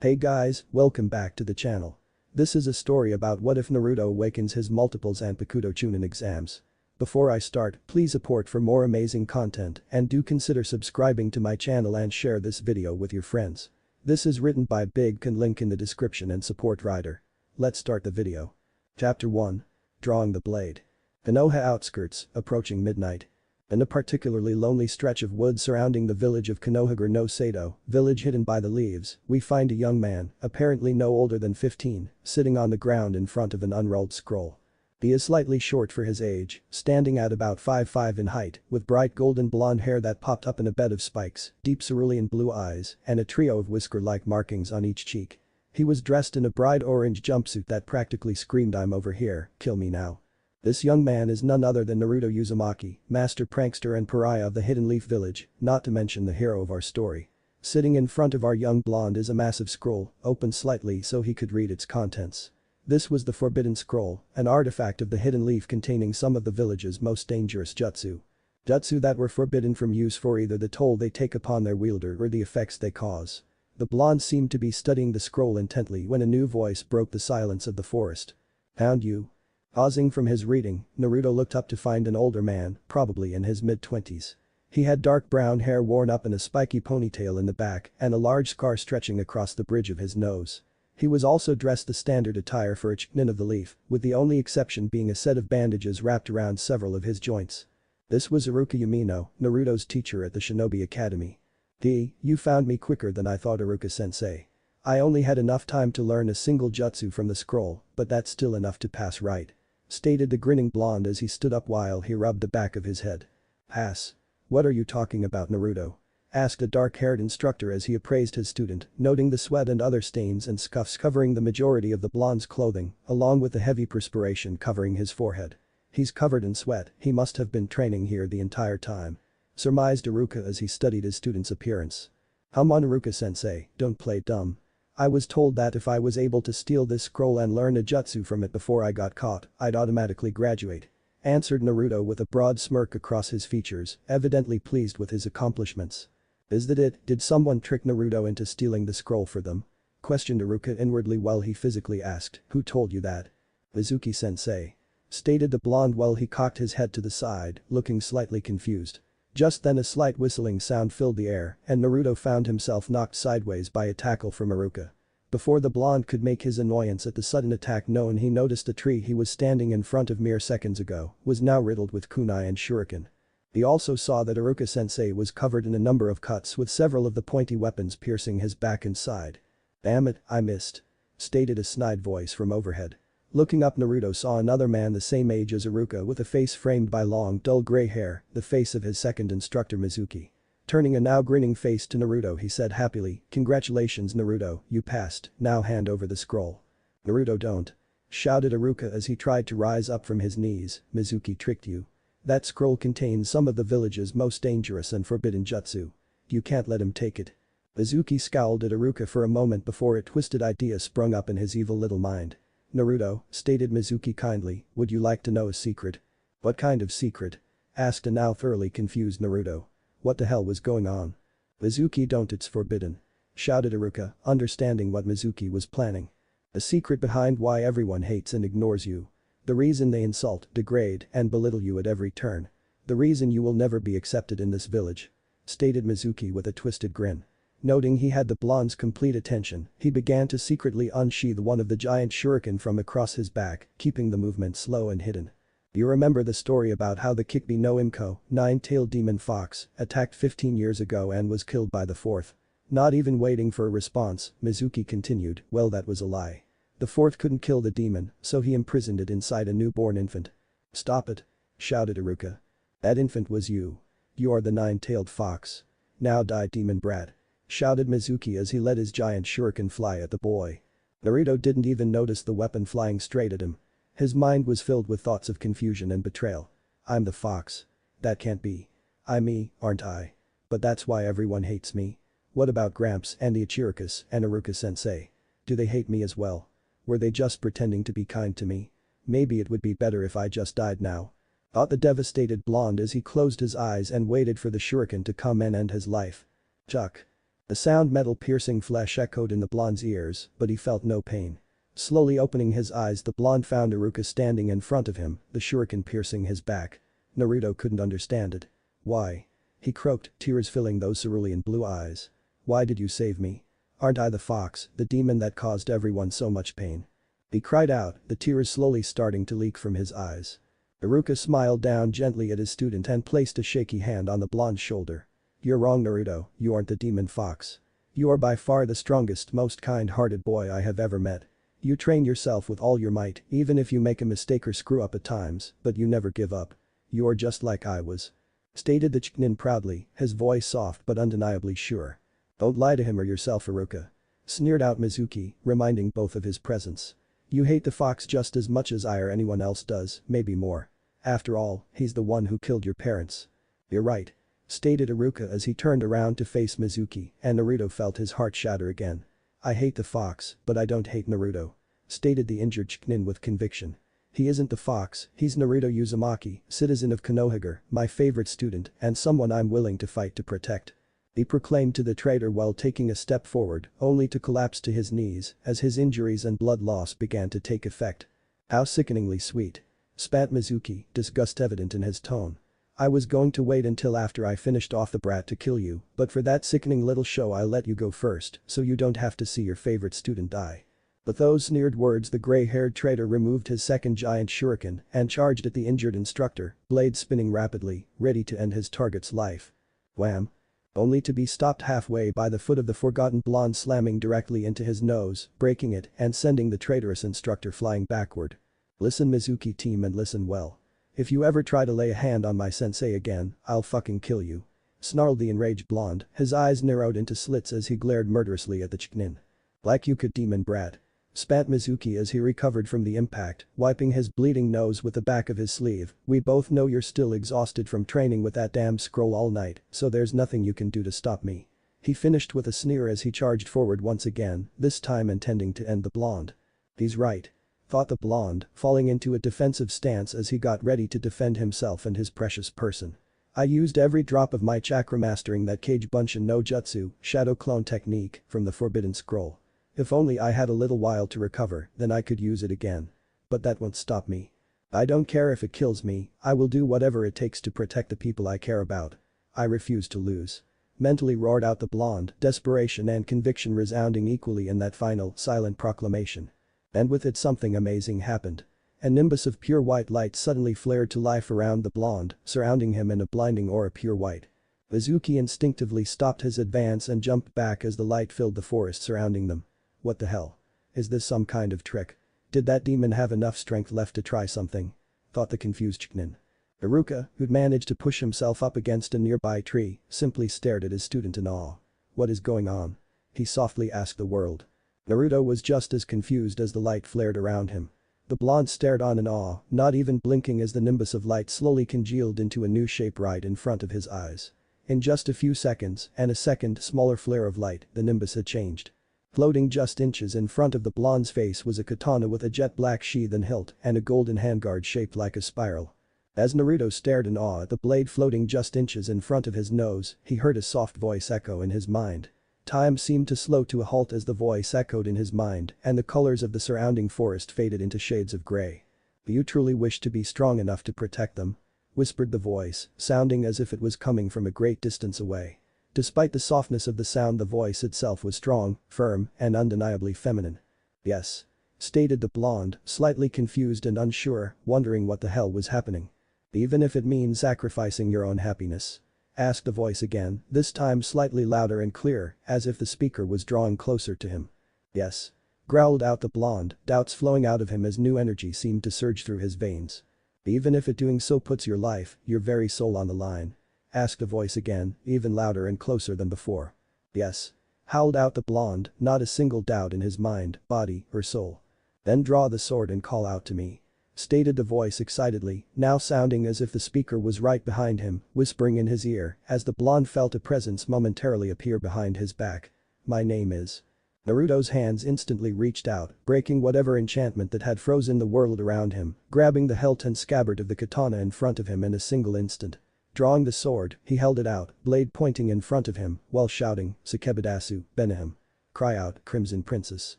Hey guys, welcome back to the channel. This is a story about what if Naruto awakens his multiple Zanpakuto Chunin exams. Before I start, please support for more amazing content and do consider subscribing to my channel and share this video with your friends. This is written by Big Can, link in the description and support writer. Let's start the video. Chapter 1. Drawing the Blade. Konoha outskirts, approaching midnight. In a particularly lonely stretch of woods surrounding the village of Konohagure no Sato, village hidden by the leaves, we find a young man, apparently no older than 15, sitting on the ground in front of an unrolled scroll. He is slightly short for his age, standing at about 5'5" in height, with bright golden blonde hair that popped up in a bed of spikes, deep cerulean blue eyes, and a trio of whisker-like markings on each cheek. He was dressed in a bright orange jumpsuit that practically screamed, "I'm over here, kill me now." This young man is none other than Naruto Uzumaki, master prankster and pariah of the Hidden Leaf Village, not to mention the hero of our story. Sitting in front of our young blonde is a massive scroll, opened slightly so he could read its contents. This was the Forbidden Scroll, an artifact of the Hidden Leaf containing some of the village's most dangerous jutsu. Jutsu that were forbidden from use for either the toll they take upon their wielder or the effects they cause. The blonde seemed to be studying the scroll intently when a new voice broke the silence of the forest. "Found you." Pausing from his reading, Naruto looked up to find an older man, probably in his mid-20s. He had dark brown hair worn up in a spiky ponytail in the back and a large scar stretching across the bridge of his nose. He was also dressed the standard attire for a Chunin of the Leaf, with the only exception being a set of bandages wrapped around several of his joints. This was Iruka Umino, Naruto's teacher at the Shinobi Academy. You found me quicker than I thought, Iruka-sensei. I only had enough time to learn a single jutsu from the scroll, but that's still enough to pass, right?" stated the grinning blonde as he stood up while he rubbed the back of his head. "Pass? What are you talking about, Naruto?" asked a dark-haired instructor as he appraised his student, noting the sweat and other stains and scuffs covering the majority of the blonde's clothing, along with the heavy perspiration covering his forehead. "He's covered in sweat, he must have been training here the entire time," surmised Iruka as he studied his student's appearance. "Come on, Iruka-sensei, don't play dumb. I was told that if I was able to steal this scroll and learn a jutsu from it before I got caught, I'd automatically graduate," answered Naruto with a broad smirk across his features, evidently pleased with his accomplishments. "Is that it? Did someone trick Naruto into stealing the scroll for them?" questioned Iruka inwardly while he physically asked, "Who told you that?" "Mizuki-sensei," stated the blonde while he cocked his head to the side, looking slightly confused. Just then a slight whistling sound filled the air and Naruto found himself knocked sideways by a tackle from Iruka. Before the blonde could make his annoyance at the sudden attack known, he noticed the tree he was standing in front of mere seconds ago was now riddled with kunai and shuriken. He also saw that Iruka-sensei was covered in a number of cuts with several of the pointy weapons piercing his back and side. "Damn it, I missed," stated a snide voice from overhead. Looking up, Naruto saw another man the same age as Iruka with a face framed by long dull gray hair, the face of his second instructor Mizuki. Turning a now grinning face to Naruto, he said happily, "Congratulations, Naruto, you passed, now hand over the scroll." "Naruto, don't," shouted Iruka as he tried to rise up from his knees. "Mizuki tricked you. That scroll contains some of the village's most dangerous and forbidden jutsu. You can't let him take it." Mizuki scowled at Iruka for a moment before a twisted idea sprung up in his evil little mind. "Naruto," stated Mizuki kindly, "would you like to know a secret?" "What kind of secret?" asked a now thoroughly confused Naruto. What the hell was going on? "Mizuki, don't, it's forbidden," shouted Iruka, understanding what Mizuki was planning. "A secret behind why everyone hates and ignores you. The reason they insult, degrade, and belittle you at every turn. The reason you will never be accepted in this village," stated Mizuki with a twisted grin. Noting he had the blonde's complete attention, he began to secretly unsheath one of the giant shuriken from across his back, keeping the movement slow and hidden. "You remember the story about how the Kikbi no Imko, nine-tailed demon fox, attacked 15 years ago and was killed by the fourth?" Not even waiting for a response, Mizuki continued, "Well, that was a lie. The fourth couldn't kill the demon, so he imprisoned it inside a newborn infant." "Stop it," shouted Iruka. "That infant was you. You are the nine-tailed fox. Now die, demon brat," shouted Mizuki as he let his giant shuriken fly at the boy. Naruto didn't even notice the weapon flying straight at him. His mind was filled with thoughts of confusion and betrayal. "I'm the fox. That can't be. I'm me, aren't I? But that's why everyone hates me. What about Gramps and the Ichirokas and Iruka-sensei? Do they hate me as well? Were they just pretending to be kind to me? Maybe it would be better if I just died now," thought the devastated blonde as he closed his eyes and waited for the shuriken to come and end his life. Chuck. The sound metal piercing flesh echoed in the blonde's ears, but he felt no pain. Slowly opening his eyes, the blonde found Iruka standing in front of him, the shuriken piercing his back. Naruto couldn't understand it. Why? He croaked, tears filling those cerulean blue eyes. Why did you save me? Aren't I the fox, the demon that caused everyone so much pain? He cried out, the tears slowly starting to leak from his eyes. Iruka smiled down gently at his student and placed a shaky hand on the blonde's shoulder. You're wrong, Naruto, you aren't the demon fox. You are by far the strongest, most kind-hearted boy I have ever met. You train yourself with all your might, even if you make a mistake or screw up at times, but you never give up. You are just like I was. Stated the Chunin proudly, his voice soft but undeniably sure. Don't lie to him or yourself, Iruka. Sneered out Mizuki, reminding both of his presence. You hate the fox just as much as I or anyone else does, maybe more. After all, he's the one who killed your parents. You're right. Stated Iruka as he turned around to face Mizuki, and Naruto felt his heart shatter again. I hate the fox, but I don't hate Naruto. Stated the injured Chunin with conviction. He isn't the fox, he's Naruto Uzumaki, citizen of Konohagure, my favorite student, and someone I'm willing to fight to protect. He proclaimed to the traitor while taking a step forward, only to collapse to his knees as his injuries and blood loss began to take effect. How sickeningly sweet. Spat Mizuki, disgust evident in his tone. I was going to wait until after I finished off the brat to kill you, but for that sickening little show I let you go first, so you don't have to see your favorite student die. With those sneered words, the gray-haired traitor removed his second giant shuriken and charged at the injured instructor, blade spinning rapidly, ready to end his target's life. Wham! Only to be stopped halfway by the foot of the forgotten blonde slamming directly into his nose, breaking it and sending the traitorous instructor flying backward. Listen, Mizuki team, and listen well. If you ever try to lay a hand on my sensei again, I'll fucking kill you. Snarled the enraged blonde, his eyes narrowed into slits as he glared murderously at the Chunin. Like you could, demon brat. Spat Mizuki as he recovered from the impact, wiping his bleeding nose with the back of his sleeve. We both know you're still exhausted from training with that damn scroll all night, so there's nothing you can do to stop me. He finished with a sneer as he charged forward once again, this time intending to end the blonde. He's right. Thought the blonde, falling into a defensive stance as he got ready to defend himself and his precious person. I used every drop of my chakra mastering that Kage Bunshin no Jutsu, shadow clone technique, from the Forbidden Scroll. If only I had a little while to recover, then I could use it again. But that won't stop me. I don't care if it kills me, I will do whatever it takes to protect the people I care about. I refuse to lose. Mentally roared out the blonde, desperation and conviction resounding equally in that final, silent proclamation. And with it something amazing happened. A nimbus of pure white light suddenly flared to life around the blonde, surrounding him in a blinding aura pure white. Mizuki instinctively stopped his advance and jumped back as the light filled the forest surrounding them. What the hell? Is this some kind of trick? Did that demon have enough strength left to try something? Thought the confused Chunin. Iruka, who'd managed to push himself up against a nearby tree, simply stared at his student in awe. What is going on? He softly asked the world. Naruto was just as confused as the light flared around him. The blonde stared on in awe, not even blinking as the nimbus of light slowly congealed into a new shape right in front of his eyes. In just a few seconds, and a second, smaller flare of light, the nimbus had changed. Floating just inches in front of the blonde's face was a katana with a jet black sheath and hilt and a golden handguard shaped like a spiral. As Naruto stared in awe at the blade floating just inches in front of his nose, he heard a soft voice echo in his mind. Time seemed to slow to a halt as the voice echoed in his mind, and the colors of the surrounding forest faded into shades of gray. Do you truly wish to be strong enough to protect them? Whispered the voice, sounding as if it was coming from a great distance away. Despite the softness of the sound, the voice itself was strong, firm, and undeniably feminine. Yes. Stated the blonde, slightly confused and unsure, wondering what the hell was happening. Even if it means sacrificing your own happiness? Asked the voice again, this time slightly louder and clearer, as if the speaker was drawing closer to him. Yes. Growled out the blonde, doubts flowing out of him as new energy seemed to surge through his veins. Even if it doing so puts your life, your very soul on the line? Asked the voice again, even louder and closer than before. Yes. Howled out the blonde, not a single doubt in his mind, body, or soul. Then draw the sword and call out to me. Stated the voice excitedly, now sounding as if the speaker was right behind him, whispering in his ear, as the blonde felt a presence momentarily appear behind his back. My name is. Naruto's hands instantly reached out, breaking whatever enchantment that had frozen the world around him, grabbing the hilt and scabbard of the katana in front of him in a single instant. Drawing the sword, he held it out, blade pointing in front of him, while shouting, "Sakebidasu, Benihim." Cry out, Crimson Princess.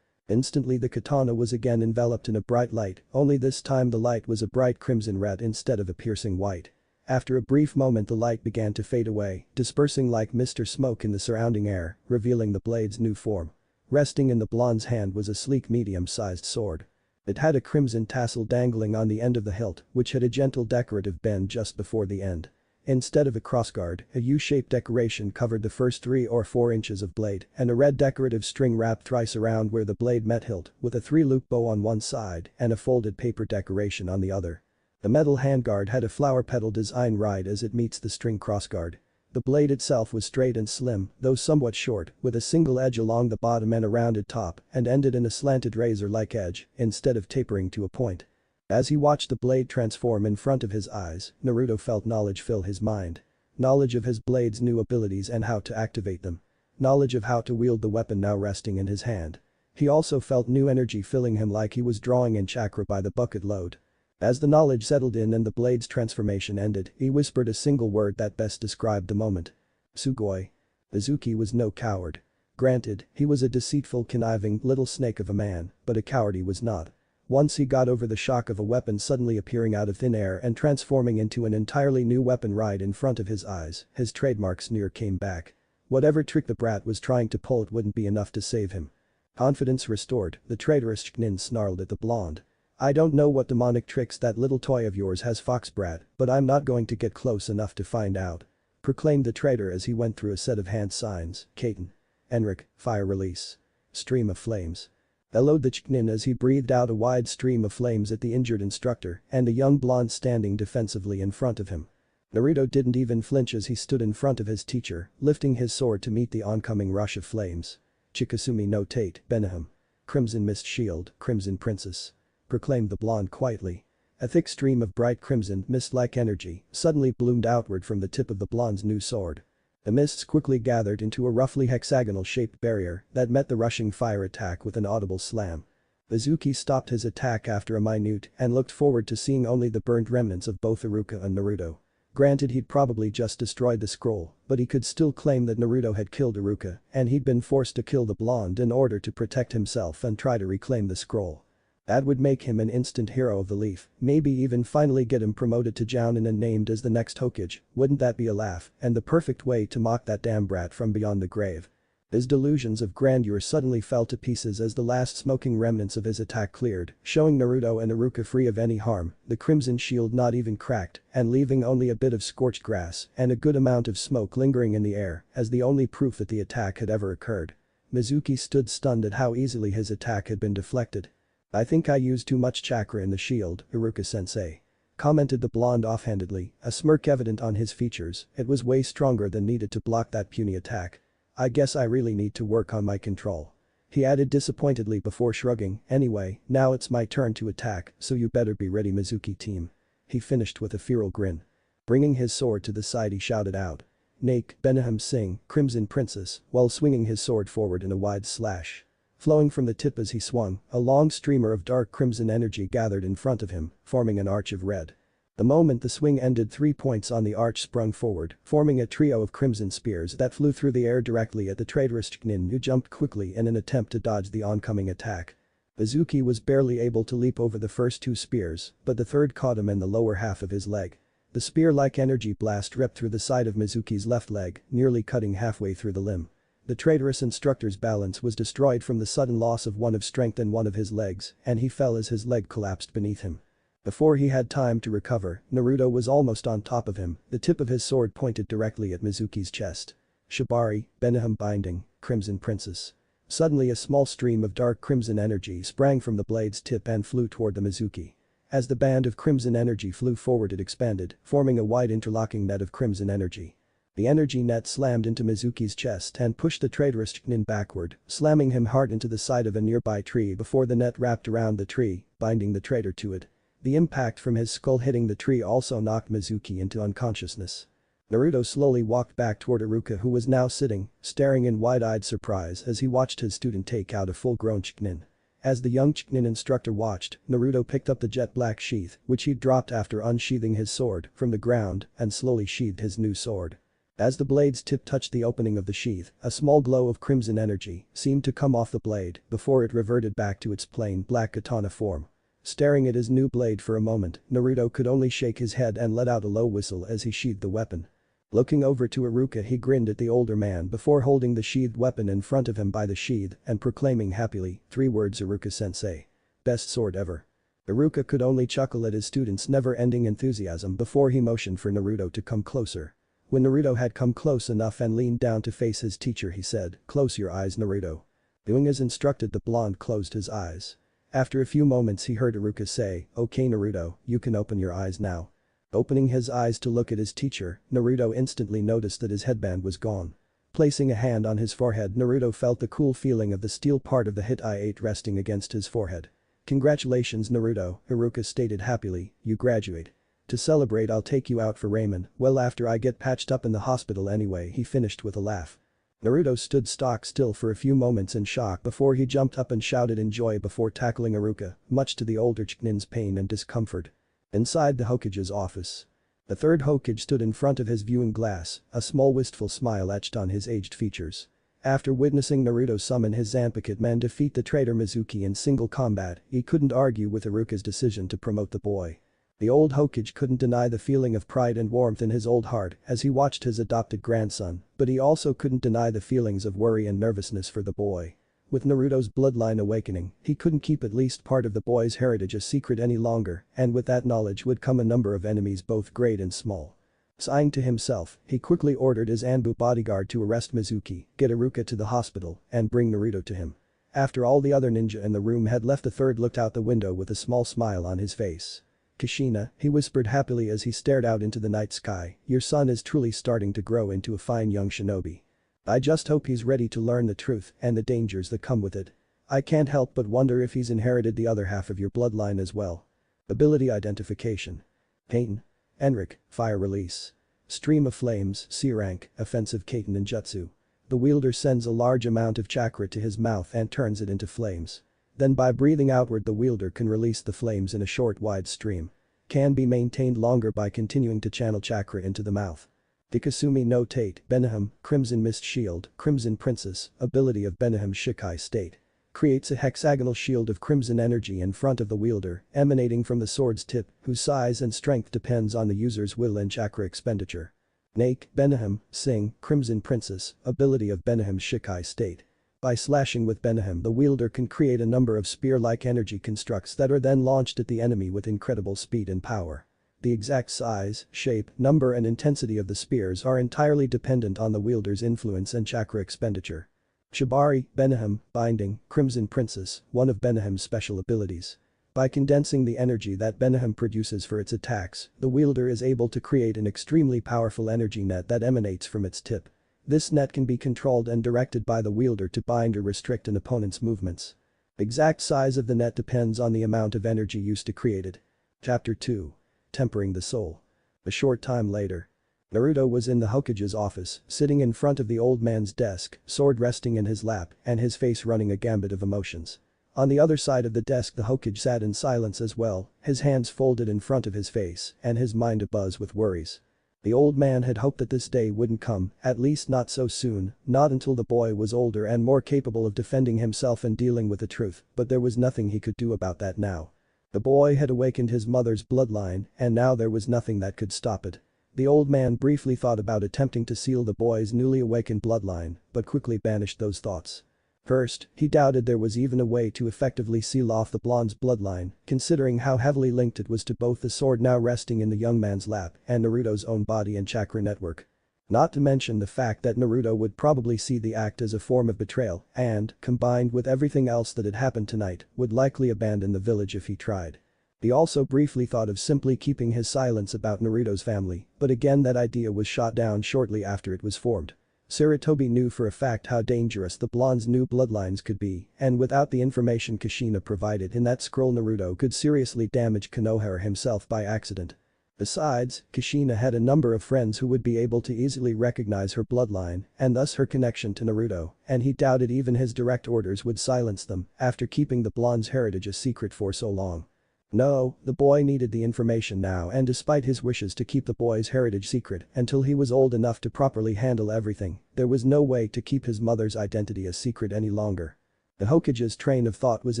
Instantly the katana was again enveloped in a bright light, only this time the light was a bright crimson red instead of a piercing white. After a brief moment the light began to fade away, dispersing like mist or smoke in the surrounding air, revealing the blade's new form. Resting in the blonde's hand was a sleek medium-sized sword. It had a crimson tassel dangling on the end of the hilt, which had a gentle decorative bend just before the end. Instead of a crossguard, a U-shaped decoration covered the first 3 or 4 inches of blade, and a red decorative string wrapped thrice around where the blade met hilt, with a 3-loop bow on one side and a folded paper decoration on the other. The metal handguard had a flower petal design right as it meets the string crossguard. The blade itself was straight and slim, though somewhat short, with a single edge along the bottom and a rounded top, and ended in a slanted razor-like edge, instead of tapering to a point. As he watched the blade transform in front of his eyes, Naruto felt knowledge fill his mind. Knowledge of his blade's new abilities and how to activate them. Knowledge of how to wield the weapon now resting in his hand. He also felt new energy filling him like he was drawing in chakra by the bucket load. As the knowledge settled in and the blade's transformation ended, he whispered a single word that best described the moment. Sugoi. Mizuki was no coward. Granted, he was a deceitful, conniving little snake of a man, but a coward he was not. Once he got over the shock of a weapon suddenly appearing out of thin air and transforming into an entirely new weapon right in front of his eyes, his trademark sneer came back. Whatever trick the brat was trying to pull, it wouldn't be enough to save him. Confidence restored, the traitorous Chunin snarled at the blonde. "I don't know what demonic tricks that little toy of yours has, fox brat, but I'm not going to get close enough to find out," proclaimed the traitor as he went through a set of hand signs. Kaiten. Enric, fire release. Stream of flames. Bellowed the Chunin as he breathed out a wide stream of flames at the injured instructor and the young blonde standing defensively in front of him. Naruto didn't even flinch as he stood in front of his teacher, lifting his sword to meet the oncoming rush of flames. "Chikasumi no Tate, Benihim. Crimson Mist Shield, Crimson Princess," proclaimed the blonde quietly. A thick stream of bright crimson mist-like energy suddenly bloomed outward from the tip of the blonde's new sword. The mists quickly gathered into a roughly hexagonal-shaped barrier that met the rushing fire attack with an audible slam. Mizuki stopped his attack after a minute and looked forward to seeing only the burnt remnants of both Iruka and Naruto. Granted, he'd probably just destroyed the scroll, but he could still claim that Naruto had killed Iruka and he'd been forced to kill the blonde in order to protect himself and try to reclaim the scroll. That would make him an instant hero of the leaf, maybe even finally get him promoted to Jounin and named as the next Hokage. Wouldn't that be a laugh and the perfect way to mock that damn brat from beyond the grave? His delusions of grandeur suddenly fell to pieces as the last smoking remnants of his attack cleared, showing Naruto and Iruka free of any harm, the crimson shield not even cracked, and leaving only a bit of scorched grass and a good amount of smoke lingering in the air as the only proof that the attack had ever occurred. Mizuki stood stunned at how easily his attack had been deflected. "I think I used too much chakra in the shield, Iruka-sensei," commented the blonde offhandedly, a smirk evident on his features. "It was way stronger than needed to block that puny attack. I guess I really need to work on my control," he added disappointedly before shrugging. "Anyway, now it's my turn to attack, so you better be ready, Mizuki team," he finished with a feral grin. Bringing his sword to the side, he shouted out, "Nake, Benihim Singh, Crimson Princess," while swinging his sword forward in a wide slash. Flowing from the tip as he swung, a long streamer of dark crimson energy gathered in front of him, forming an arch of red. The moment the swing ended, 3 points on the arch sprung forward, forming a trio of crimson spears that flew through the air directly at the traitorous Chunin, who jumped quickly in an attempt to dodge the oncoming attack. Mizuki was barely able to leap over the first 2 spears, but the third caught him in the lower half of his leg. The spear-like energy blast ripped through the side of Mizuki's left leg, nearly cutting halfway through the limb. The traitorous instructor's balance was destroyed from the sudden loss of one of strength in one of his legs, and he fell as his leg collapsed beneath him. Before he had time to recover, Naruto was almost on top of him, the tip of his sword pointed directly at Mizuki's chest. "Shibari, Benihim Binding, Crimson Princess." Suddenly a small stream of dark crimson energy sprang from the blade's tip and flew toward the Mizuki. As the band of crimson energy flew forward, it expanded, forming a wide interlocking net of crimson energy. The energy net slammed into Mizuki's chest and pushed the traitorous Chunin backward, slamming him hard into the side of a nearby tree before the net wrapped around the tree, binding the traitor to it. The impact from his skull hitting the tree also knocked Mizuki into unconsciousness. Naruto slowly walked back toward Iruka, who was now sitting, staring in wide-eyed surprise as he watched his student take out a full-grown Chunin. As the young Chunin instructor watched, Naruto picked up the jet black sheath, which he'd dropped after unsheathing his sword, from the ground and slowly sheathed his new sword. As the blade's tip touched the opening of the sheath, a small glow of crimson energy seemed to come off the blade before it reverted back to its plain black katana form. Staring at his new blade for a moment, Naruto could only shake his head and let out a low whistle as he sheathed the weapon. Looking over to Iruka, he grinned at the older man before holding the sheathed weapon in front of him by the sheath and proclaiming happily, 3 words Iruka-sensei. Best sword ever. Iruka could only chuckle at his student's never-ending enthusiasm before he motioned for Naruto to come closer. When Naruto had come close enough and leaned down to face his teacher, he said, "Close your eyes, Naruto." Doing as instructed, the blonde closed his eyes. After a few moments he heard Iruka say, "Okay Naruto, you can open your eyes now." Opening his eyes to look at his teacher, Naruto instantly noticed that his headband was gone. Placing a hand on his forehead, Naruto felt the cool feeling of the steel part of the hit I ate resting against his forehead. "Congratulations Naruto," Iruka stated happily, "you graduate. To celebrate I'll take you out for ramen, well after I get patched up in the hospital anyway," he finished with a laugh. Naruto stood stock still for a few moments in shock before he jumped up and shouted in joy before tackling Iruka, much to the older Chunin's pain and discomfort. Inside the Hokage's office. The third Hokage stood in front of his viewing glass, a small wistful smile etched on his aged features. After witnessing Naruto summon his Zanpakuto men defeat the traitor Mizuki in single combat, he couldn't argue with Iruka's decision to promote the boy. The old Hokage couldn't deny the feeling of pride and warmth in his old heart as he watched his adopted grandson, but he also couldn't deny the feelings of worry and nervousness for the boy. With Naruto's bloodline awakening, he couldn't keep at least part of the boy's heritage a secret any longer, and with that knowledge would come a number of enemies both great and small. Sighing to himself, he quickly ordered his Anbu bodyguard to arrest Mizuki, get Iruka to the hospital, and bring Naruto to him. After all the other ninja in the room had left, the third looked out the window with a small smile on his face. "Kushina," he whispered happily as he stared out into the night sky, "your son is truly starting to grow into a fine young shinobi. I just hope he's ready to learn the truth and the dangers that come with it. I can't help but wonder if he's inherited the other half of your bloodline as well." Ability identification. Kaiten. Enric, fire release. Stream of flames, C rank, offensive Kaiten ninjutsu. The wielder sends a large amount of chakra to his mouth and turns it into flames. Then by breathing outward, the wielder can release the flames in a short wide stream. Can be maintained longer by continuing to channel chakra into the mouth. Dikasumi no Tate, Beniham, Crimson Mist Shield, Crimson Princess, ability of Beniham Shikai State. Creates a hexagonal shield of crimson energy in front of the wielder, emanating from the sword's tip, whose size and strength depends on the user's will and chakra expenditure. Nake, Beniham, Sing, Crimson Princess, ability of Beniham Shikai State. By slashing with Beniham, the wielder can create a number of spear-like energy constructs that are then launched at the enemy with incredible speed and power. The exact size, shape, number and intensity of the spears are entirely dependent on the wielder's influence and chakra expenditure. Shibari, Beniham, Binding, Crimson Princess, one of Beniham's special abilities. By condensing the energy that Beniham produces for its attacks, the wielder is able to create an extremely powerful energy net that emanates from its tip. This net can be controlled and directed by the wielder to bind or restrict an opponent's movements. Exact size of the net depends on the amount of energy used to create it. Chapter 2. Tempering the Soul. A short time later. Naruto was in the Hokage's office, sitting in front of the old man's desk, sword resting in his lap and his face running a gambit of emotions. On the other side of the desk, the Hokage sat in silence as well, his hands folded in front of his face and his mind abuzz with worries. The old man had hoped that this day wouldn't come, at least not so soon, not until the boy was older and more capable of defending himself and dealing with the truth, but there was nothing he could do about that now. The boy had awakened his mother's bloodline, and now there was nothing that could stop it. The old man briefly thought about attempting to seal the boy's newly awakened bloodline, but quickly banished those thoughts. First, he doubted there was even a way to effectively seal off the blonde's bloodline, considering how heavily linked it was to both the sword now resting in the young man's lap and Naruto's own body and chakra network. Not to mention the fact that Naruto would probably see the act as a form of betrayal and, combined with everything else that had happened tonight, would likely abandon the village if he tried. He also briefly thought of simply keeping his silence about Naruto's family, but again that idea was shot down shortly after it was formed. Sarutobi knew for a fact how dangerous the blonde's new bloodlines could be, and without the information Kushina provided in that scroll, Naruto could seriously damage Konohara himself by accident. Besides, Kushina had a number of friends who would be able to easily recognize her bloodline and thus her connection to Naruto, and he doubted even his direct orders would silence them after keeping the blonde's heritage a secret for so long. No, the boy needed the information now, and despite his wishes to keep the boy's heritage secret until he was old enough to properly handle everything, there was no way to keep his mother's identity a secret any longer. The Hokage's train of thought was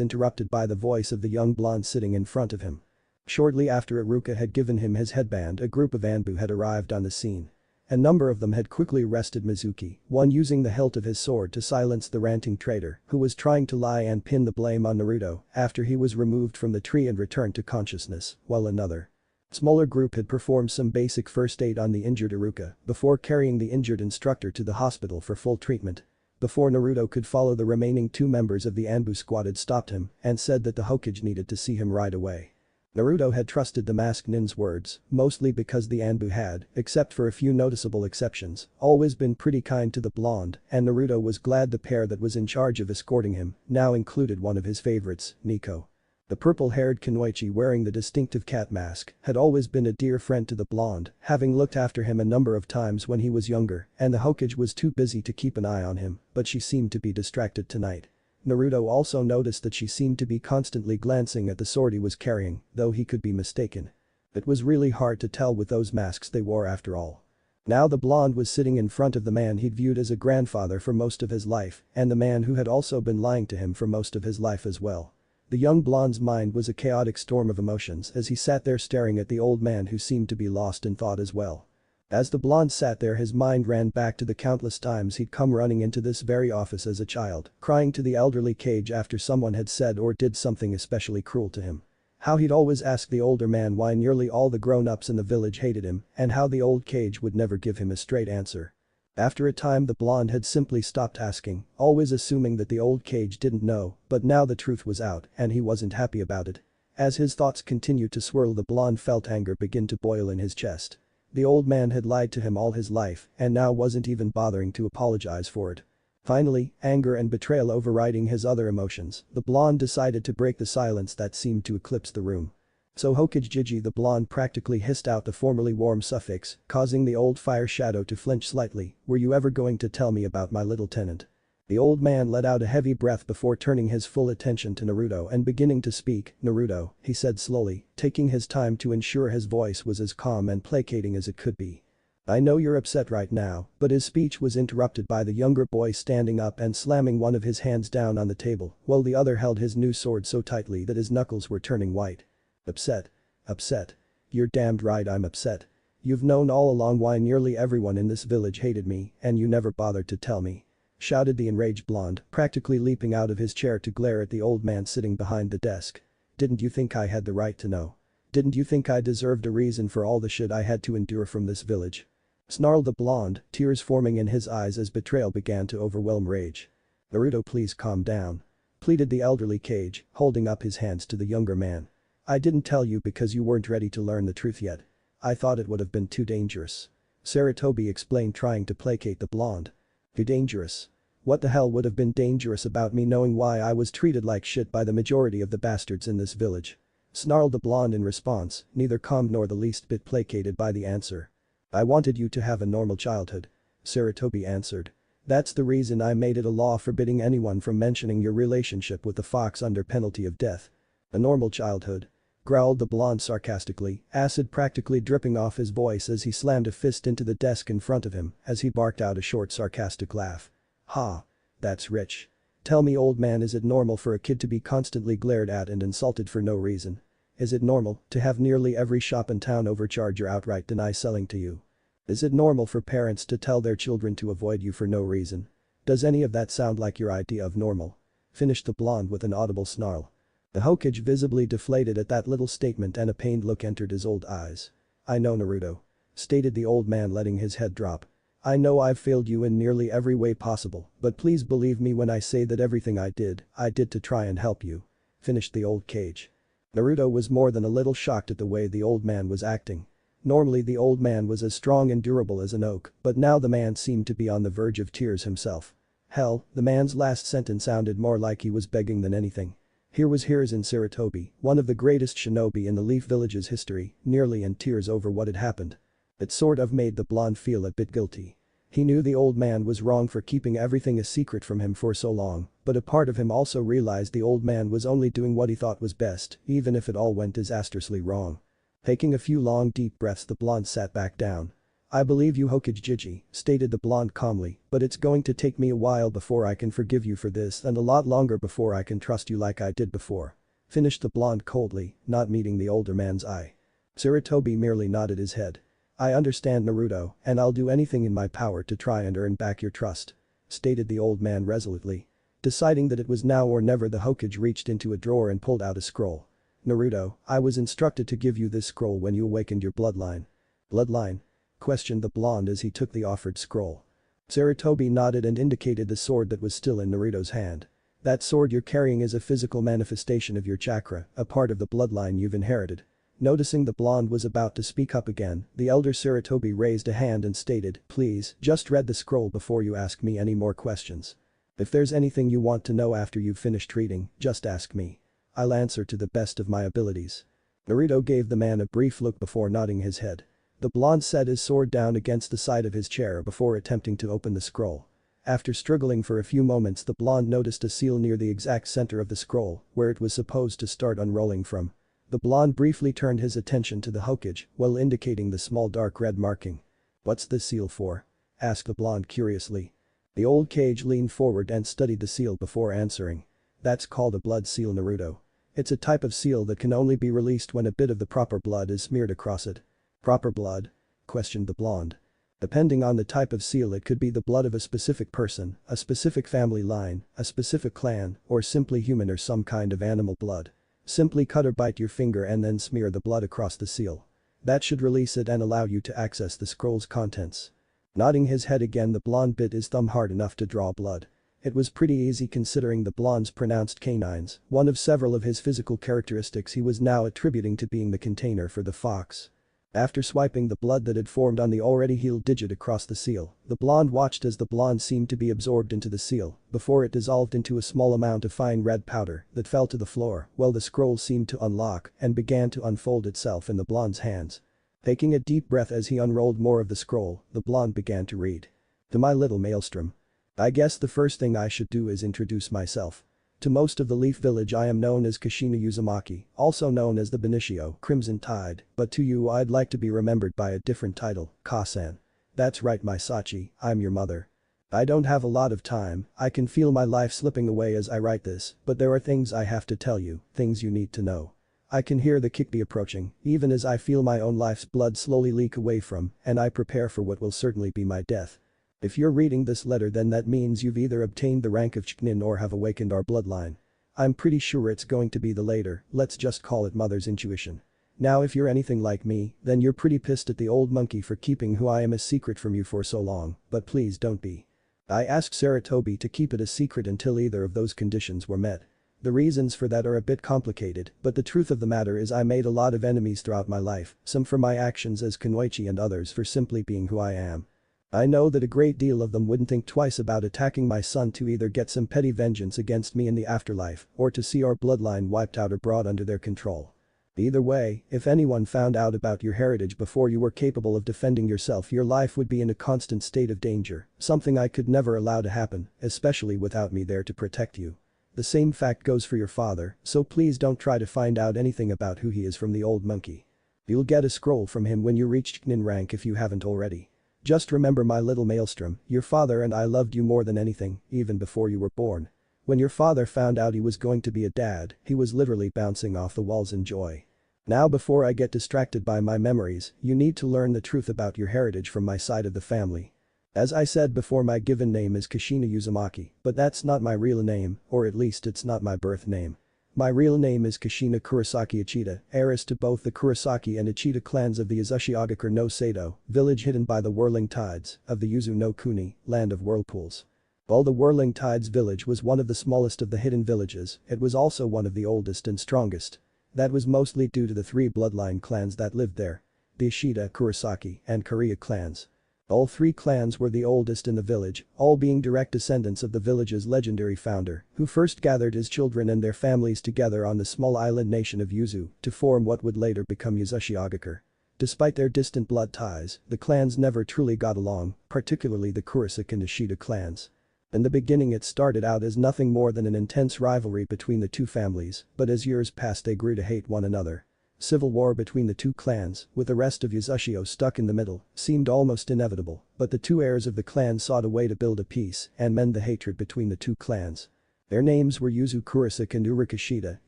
interrupted by the voice of the young blonde sitting in front of him. Shortly after Iruka had given him his headband, a group of Anbu had arrived on the scene. A number of them had quickly arrested Mizuki, one using the hilt of his sword to silence the ranting traitor who was trying to lie and pin the blame on Naruto after he was removed from the tree and returned to consciousness, while another smaller group had performed some basic first aid on the injured Iruka before carrying the injured instructor to the hospital for full treatment. Before Naruto could follow, the remaining two members of the Anbu squad had stopped him and said that the Hokage needed to see him right away. Naruto had trusted the masked nin's words, mostly because the Anbu had, except for a few noticeable exceptions, always been pretty kind to the blonde, and Naruto was glad the pair that was in charge of escorting him now included one of his favorites, Nico. The purple-haired Kunoichi wearing the distinctive cat mask had always been a dear friend to the blonde, having looked after him a number of times when he was younger, and the Hokage was too busy to keep an eye on him, but she seemed to be distracted tonight. Naruto also noticed that she seemed to be constantly glancing at the sword he was carrying, though he could be mistaken. It was really hard to tell with those masks they wore after all. Now the blonde was sitting in front of the man he'd viewed as a grandfather for most of his life, and the man who had also been lying to him for most of his life as well. The young blonde's mind was a chaotic storm of emotions as he sat there staring at the old man who seemed to be lost in thought as well. As the blonde sat there, his mind ran back to the countless times he'd come running into this very office as a child, crying to the elderly Cage after someone had said or did something especially cruel to him. How he'd always ask the older man why nearly all the grown-ups in the village hated him, and how the old Cage would never give him a straight answer. After a time, the blonde had simply stopped asking, always assuming that the old Cage didn't know, but now the truth was out and he wasn't happy about it. As his thoughts continued to swirl, the blonde felt anger begin to boil in his chest. The old man had lied to him all his life and now wasn't even bothering to apologize for it. Finally, anger and betrayal overriding his other emotions, the blonde decided to break the silence that seemed to eclipse the room. "So Hokage Jiji," the blonde practically hissed out the formerly warm suffix, causing the old fire shadow to flinch slightly, "were you ever going to tell me about my little tenant?" The old man let out a heavy breath before turning his full attention to Naruto and beginning to speak. "Naruto," he said slowly, taking his time to ensure his voice was as calm and placating as it could be. "I know you're upset right now," but his speech was interrupted by the younger boy standing up and slamming one of his hands down on the table while the other held his new sword so tightly that his knuckles were turning white. "Upset? Upset? You're damned right I'm upset. You've known all along why nearly everyone in this village hated me and you never bothered to tell me," shouted the enraged blonde, practically leaping out of his chair to glare at the old man sitting behind the desk. "Didn't you think I had the right to know? Didn't you think I deserved a reason for all the shit I had to endure from this village?" Snarled the blonde, tears forming in his eyes as betrayal began to overwhelm rage. "Naruto, please calm down," pleaded the elderly Cage, holding up his hands to the younger man. "I didn't tell you because you weren't ready to learn the truth yet. I thought it would have been too dangerous," Sarutobi explained, trying to placate the blonde. "Too dangerous? What the hell would have been dangerous about me knowing why I was treated like shit by the majority of the bastards in this village?" Snarled the blonde in response, neither calmed nor the least bit placated by the answer. "I wanted you to have a normal childhood," Sarutobi answered. "That's the reason I made it a law forbidding anyone from mentioning your relationship with the fox under penalty of death." "A normal childhood?" growled the blonde sarcastically, acid practically dripping off his voice as he slammed a fist into the desk in front of him as he barked out a short sarcastic laugh. "Ha. That's rich. Tell me, old man, is it normal for a kid to be constantly glared at and insulted for no reason? Is it normal to have nearly every shop in town overcharge or outright deny selling to you? Is it normal for parents to tell their children to avoid you for no reason? Does any of that sound like your idea of normal?" finished the blonde with an audible snarl. The Hokage visibly deflated at that little statement and a pained look entered his old eyes. "I know, Naruto," stated the old man, letting his head drop. "I know I've failed you in nearly every way possible, but please believe me when I say that everything I did to try and help you," finished the old Cage. Naruto was more than a little shocked at the way the old man was acting. Normally the old man was as strong and durable as an oak, but now the man seemed to be on the verge of tears himself. Hell, the man's last sentence sounded more like he was begging than anything. Here was Hiruzen Sarutobi, one of the greatest shinobi in the Leaf Village's history, nearly in tears over what had happened. It sort of made the blonde feel a bit guilty. He knew the old man was wrong for keeping everything a secret from him for so long, but a part of him also realized the old man was only doing what he thought was best, even if it all went disastrously wrong. Taking a few long deep breaths, the blonde sat back down. "I believe you, Hokage Jiji," stated the blonde calmly, "but it's going to take me a while before I can forgive you for this and a lot longer before I can trust you like I did before." Finished the blonde coldly, not meeting the older man's eye. Sarutobi merely nodded his head. "I understand, Naruto, and I'll do anything in my power to try and earn back your trust," stated the old man resolutely. Deciding that it was now or never, the Hokage reached into a drawer and pulled out a scroll. "Naruto, I was instructed to give you this scroll when you awakened your bloodline." "Bloodline?" questioned the blonde as he took the offered scroll. Sarutobi nodded and indicated the sword that was still in Naruto's hand. "That sword you're carrying is a physical manifestation of your chakra, a part of the bloodline you've inherited." Noticing the blonde was about to speak up again, the elder Sarutobi raised a hand and stated, "Please, just read the scroll before you ask me any more questions. If there's anything you want to know after you've finished reading, just ask me. I'll answer to the best of my abilities." Naruto gave the man a brief look before nodding his head. The blonde set his sword down against the side of his chair before attempting to open the scroll. After struggling for a few moments, the blonde noticed a seal near the exact center of the scroll, where it was supposed to start unrolling from. The blonde briefly turned his attention to the Hokage while indicating the small dark red marking. "What's this seal for?" asked the blonde curiously. The old Kage leaned forward and studied the seal before answering. "That's called a blood seal, Naruto. It's a type of seal that can only be released when a bit of the proper blood is smeared across it." "Proper blood?" questioned the blonde. "Depending on the type of seal, it could be the blood of a specific person, a specific family line, a specific clan, or simply human or some kind of animal blood. Simply cut or bite your finger and then smear the blood across the seal. That should release it and allow you to access the scroll's contents." Nodding his head again, the blonde bit his thumb hard enough to draw blood. It was pretty easy considering the blonde's pronounced canines, one of several of his physical characteristics he was now attributing to being the container for the fox. After swiping the blood that had formed on the already healed digit across the seal, the blonde watched as the blonde seemed to be absorbed into the seal before it dissolved into a small amount of fine red powder that fell to the floor while the scroll seemed to unlock and began to unfold itself in the blonde's hands. Taking a deep breath as he unrolled more of the scroll, the blonde began to read. "To my little Maelstrom. I guess the first thing I should do is introduce myself. To most of the Leaf Village I am known as Kushina Uzumaki, also known as the Benicio, Crimson Tide, but to you I'd like to be remembered by a different title, Kasan. That's right, my Sachi, I'm your mother. I don't have a lot of time, I can feel my life slipping away as I write this, but there are things I have to tell you, things you need to know. I can hear the Kikbi approaching, even as I feel my own life's blood slowly leak away from, and I prepare for what will certainly be my death. If you're reading this letter, then that means you've either obtained the rank of Chunin or have awakened our bloodline. I'm pretty sure it's going to be the later, let's just call it mother's intuition. Now if you're anything like me, then you're pretty pissed at the old monkey for keeping who I am a secret from you for so long, but please don't be. I asked Sarutobi to keep it a secret until either of those conditions were met. The reasons for that are a bit complicated, but the truth of the matter is I made a lot of enemies throughout my life, some for my actions as Kunoichi and others for simply being who I am. I know that a great deal of them wouldn't think twice about attacking my son to either get some petty vengeance against me in the afterlife or to see our bloodline wiped out or brought under their control. Either way, if anyone found out about your heritage before you were capable of defending yourself, your life would be in a constant state of danger, something I could never allow to happen, especially without me there to protect you. The same fact goes for your father, so please don't try to find out anything about who he is from the old monkey. You'll get a scroll from him when you reach Chunin rank if you haven't already. Just remember, my little Maelstrom, your father and I loved you more than anything, even before you were born. When your father found out he was going to be a dad, he was literally bouncing off the walls in joy. Now before I get distracted by my memories, you need to learn the truth about your heritage from my side of the family. As I said before, my given name is Kushina Uzumaki, but that's not my real name, or at least it's not my birth name. My real name is Kushina Kurosaki Ichida, heiress to both the Kurosaki and Ichida clans of the Uzushiogakure no Sado, village hidden by the whirling tides of the Yuzu no Kuni, land of whirlpools. While the Whirling Tides village was one of the smallest of the hidden villages, it was also one of the oldest and strongest. That was mostly due to the three bloodline clans that lived there. The Ishida, Kurosaki, and Kariya clans. All three clans were the oldest in the village, all being direct descendants of the village's legendary founder, who first gathered his children and their families together on the small island nation of Yuzu to form what would later become Yuzushiogakure. Despite their distant blood ties, the clans never truly got along, particularly the Kurosaki and Ishida clans. In the beginning it started out as nothing more than an intense rivalry between the two families, but as years passed they grew to hate one another. Civil war between the two clans, with the rest of Yuzushio stuck in the middle, seemed almost inevitable, but the two heirs of the clan sought a way to build a peace and mend the hatred between the two clans. Their names were Yuzu Kurosaki and Uruk Ishida,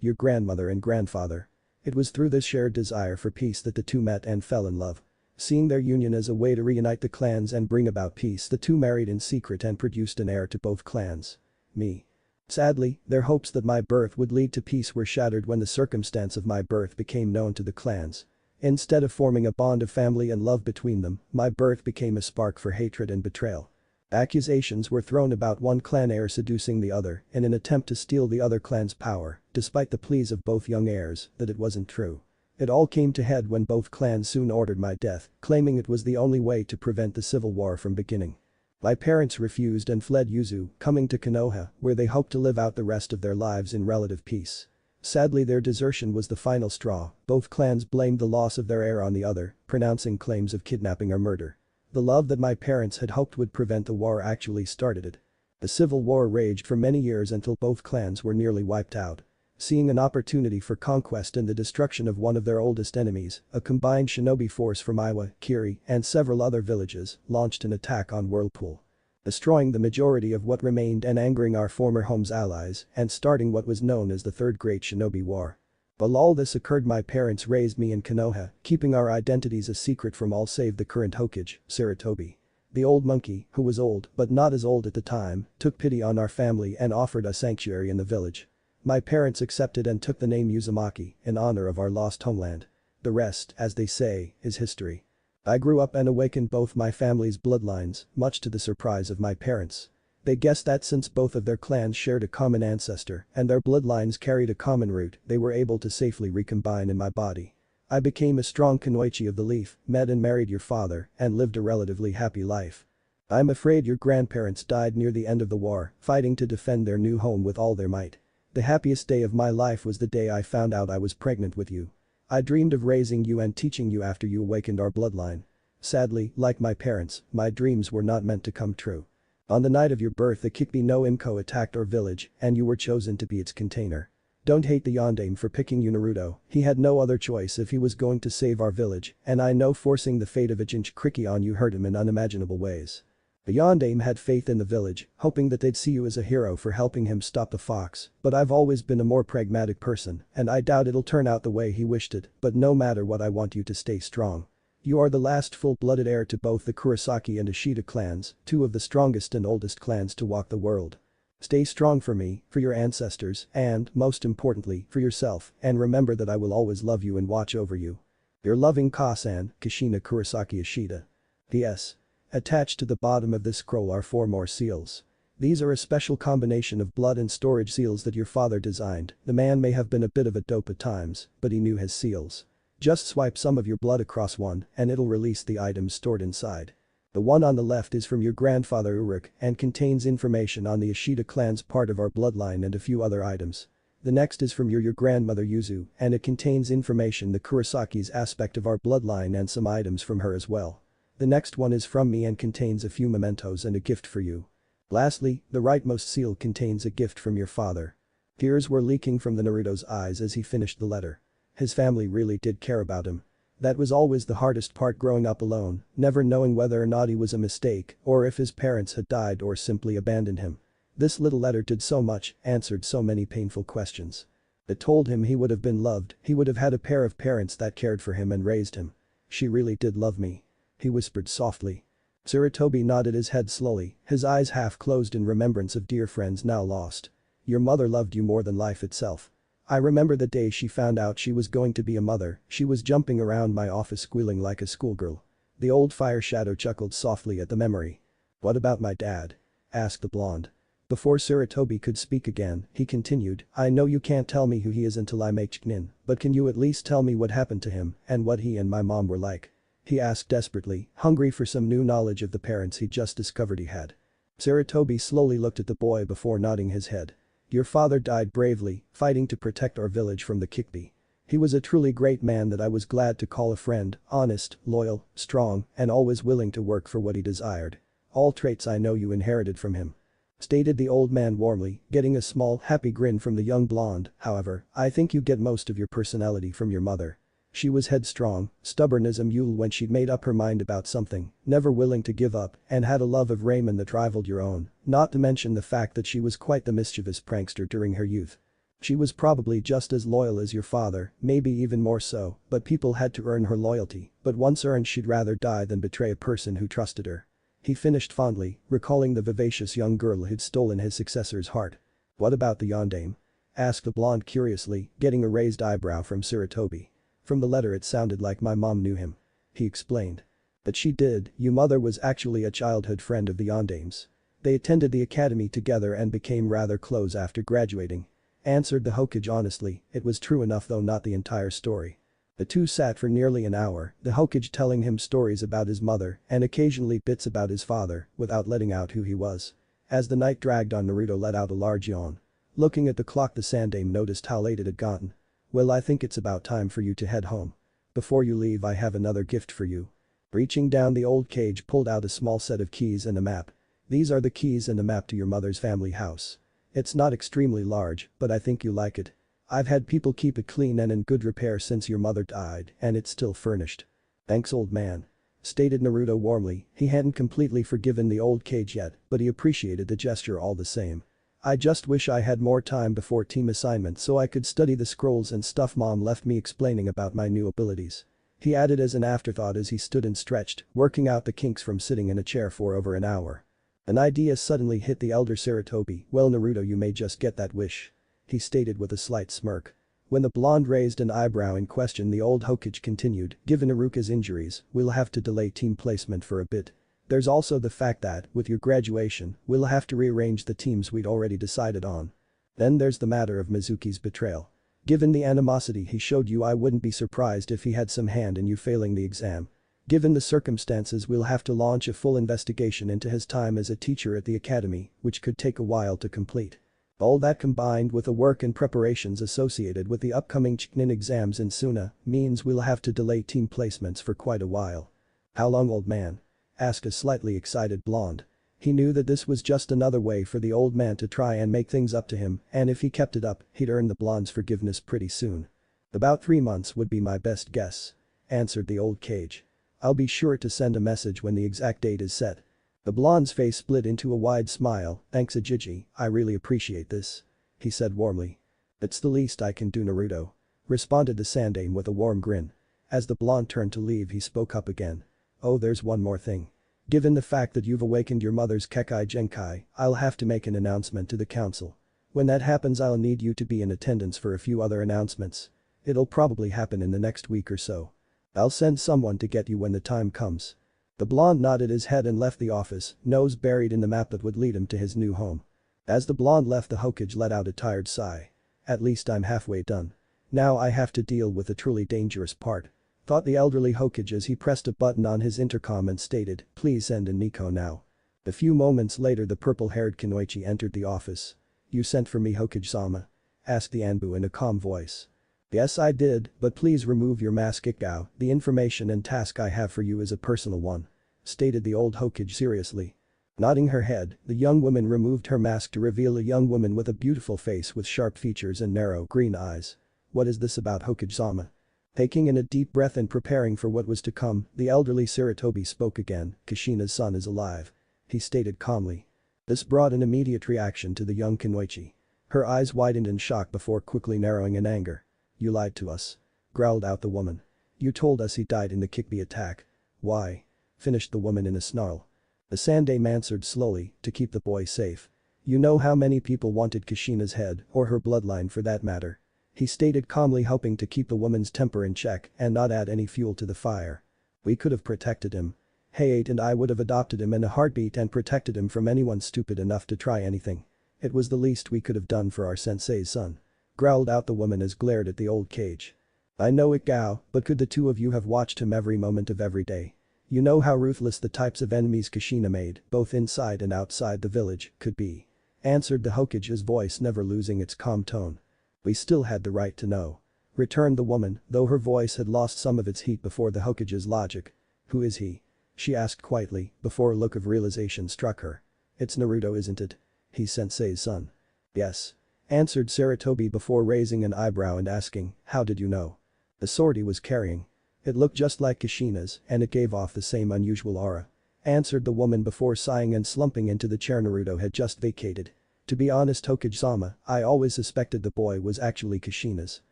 your grandmother and grandfather. It was through this shared desire for peace that the two met and fell in love. Seeing their union as a way to reunite the clans and bring about peace, the two married in secret and produced an heir to both clans. Me. Sadly, their hopes that my birth would lead to peace were shattered when the circumstance of my birth became known to the clans. Instead of forming a bond of family and love between them, my birth became a spark for hatred and betrayal. Accusations were thrown about one clan heir seducing the other in an attempt to steal the other clan's power, despite the pleas of both young heirs that it wasn't true. It all came to head when both clans soon ordered my death, claiming it was the only way to prevent the civil war from beginning. My parents refused and fled Yuzu, coming to Konoha, where they hoped to live out the rest of their lives in relative peace. Sadly, their desertion was the final straw. Both clans blamed the loss of their heir on the other, pronouncing claims of kidnapping or murder. The love that my parents had hoped would prevent the war actually started it. The civil war raged for many years until both clans were nearly wiped out. Seeing an opportunity for conquest in the destruction of one of their oldest enemies, a combined shinobi force from Iwa, Kiri, and several other villages launched an attack on Whirlpool. Destroying the majority of what remained and angering our former home's allies and starting what was known as the Third Great Shinobi War. While all this occurred, my parents raised me in Konoha, keeping our identities a secret from all save the current Hokage, Sarutobi. The old monkey, who was old but not as old at the time, took pity on our family and offered us sanctuary in the village. My parents accepted and took the name Uzumaki in honor of our lost homeland. The rest, as they say, is history. I grew up and awakened both my family's bloodlines, much to the surprise of my parents. They guessed that since both of their clans shared a common ancestor and their bloodlines carried a common root, they were able to safely recombine in my body. I became a strong Kunoichi of the Leaf, met and married your father, and lived a relatively happy life. I'm afraid your grandparents died near the end of the war, fighting to defend their new home with all their might. The happiest day of my life was the day I found out I was pregnant with you. I dreamed of raising you and teaching you after you awakened our bloodline. Sadly, like my parents, my dreams were not meant to come true. On the night of your birth, the Kikbi no Imko attacked our village and you were chosen to be its container. Don't hate the Yondaime for picking you, Naruto. He had no other choice if he was going to save our village, and I know forcing the fate of a Jinchuriki on you hurt him in unimaginable ways. The Yondaime had faith in the village, hoping that they'd see you as a hero for helping him stop the fox, but I've always been a more pragmatic person, and I doubt it'll turn out the way he wished it, but no matter what, I want you to stay strong. You are the last full-blooded heir to both the Kurosaki and Ishida clans, two of the strongest and oldest clans to walk the world. Stay strong for me, for your ancestors, and, most importantly, for yourself, and remember that I will always love you and watch over you. Your loving Kasan, Kushina Kurosaki Ishida. P.S. Attached to the bottom of this scroll are 4 more seals. These are a special combination of blood and storage seals that your father designed. The man may have been a bit of a dope at times, but he knew his seals. Just swipe some of your blood across one and it'll release the items stored inside. The one on the left is from your grandfather Uruk and contains information on the Ishida clan's part of our bloodline and a few other items. The next is from your grandmother Yuzu and it contains information the Kurosaki's aspect of our bloodline and some items from her as well. The next one is from me and contains a few mementos and a gift for you. Lastly, the rightmost seal contains a gift from your father. Tears were leaking from the Naruto's eyes as he finished the letter. His family really did care about him. That was always the hardest part, growing up alone, never knowing whether or not he was a mistake or if his parents had died or simply abandoned him. This little letter did so much, answered so many painful questions. It told him he would have been loved, he would have had a pair of parents that cared for him and raised him. She really did love me. He whispered softly. Sarutobi nodded his head slowly, his eyes half closed in remembrance of dear friends now lost. Your mother loved you more than life itself. I remember the day she found out she was going to be a mother, she was jumping around my office squealing like a schoolgirl. The old fire shadow chuckled softly at the memory. What about my dad? Asked the blonde. Before Sarutobi could speak again, he continued, I know you can't tell me who he is until I make Chunin, but can you at least tell me what happened to him and what he and my mom were like? He asked desperately, hungry for some new knowledge of the parents he just discovered he had. Sarutobi slowly looked at the boy before nodding his head. Your father died bravely, fighting to protect our village from the Kikbi. He was a truly great man that I was glad to call a friend, honest, loyal, strong, and always willing to work for what he desired. All traits I know you inherited from him. Stated the old man warmly, getting a small, happy grin from the young blonde. However, I think you get most of your personality from your mother. She was headstrong, stubborn as a mule when she'd made up her mind about something, never willing to give up, and had a love of Raymond that rivaled your own, not to mention the fact that she was quite the mischievous prankster during her youth. She was probably just as loyal as your father, maybe even more so, but people had to earn her loyalty, but once earned she'd rather die than betray a person who trusted her. He finished fondly, recalling the vivacious young girl who'd stolen his successor's heart. What about the yondaime? Asked the blonde curiously, getting a raised eyebrow from Sarutobi. From the letter it sounded like my mom knew him. He explained. But she did, your mother was actually a childhood friend of the yondaimes. They attended the academy together and became rather close after graduating. Answered the Hokage honestly, it was true enough though not the entire story. The two sat for nearly an hour, the Hokage telling him stories about his mother and occasionally bits about his father, without letting out who he was. As the night dragged on, Naruto let out a large yawn. Looking at the clock, the Sandaime noticed how late it had gotten. Well, I think it's about time for you to head home. Before you leave, I have another gift for you. Reaching down the old cage, pulled out a small set of keys and a map. These are the keys and a map to your mother's family house. It's not extremely large, but I think you like it. I've had people keep it clean and in good repair since your mother died, and it's still furnished. Thanks, old man. Stated Naruto warmly. He hadn't completely forgiven the old cage yet, but he appreciated the gesture all the same. I just wish I had more time before team assignment so I could study the scrolls and stuff mom left me explaining about my new abilities. He added as an afterthought as he stood and stretched, working out the kinks from sitting in a chair for over an hour. An idea suddenly hit the elder Sarutobi. Well, Naruto, you may just get that wish. He stated with a slight smirk. When the blonde raised an eyebrow in question, the old Hokage continued, given Iruka's injuries, we'll have to delay team placement for a bit. There's also the fact that, with your graduation, we'll have to rearrange the teams we'd already decided on. Then there's the matter of Mizuki's betrayal. Given the animosity he showed you, I wouldn't be surprised if he had some hand in you failing the exam. Given the circumstances, we'll have to launch a full investigation into his time as a teacher at the academy, which could take a while to complete. All that combined with the work and preparations associated with the upcoming Chunin exams in Suna means we'll have to delay team placements for quite a while. How long, old man? Asked a slightly excited blonde. He knew that this was just another way for the old man to try and make things up to him, and if he kept it up, he'd earn the blonde's forgiveness pretty soon. About 3 months would be my best guess. Answered the old cage. I'll be sure to send a message when the exact date is set. The blonde's face split into a wide smile. Thanks, Ajiji, I really appreciate this. He said warmly. It's the least I can do, Naruto. Responded the Sandaime with a warm grin. As the blonde turned to leave, he spoke up again. Oh, there's one more thing. Given the fact that you've awakened your mother's Kekai Genkai, I'll have to make an announcement to the council. When that happens, I'll need you to be in attendance for a few other announcements. It'll probably happen in the next week or so. I'll send someone to get you when the time comes. The blonde nodded his head and left the office, nose buried in the map that would lead him to his new home. As the blonde left, the Hokage let out a tired sigh. At least I'm halfway done. Now I have to deal with the truly dangerous part. Thought the elderly Hokage as he pressed a button on his intercom and stated, please send in Nico now. A few moments later, the purple-haired Kunoichi entered the office. You sent for me, Hokage-sama? Asked the Anbu in a calm voice. Yes, I did, but please remove your mask, Ikao. The information and task I have for you is a personal one. Stated the old Hokage seriously. Nodding her head, the young woman removed her mask to reveal a young woman with a beautiful face with sharp features and narrow green eyes. What is this about, Hokage-sama? Taking in a deep breath and preparing for what was to come, the elderly Sarutobi spoke again. Kushina's son is alive. He stated calmly. This brought an immediate reaction to the young Kunoichi. Her eyes widened in shock before quickly narrowing in anger. You lied to us. Growled out the woman. You told us he died in the Kikbi attack. Why? Finished the woman in a snarl. The Sandaime answered slowly, to keep the boy safe. You know how many people wanted Kushina's head, or her bloodline for that matter. He stated calmly, hoping to keep the woman's temper in check and not add any fuel to the fire. We could have protected him. Hayate and I would have adopted him in a heartbeat and protected him from anyone stupid enough to try anything. It was the least we could have done for our sensei's son. Growled out the woman as glared at the old cage. I know it, Gao, but could the two of you have watched him every moment of every day? You know how ruthless the types of enemies Kushina made, both inside and outside the village, could be. Answered the Hokage, his voice never losing its calm tone. We still had the right to know. Returned the woman, though her voice had lost some of its heat before the Hokage's logic. Who is he? She asked quietly, before a look of realization struck her. It's Naruto, isn't it? He's Sensei's son. Yes. Answered Saratobi before raising an eyebrow and asking, how did you know? The sword he was carrying. It looked just like Kushina's and it gave off the same unusual aura. Answered the woman before sighing and slumping into the chair Naruto had just vacated. To be honest, Hokage-sama, I always suspected the boy was actually Kushina's.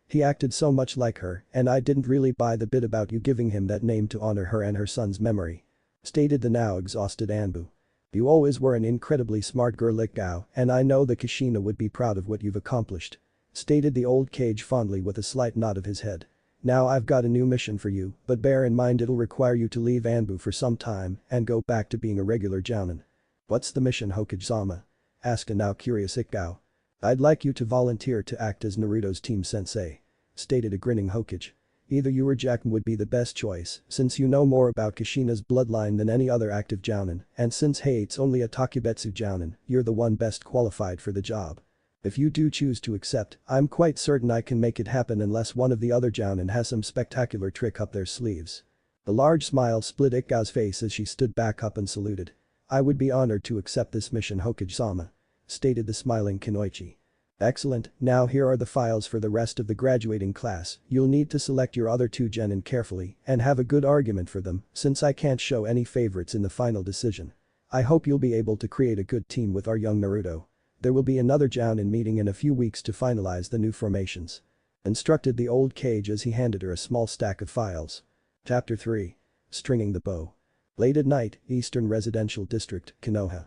He acted so much like her and I didn't really buy the bit about you giving him that name to honor her and her son's memory. Stated the now exhausted Anbu. You always were an incredibly smart girl, Gao, and I know that Kushina would be proud of what you've accomplished. Stated the old Cage fondly with a slight nod of his head. Now I've got a new mission for you, but bear in mind it'll require you to leave Anbu for some time and go back to being a regular jounin. What's the mission, Hokage-sama? Asked a now curious Gao. I'd like you to volunteer to act as Naruto's team sensei. Stated a grinning Hokage. Either you or Jack would be the best choice since you know more about Kushina's bloodline than any other active jounin, and since it's only a Takebetsu jounin, you're the one best qualified for the job. If you do choose to accept, I'm quite certain I can make it happen unless one of the other jounin has some spectacular trick up their sleeves. The large smile split Ikkao's face as she stood back up and saluted. I would be honored to accept this mission, Hokage-sama. Stated the smiling Kunoichi. Excellent, now here are the files for the rest of the graduating class. You'll need to select your other two genin carefully and have a good argument for them since I can't show any favorites in the final decision. I hope you'll be able to create a good team with our young Naruto. There will be another jounin meeting in a few weeks to finalize the new formations. Instructed the old Cage as he handed her a small stack of files. Chapter 3. Stringing the Bow. Late at night, Eastern Residential District, Konoha.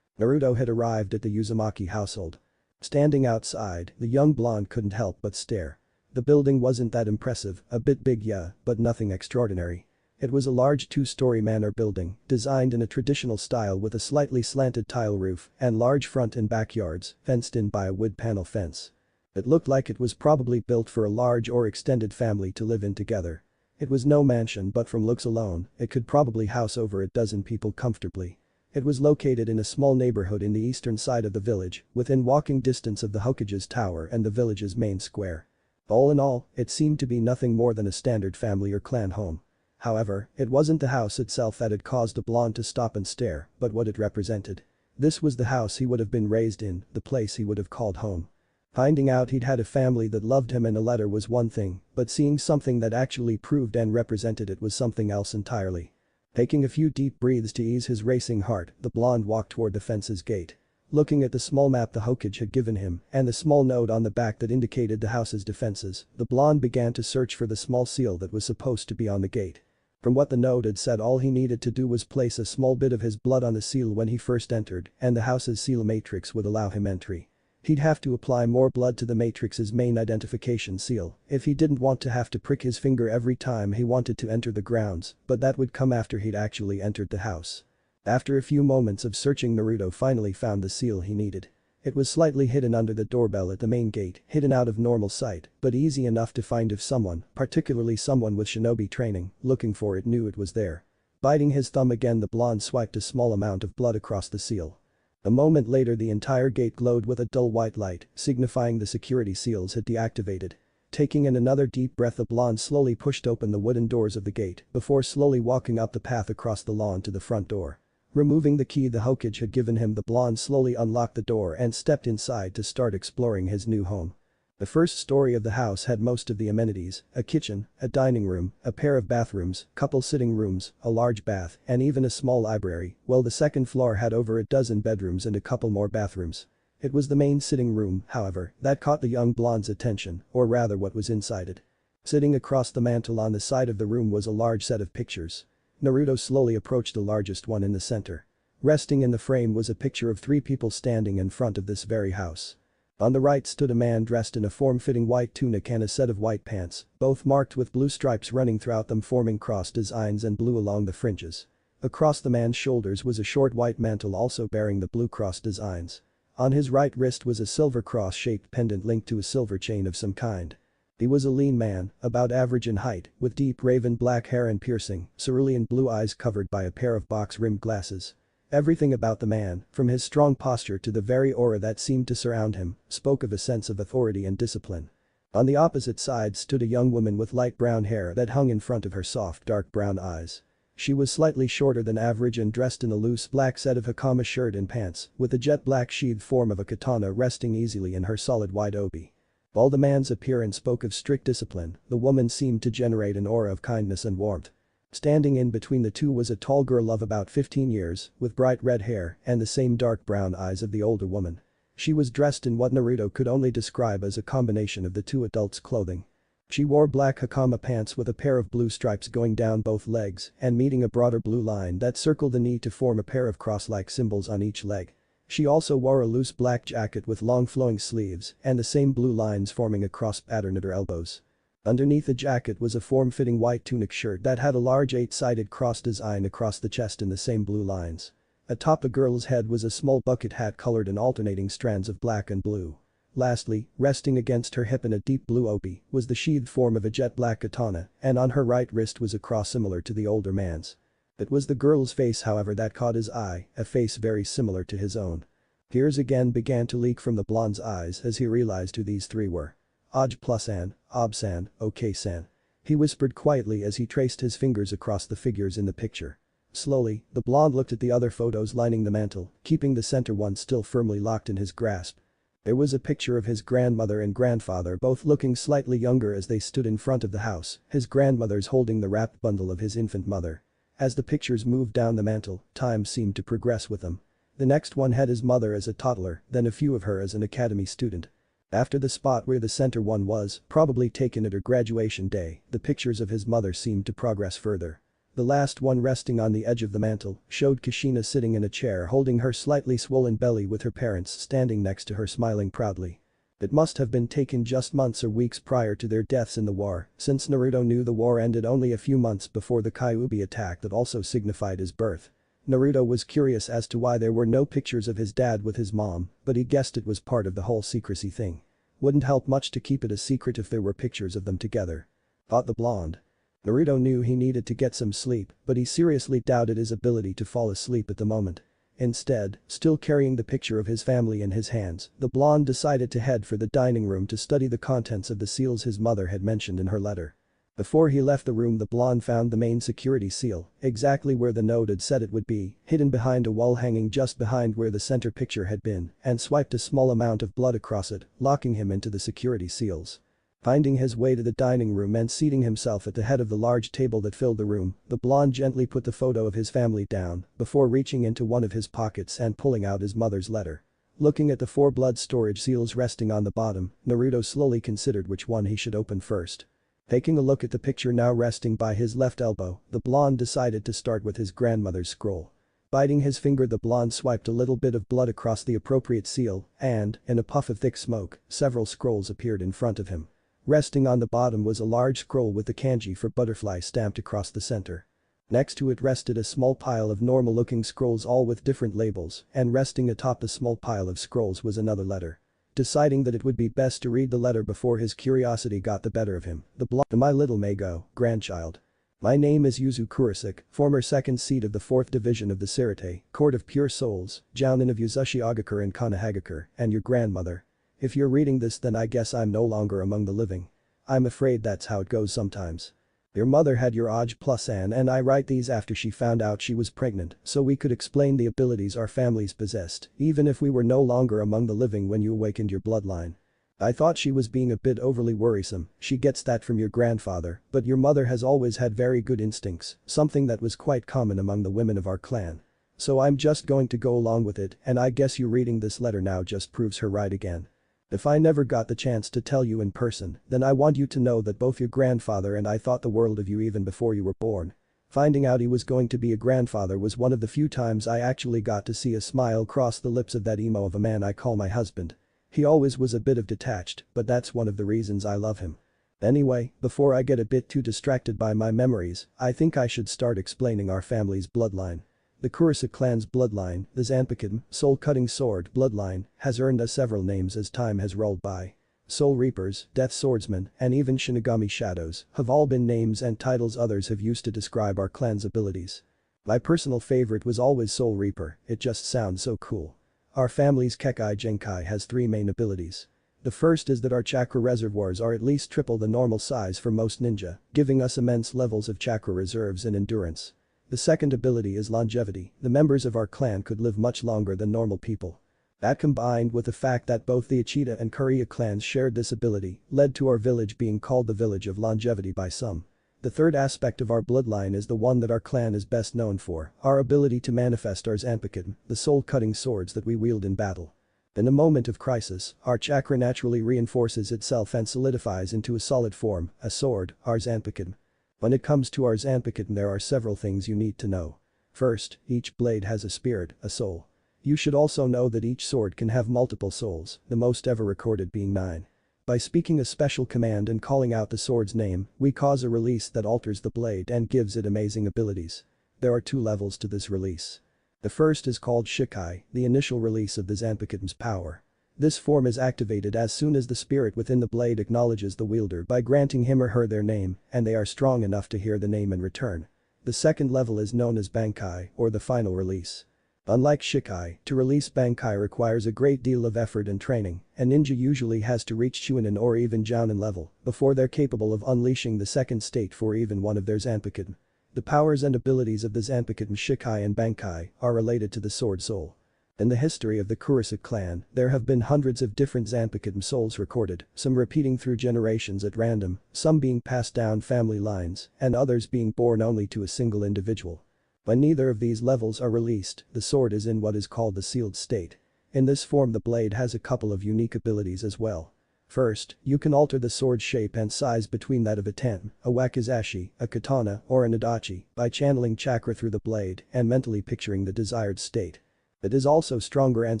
Naruto had arrived at the Uzumaki household. Standing outside, the young blonde couldn't help but stare. The building wasn't that impressive, a bit big yeah, but nothing extraordinary. It was a large two-story manor building, designed in a traditional style with a slightly slanted tile roof and large front and backyards, fenced in by a wood panel fence. It looked like it was probably built for a large or extended family to live in together. It was no mansion, but from looks alone, it could probably house over a dozen people comfortably. It was located in a small neighborhood in the eastern side of the village, within walking distance of the Hokage's tower and the village's main square. All in all, it seemed to be nothing more than a standard family or clan home. However, it wasn't the house itself that had caused the blonde to stop and stare, but what it represented. This was the house he would have been raised in, the place he would have called home. Finding out he'd had a family that loved him in a letter was one thing, but seeing something that actually proved and represented it was something else entirely. Taking a few deep breaths to ease his racing heart, the blonde walked toward the fence's gate. Looking at the small map the Hokage had given him and the small note on the back that indicated the house's defenses, the blonde began to search for the small seal that was supposed to be on the gate. From what the note had said, all he needed to do was place a small bit of his blood on the seal when he first entered and the house's seal matrix would allow him entry. He'd have to apply more blood to the matrix's main identification seal if he didn't want to have to prick his finger every time he wanted to enter the grounds, but that would come after he'd actually entered the house. After a few moments of searching, Naruto finally found the seal he needed. It was slightly hidden under the doorbell at the main gate, hidden out of normal sight, but easy enough to find if someone, particularly someone with shinobi training, looking for it knew it was there. Biting his thumb again, the blonde swiped a small amount of blood across the seal. A moment later, the entire gate glowed with a dull white light, signifying the security seals had deactivated. Taking in another deep breath, the blonde slowly pushed open the wooden doors of the gate before slowly walking up the path across the lawn to the front door. Removing the key the Hokage had given him, the blonde slowly unlocked the door and stepped inside to start exploring his new home. The first story of the house had most of the amenities, a kitchen, a dining room, a pair of bathrooms, couple sitting rooms, a large bath, and even a small library, while the second floor had over a dozen bedrooms and a couple more bathrooms. It was the main sitting room, however, that caught the young blonde's attention, or rather what was inside it. Sitting across the mantel on the side of the room was a large set of pictures. Naruto slowly approached the largest one in the center. Resting in the frame was a picture of three people standing in front of this very house. On the right stood a man dressed in a form-fitting white tunic and a set of white pants, both marked with blue stripes running throughout them, forming cross designs and blue along the fringes. Across the man's shoulders was a short white mantle also bearing the blue cross designs. On his right wrist was a silver cross-shaped pendant linked to a silver chain of some kind. He was a lean man, about average in height, with deep raven black hair and piercing, cerulean blue eyes covered by a pair of box-rimmed glasses. Everything about the man, from his strong posture to the very aura that seemed to surround him, spoke of a sense of authority and discipline. On the opposite side stood a young woman with light brown hair that hung in front of her soft dark brown eyes. She was slightly shorter than average and dressed in a loose black set of hakama shirt and pants, with the jet black sheathed form of a katana resting easily in her solid white obi. While the man's appearance spoke of strict discipline, the woman seemed to generate an aura of kindness and warmth. Standing in between the two was a tall girl of about 15 years, with bright red hair and the same dark brown eyes of the older woman. She was dressed in what Naruto could only describe as a combination of the two adults' clothing. She wore black hakama pants with a pair of blue stripes going down both legs and meeting a broader blue line that circled the knee to form a pair of cross-like symbols on each leg. She also wore a loose black jacket with long flowing sleeves and the same blue lines forming a cross pattern at her elbows. Underneath the jacket was a form-fitting white tunic shirt that had a large 8-sided cross design across the chest in the same blue lines. Atop the girl's head was a small bucket hat colored in alternating strands of black and blue. Lastly, resting against her hip in a deep blue obi, was the sheathed form of a jet black katana, and on her right wrist was a cross similar to the older man's. It was the girl's face however that caught his eye, a face very similar to his own. Tears again began to leak from the blonde's eyes as he realized who these three were. Aj-plus-san, Ob-san, OK-san. He whispered quietly as he traced his fingers across the figures in the picture. Slowly, the blonde looked at the other photos lining the mantel, keeping the center one still firmly locked in his grasp. There was a picture of his grandmother and grandfather both looking slightly younger as they stood in front of the house, his grandmother's holding the wrapped bundle of his infant mother. As the pictures moved down the mantel, time seemed to progress with them. The next one had his mother as a toddler, then a few of her as an academy student. After the spot where the center one was, probably taken at her graduation day, the pictures of his mother seemed to progress further. The last one resting on the edge of the mantel showed Kushina sitting in a chair holding her slightly swollen belly with her parents standing next to her smiling proudly. It must have been taken just months or weeks prior to their deaths in the war, since Naruto knew the war ended only a few months before the Kyuubi attack that also signified his birth. Naruto was curious as to why there were no pictures of his dad with his mom, but he guessed it was part of the whole secrecy thing. Wouldn't help much to keep it a secret if there were pictures of them together. Thought the blonde. Naruto knew he needed to get some sleep, but he seriously doubted his ability to fall asleep at the moment. Instead, still carrying the picture of his family in his hands, the blonde decided to head for the dining room to study the contents of the seals his mother had mentioned in her letter. Before he left the room the blonde found the main security seal, exactly where the note had said it would be, hidden behind a wall hanging just behind where the center picture had been, and swiped a small amount of blood across it, locking him into the security seals. Finding his way to the dining room and seating himself at the head of the large table that filled the room, the blonde gently put the photo of his family down before reaching into one of his pockets and pulling out his mother's letter. Looking at the 4 blood storage seals resting on the bottom, Naruto slowly considered which one he should open first. Taking a look at the picture now resting by his left elbow, the blonde decided to start with his grandmother's scroll. Biting his finger the blonde swiped a little bit of blood across the appropriate seal and, in a puff of thick smoke, several scrolls appeared in front of him. Resting on the bottom was a large scroll with the kanji for butterfly stamped across the center. Next to it rested a small pile of normal-looking scrolls all with different labels, and resting atop the small pile of scrolls was another letter. Deciding that it would be best to read the letter before his curiosity got the better of him, the blonde, my little Mago, grandchild. My name is Yuzu Kurosaki, former second seat of the 4th Division of the Sirite, Court of Pure Souls, Jounin of Yuzushi Agakure and Kanahagakure, and your grandmother. If you're reading this then I guess I'm no longer among the living. I'm afraid that's how it goes sometimes. Your mother had your Aj-plus-san and I write these after she found out she was pregnant so we could explain the abilities our families possessed even if we were no longer among the living when you awakened your bloodline. I thought she was being a bit overly worrisome, she gets that from your grandfather, but your mother has always had very good instincts, something that was quite common among the women of our clan. So I'm just going to go along with it and I guess you reading this letter now just proves her right again. If I never got the chance to tell you in person, then I want you to know that both your grandfather and I thought the world of you even before you were born. Finding out he was going to be a grandfather was one of the few times I actually got to see a smile cross the lips of that emo of a man I call my husband. He always was a bit of detached, but that's one of the reasons I love him. Anyway, before I get a bit too distracted by my memories, I think I should start explaining our family's bloodline. The Kurosaki clan's bloodline, the Zanpakuto, soul-cutting sword bloodline, has earned us several names as time has rolled by. Soul Reapers, Death Swordsmen, and even Shinigami Shadows have all been names and titles others have used to describe our clan's abilities. My personal favorite was always Soul Reaper, it just sounds so cool. Our family's Kekkei Genkai has 3 main abilities. The first is that our chakra reservoirs are at least triple the normal size for most ninja, giving us immense levels of chakra reserves and endurance. The second ability is longevity, the members of our clan could live much longer than normal people. That combined with the fact that both the Ichida and Korea clans shared this ability led to our village being called the Village of Longevity by some. The third aspect of our bloodline is the one that our clan is best known for, our ability to manifest our Zanpakuto, the soul-cutting swords that we wield in battle. In a moment of crisis, our chakra naturally reinforces itself and solidifies into a solid form, a sword, our Zanpakuto. When it comes to our Zanpakuto, there are several things you need to know. First, each blade has a spirit, a soul. You should also know that each sword can have multiple souls, the most ever recorded being 9. By speaking a special command and calling out the sword's name, we cause a release that alters the blade and gives it amazing abilities. There are 2 levels to this release. The first is called Shikai, the initial release of the Zanpakuto's power. This form is activated as soon as the spirit within the blade acknowledges the wielder by granting him or her their name, and they are strong enough to hear the name in return. The second level is known as Bankai, or the final release. Unlike Shikai, to release Bankai requires a great deal of effort and training, a ninja usually has to reach Chunin or even Jounin level before they're capable of unleashing the second state for even one of their Zanpakuto. The powers and abilities of the Zanpakuto Shikai and Bankai are related to the sword soul. In the history of the Kurasa clan, there have been hundreds of different Zanpakuto souls recorded, some repeating through generations at random, some being passed down family lines, and others being born only to a single individual. When neither of these levels are released, the sword is in what is called the sealed state. In this form the blade has a couple of unique abilities as well. First, you can alter the sword's shape and size between that of a ten, a wakizashi, a katana, or an adachi by channeling chakra through the blade and mentally picturing the desired state. It is also stronger and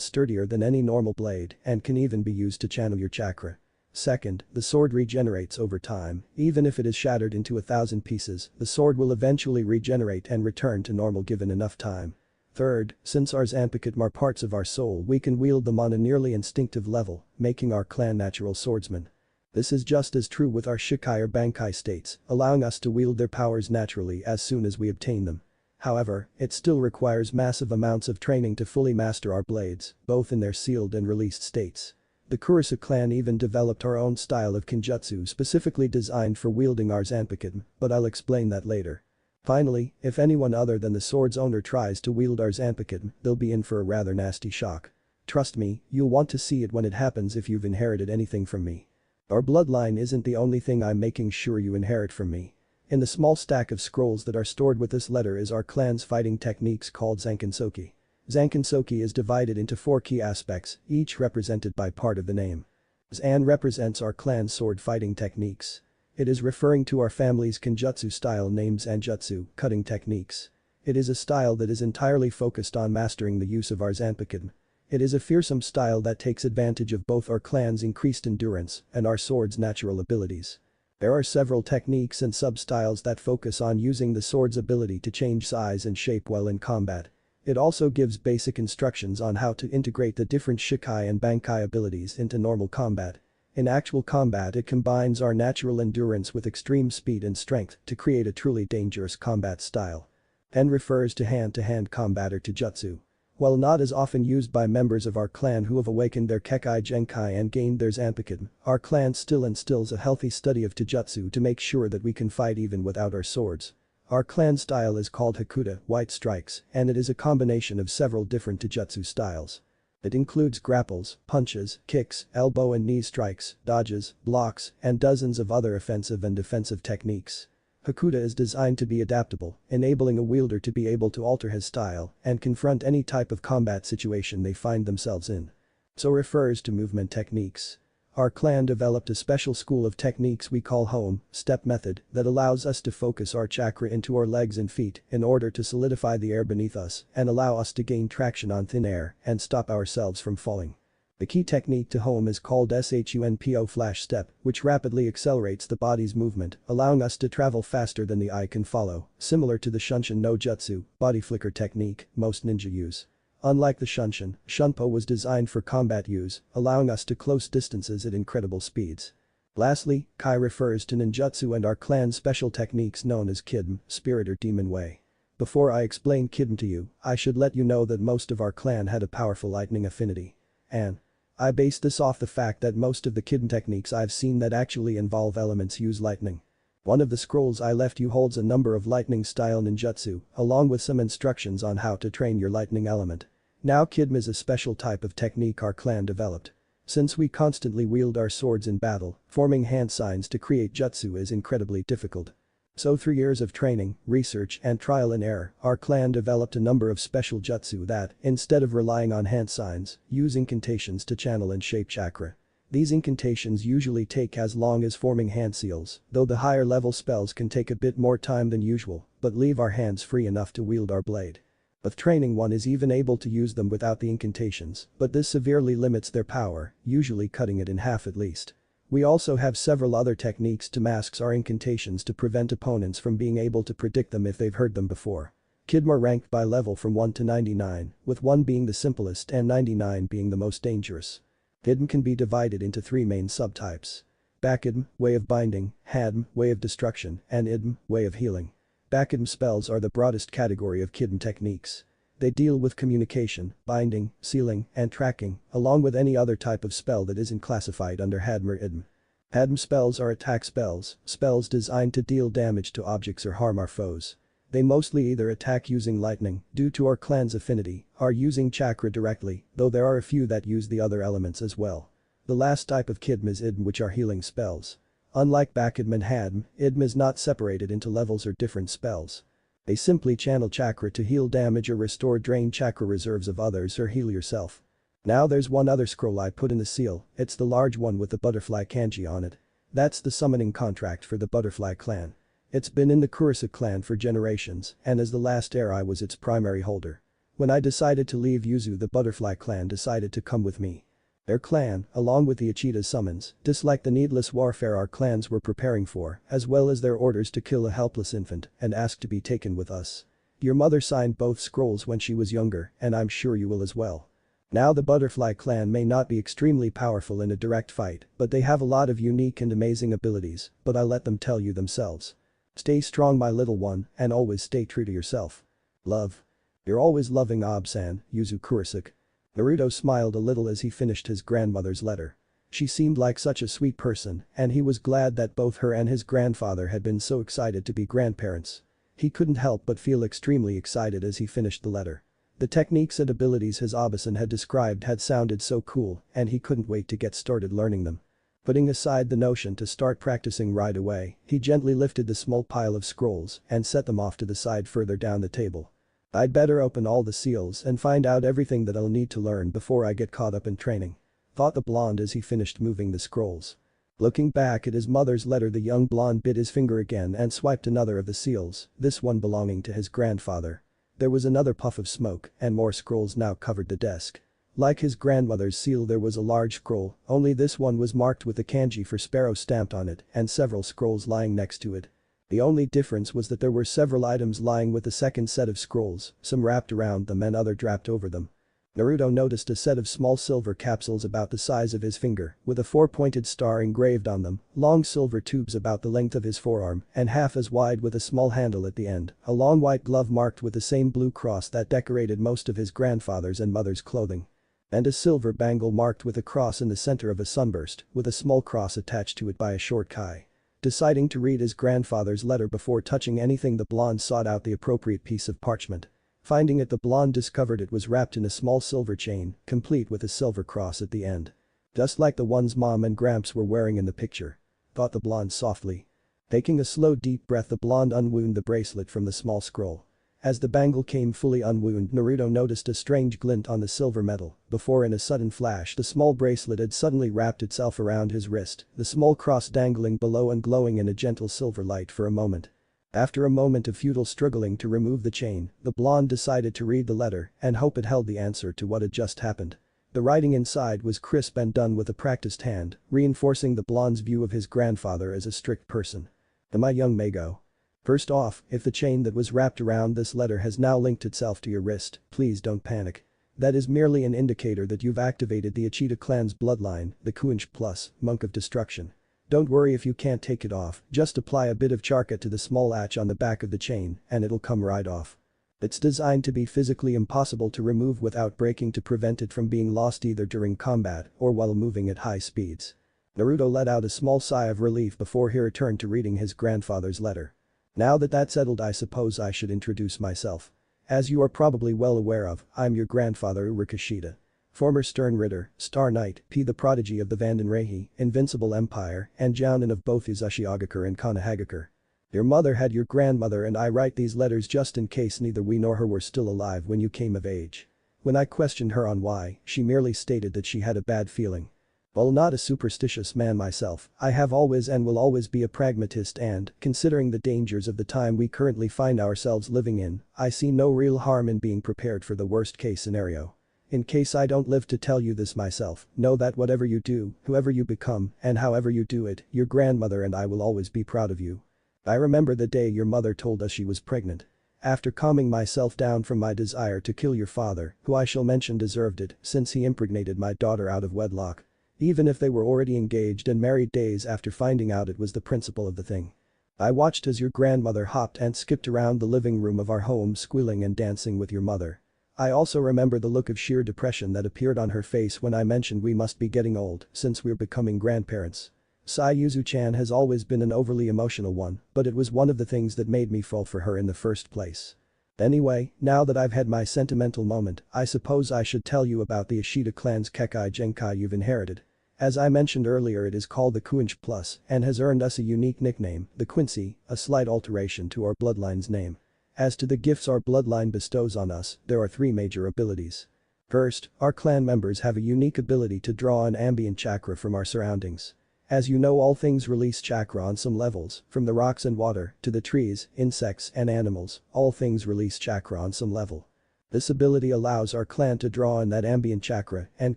sturdier than any normal blade and can even be used to channel your chakra. Second, the sword regenerates over time, even if it is shattered into 1,000 pieces, the sword will eventually regenerate and return to normal given enough time. Third, since our Zanpakuto are parts of our soul we can wield them on a nearly instinctive level, making our clan natural swordsmen. This is just as true with our Shikai or Bankai states, allowing us to wield their powers naturally as soon as we obtain them. However, it still requires massive amounts of training to fully master our blades, both in their sealed and released states. The Kurasa clan even developed our own style of Kenjutsu specifically designed for wielding our Zanpakuto, but I'll explain that later. Finally, if anyone other than the sword's owner tries to wield our Zanpakuto, they'll be in for a rather nasty shock. Trust me, you'll want to see it when it happens if you've inherited anything from me. Our bloodline isn't the only thing I'm making sure you inherit from me. In the small stack of scrolls that are stored with this letter is our clan's fighting techniques called Zankinsoki. Zankinsoki is divided into 4 key aspects, each represented by part of the name. Zan represents our clan's sword fighting techniques. It is referring to our family's Kenjutsu style named Zanjutsu, cutting techniques. It is a style that is entirely focused on mastering the use of our Zanpakuto. It is a fearsome style that takes advantage of both our clan's increased endurance and our sword's natural abilities. There are several techniques and sub-styles that focus on using the sword's ability to change size and shape while in combat. It also gives basic instructions on how to integrate the different Shikai and Bankai abilities into normal combat. In actual combat it combines our natural endurance with extreme speed and strength to create a truly dangerous combat style. N refers to hand-to-hand combat or Taijutsu. While not as often used by members of our clan who have awakened their Kekkei Genkai and gained their Zanpakuto, our clan still instills a healthy study of Taijutsu to make sure that we can fight even without our swords. Our clan style is called Hakuta, white strikes, and it is a combination of several different Taijutsu styles. It includes grapples, punches, kicks, elbow and knee strikes, dodges, blocks, and dozens of other offensive and defensive techniques. Hakuta is designed to be adaptable, enabling a wielder to be able to alter his style and confront any type of combat situation they find themselves in. So refers to movement techniques. Our clan developed a special school of techniques we call home step method that allows us to focus our chakra into our legs and feet in order to solidify the air beneath us and allow us to gain traction on thin air and stop ourselves from falling. The key technique to home is called Shunpo flash step, which rapidly accelerates the body's movement, allowing us to travel faster than the eye can follow, similar to the Shunshin no Jutsu, body flicker technique, most ninja use. Unlike the Shunshin, Shunpo was designed for combat use, allowing us to close distances at incredible speeds. Lastly, Kai refers to ninjutsu and our clan's special techniques known as Kidm, Spirit or Demon Way. Before I explain Kidm to you, I should let you know that most of our clan had a powerful lightning affinity. And I base this off the fact that most of the Kidm techniques I've seen that actually involve elements use lightning. One of the scrolls I left you holds a number of lightning-style ninjutsu, along with some instructions on how to train your lightning element. Now Kidm is a special type of technique our clan developed. Since we constantly wield our swords in battle, forming hand signs to create jutsu is incredibly difficult. So through years of training, research and trial and error, our clan developed a number of special jutsu that, instead of relying on hand signs, use incantations to channel and shape chakra. These incantations usually take as long as forming hand seals, though the higher level spells can take a bit more time than usual, but leave our hands free enough to wield our blade. With training one is even able to use them without the incantations, but this severely limits their power, usually cutting it in half at least. We also have several other techniques to mask our incantations to prevent opponents from being able to predict them if they've heard them before. Kidm are ranked by level from 1 to 99, with 1 being the simplest and 99 being the most dangerous. Kidm can be divided into 3 main subtypes. Bakidm, Way of Binding, Hadm, Way of Destruction, and Idm, Way of Healing. Bakidm spells are the broadest category of Kidm techniques. They deal with communication, binding, sealing, and tracking, along with any other type of spell that isn't classified under Hadm or Idm. Hadm spells are attack spells, spells designed to deal damage to objects or harm our foes. They mostly either attack using lightning, due to our clan's affinity, or using chakra directly, though there are a few that use the other elements as well. The last type of Kidm is Idm, which are healing spells. Unlike Bakidm and Hadm, Idm is not separated into levels or different spells. They simply channel chakra to heal damage or restore drained chakra reserves of others or heal yourself. Now there's one other scroll I put in the seal, it's the large one with the butterfly kanji on it. That's the summoning contract for the butterfly clan. It's been in the Kurasa clan for generations, and as the last heir I was its primary holder. When I decided to leave Yuzu, the butterfly clan decided to come with me. Their clan, along with the Ichida's summons, disliked the needless warfare our clans were preparing for, as well as their orders to kill a helpless infant, and asked to be taken with us. Your mother signed both scrolls when she was younger, and I'm sure you will as well. Now the butterfly clan may not be extremely powerful in a direct fight, but they have a lot of unique and amazing abilities, but I let them tell you themselves. Stay strong, my little one, and always stay true to yourself. Love. Your always loving Ob-san, Yuzu Kurasuke. Naruto smiled a little as he finished his grandmother's letter. She seemed like such a sweet person, and he was glad that both her and his grandfather had been so excited to be grandparents. He couldn't help but feel extremely excited as he finished the letter. The techniques and abilities his Obasan had described had sounded so cool, and he couldn't wait to get started learning them. Putting aside the notion to start practicing right away, he gently lifted the small pile of scrolls and set them off to the side further down the table. I'd better open all the seals and find out everything that I'll need to learn before I get caught up in training. Thought the blonde as he finished moving the scrolls. Looking back at his mother's letter, the young blonde bit his finger again and swiped another of the seals, this one belonging to his grandfather. There was another puff of smoke and more scrolls now covered the desk. Like his grandmother's seal, there was a large scroll, only this one was marked with the kanji for sparrow stamped on it and several scrolls lying next to it. The only difference was that there were several items lying with the second set of scrolls, some wrapped around them and other draped over them. Naruto noticed a set of small silver capsules about the size of his finger, with a 4-pointed star engraved on them, long silver tubes about the length of his forearm and half as wide with a small handle at the end, a long white glove marked with the same blue cross that decorated most of his grandfather's and mother's clothing. And a silver bangle marked with a cross in the center of a sunburst, with a small cross attached to it by a short kai. Deciding to read his grandfather's letter before touching anything, the blonde sought out the appropriate piece of parchment. Finding it, the blonde discovered it was wrapped in a small silver chain, complete with a silver cross at the end. Just like the ones Mom and Gramps were wearing in the picture. Thought the blonde softly. Taking a slow deep breath, the blonde unwound the bracelet from the small scroll. As the bangle came fully unwound, Naruto noticed a strange glint on the silver metal, before in a sudden flash the small bracelet had suddenly wrapped itself around his wrist, the small cross dangling below and glowing in a gentle silver light for a moment. After a moment of futile struggling to remove the chain, the blonde decided to read the letter and hope it held the answer to what had just happened. The writing inside was crisp and done with a practiced hand, reinforcing the blonde's view of his grandfather as a strict person. My young Mago. First off, if the chain that was wrapped around this letter has now linked itself to your wrist, please don't panic. That is merely an indicator that you've activated the Ishida clan's bloodline, the Kuinch Plus, Monk of Destruction. Don't worry if you can't take it off, just apply a bit of charca to the small latch on the back of the chain and it'll come right off. It's designed to be physically impossible to remove without breaking to prevent it from being lost either during combat or while moving at high speeds. Naruto let out a small sigh of relief before he returned to reading his grandfather's letter. Now that that's settled, I suppose I should introduce myself. As you are probably well aware of, I'm your grandfather Uruk Ishida. Former Stern Ritter, Star Knight, P the prodigy of the Vandenreihe, Invincible Empire, and Jounin of both Uzashigakure and Konohagakure. Your mother had your grandmother and I write these letters just in case neither we nor her were still alive when you came of age. When I questioned her on why, she merely stated that she had a bad feeling. While not a superstitious man myself, I have always and will always be a pragmatist and, considering the dangers of the time we currently find ourselves living in, I see no real harm in being prepared for the worst case scenario. In case I don't live to tell you this myself, know that whatever you do, whoever you become, and however you do it, your grandmother and I will always be proud of you. I remember the day your mother told us she was pregnant. After calming myself down from my desire to kill your father, who I shall mention deserved it since he impregnated my daughter out of wedlock. Even if they were already engaged and married days after finding out it was the principle of the thing. I watched as your grandmother hopped and skipped around the living room of our home squealing and dancing with your mother. I also remember the look of sheer depression that appeared on her face when I mentioned we must be getting old since we're becoming grandparents. Sayuzu-chan has always been an overly emotional one, but it was one of the things that made me fall for her in the first place. Anyway, now that I've had my sentimental moment, I suppose I should tell you about the Ishida clan's Kekkei Genkai you've inherited. As I mentioned earlier, it is called the Kuinch Plus and has earned us a unique nickname, the Quincy, a slight alteration to our bloodline's name. As to the gifts our bloodline bestows on us, there are three major abilities. First, our clan members have a unique ability to draw on ambient chakra from our surroundings. As you know, all things release chakra on some levels, from the rocks and water to the trees, insects and animals, all things release chakra on some level. This ability allows our clan to draw on that ambient chakra and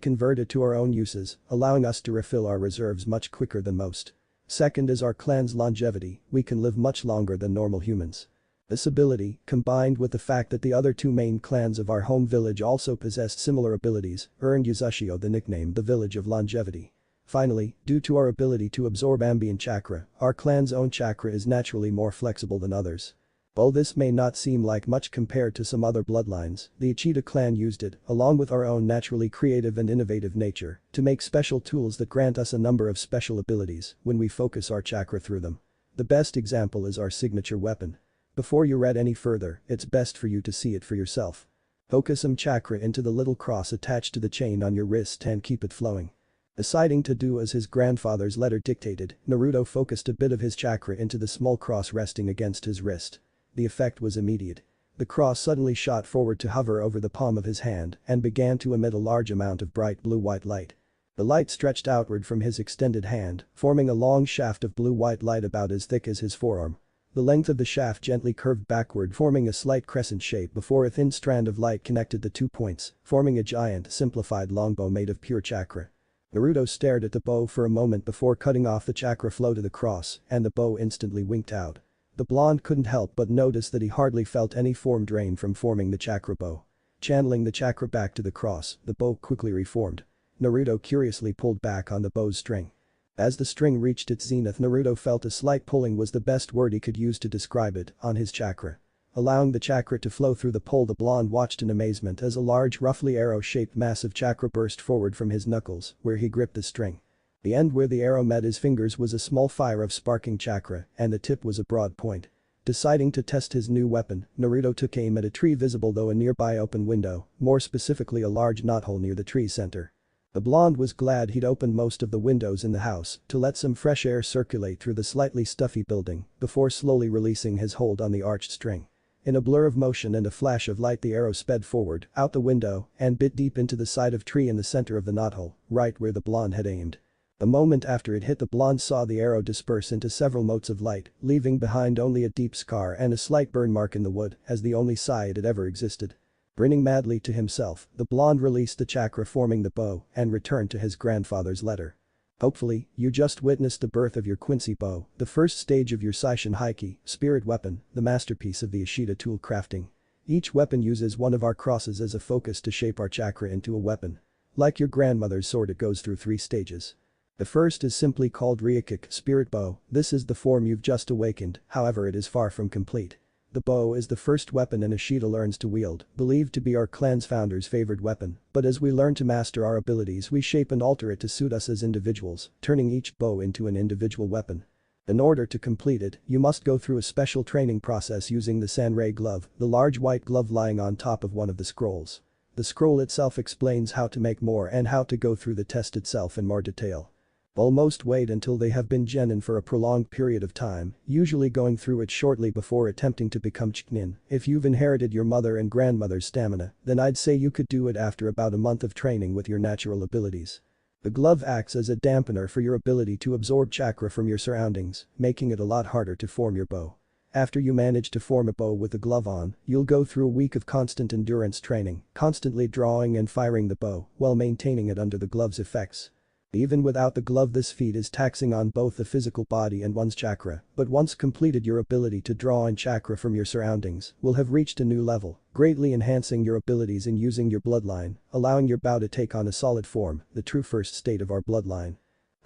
convert it to our own uses, allowing us to refill our reserves much quicker than most. Second is our clan's longevity, we can live much longer than normal humans. This ability, combined with the fact that the other two main clans of our home village also possessed similar abilities, earned Uzashio the nickname the Village of Longevity. Finally, due to our ability to absorb ambient chakra, our clan's own chakra is naturally more flexible than others. While this may not seem like much compared to some other bloodlines, the Ishida clan used it, along with our own naturally creative and innovative nature, to make special tools that grant us a number of special abilities when we focus our chakra through them. The best example is our signature weapon. Before you read any further, it's best for you to see it for yourself. Focus some chakra into the little cross attached to the chain on your wrist and keep it flowing. Deciding to do as his grandfather's letter dictated, Naruto focused a bit of his chakra into the small cross resting against his wrist. The effect was immediate. The cross suddenly shot forward to hover over the palm of his hand and began to emit a large amount of bright blue-white light. The light stretched outward from his extended hand, forming a long shaft of blue-white light about as thick as his forearm. The length of the shaft gently curved backward, forming a slight crescent shape before a thin strand of light connected the 2 points, forming a giant, simplified longbow made of pure chakra. Naruto stared at the bow for a moment before cutting off the chakra flow to the cross, and the bow instantly winked out. The blonde couldn't help but notice that he hardly felt any form drain from forming the chakra bow. Channeling the chakra back to the cross, the bow quickly reformed. Naruto curiously pulled back on the bow's string. As the string reached its zenith, Naruto felt a slight pulling was the best word he could use to describe it, on his chakra. Allowing the chakra to flow through the pull, the blonde watched in amazement as a large, roughly arrow-shaped mass of chakra burst forward from his knuckles, where he gripped the string. The end where the arrow met his fingers was a small fire of sparking chakra, and the tip was a broad point. Deciding to test his new weapon, Naruto took aim at a tree visible though a nearby open window, more specifically a large knothole near the tree's center. The blonde was glad he'd opened most of the windows in the house to let some fresh air circulate through the slightly stuffy building before slowly releasing his hold on the arched string. In a blur of motion and a flash of light, the arrow sped forward, out the window, and bit deep into the side of tree in the center of the knothole, right where the blonde had aimed. The moment after it hit, the blonde saw the arrow disperse into several motes of light, leaving behind only a deep scar and a slight burn mark in the wood as the only sign it had ever existed. Grinning madly to himself, the blonde released the chakra forming the bow and returned to his grandfather's letter. Hopefully, you just witnessed the birth of your Quincy bow, the first stage of your Seishin Hiki, spirit weapon, the masterpiece of the Ishida tool crafting. Each weapon uses one of our crosses as a focus to shape our chakra into a weapon. Like your grandmother's sword, it goes through 3 stages. The first is simply called Ryukik, spirit bow. This is the form you've just awakened, however it is far from complete. The bow is the first weapon an Ishida learns to wield, believed to be our clan's founder's favored weapon, but as we learn to master our abilities we shape and alter it to suit us as individuals, turning each bow into an individual weapon. In order to complete it, you must go through a special training process using the Sanrei glove, the large white glove lying on top of one of the scrolls. The scroll itself explains how to make more and how to go through the test itself in more detail. Almost wait until they have been genin for a prolonged period of time, usually going through it shortly before attempting to become Chunin. If you've inherited your mother and grandmother's stamina, then I'd say you could do it after about a month of training with your natural abilities. The glove acts as a dampener for your ability to absorb chakra from your surroundings, making it a lot harder to form your bow. After you manage to form a bow with the glove on, you'll go through a week of constant endurance training, constantly drawing and firing the bow while maintaining it under the glove's effects. Even without the glove, this feat is taxing on both the physical body and one's chakra, but once completed your ability to draw in chakra from your surroundings will have reached a new level, greatly enhancing your abilities in using your bloodline, allowing your bow to take on a solid form, the true first state of our bloodline.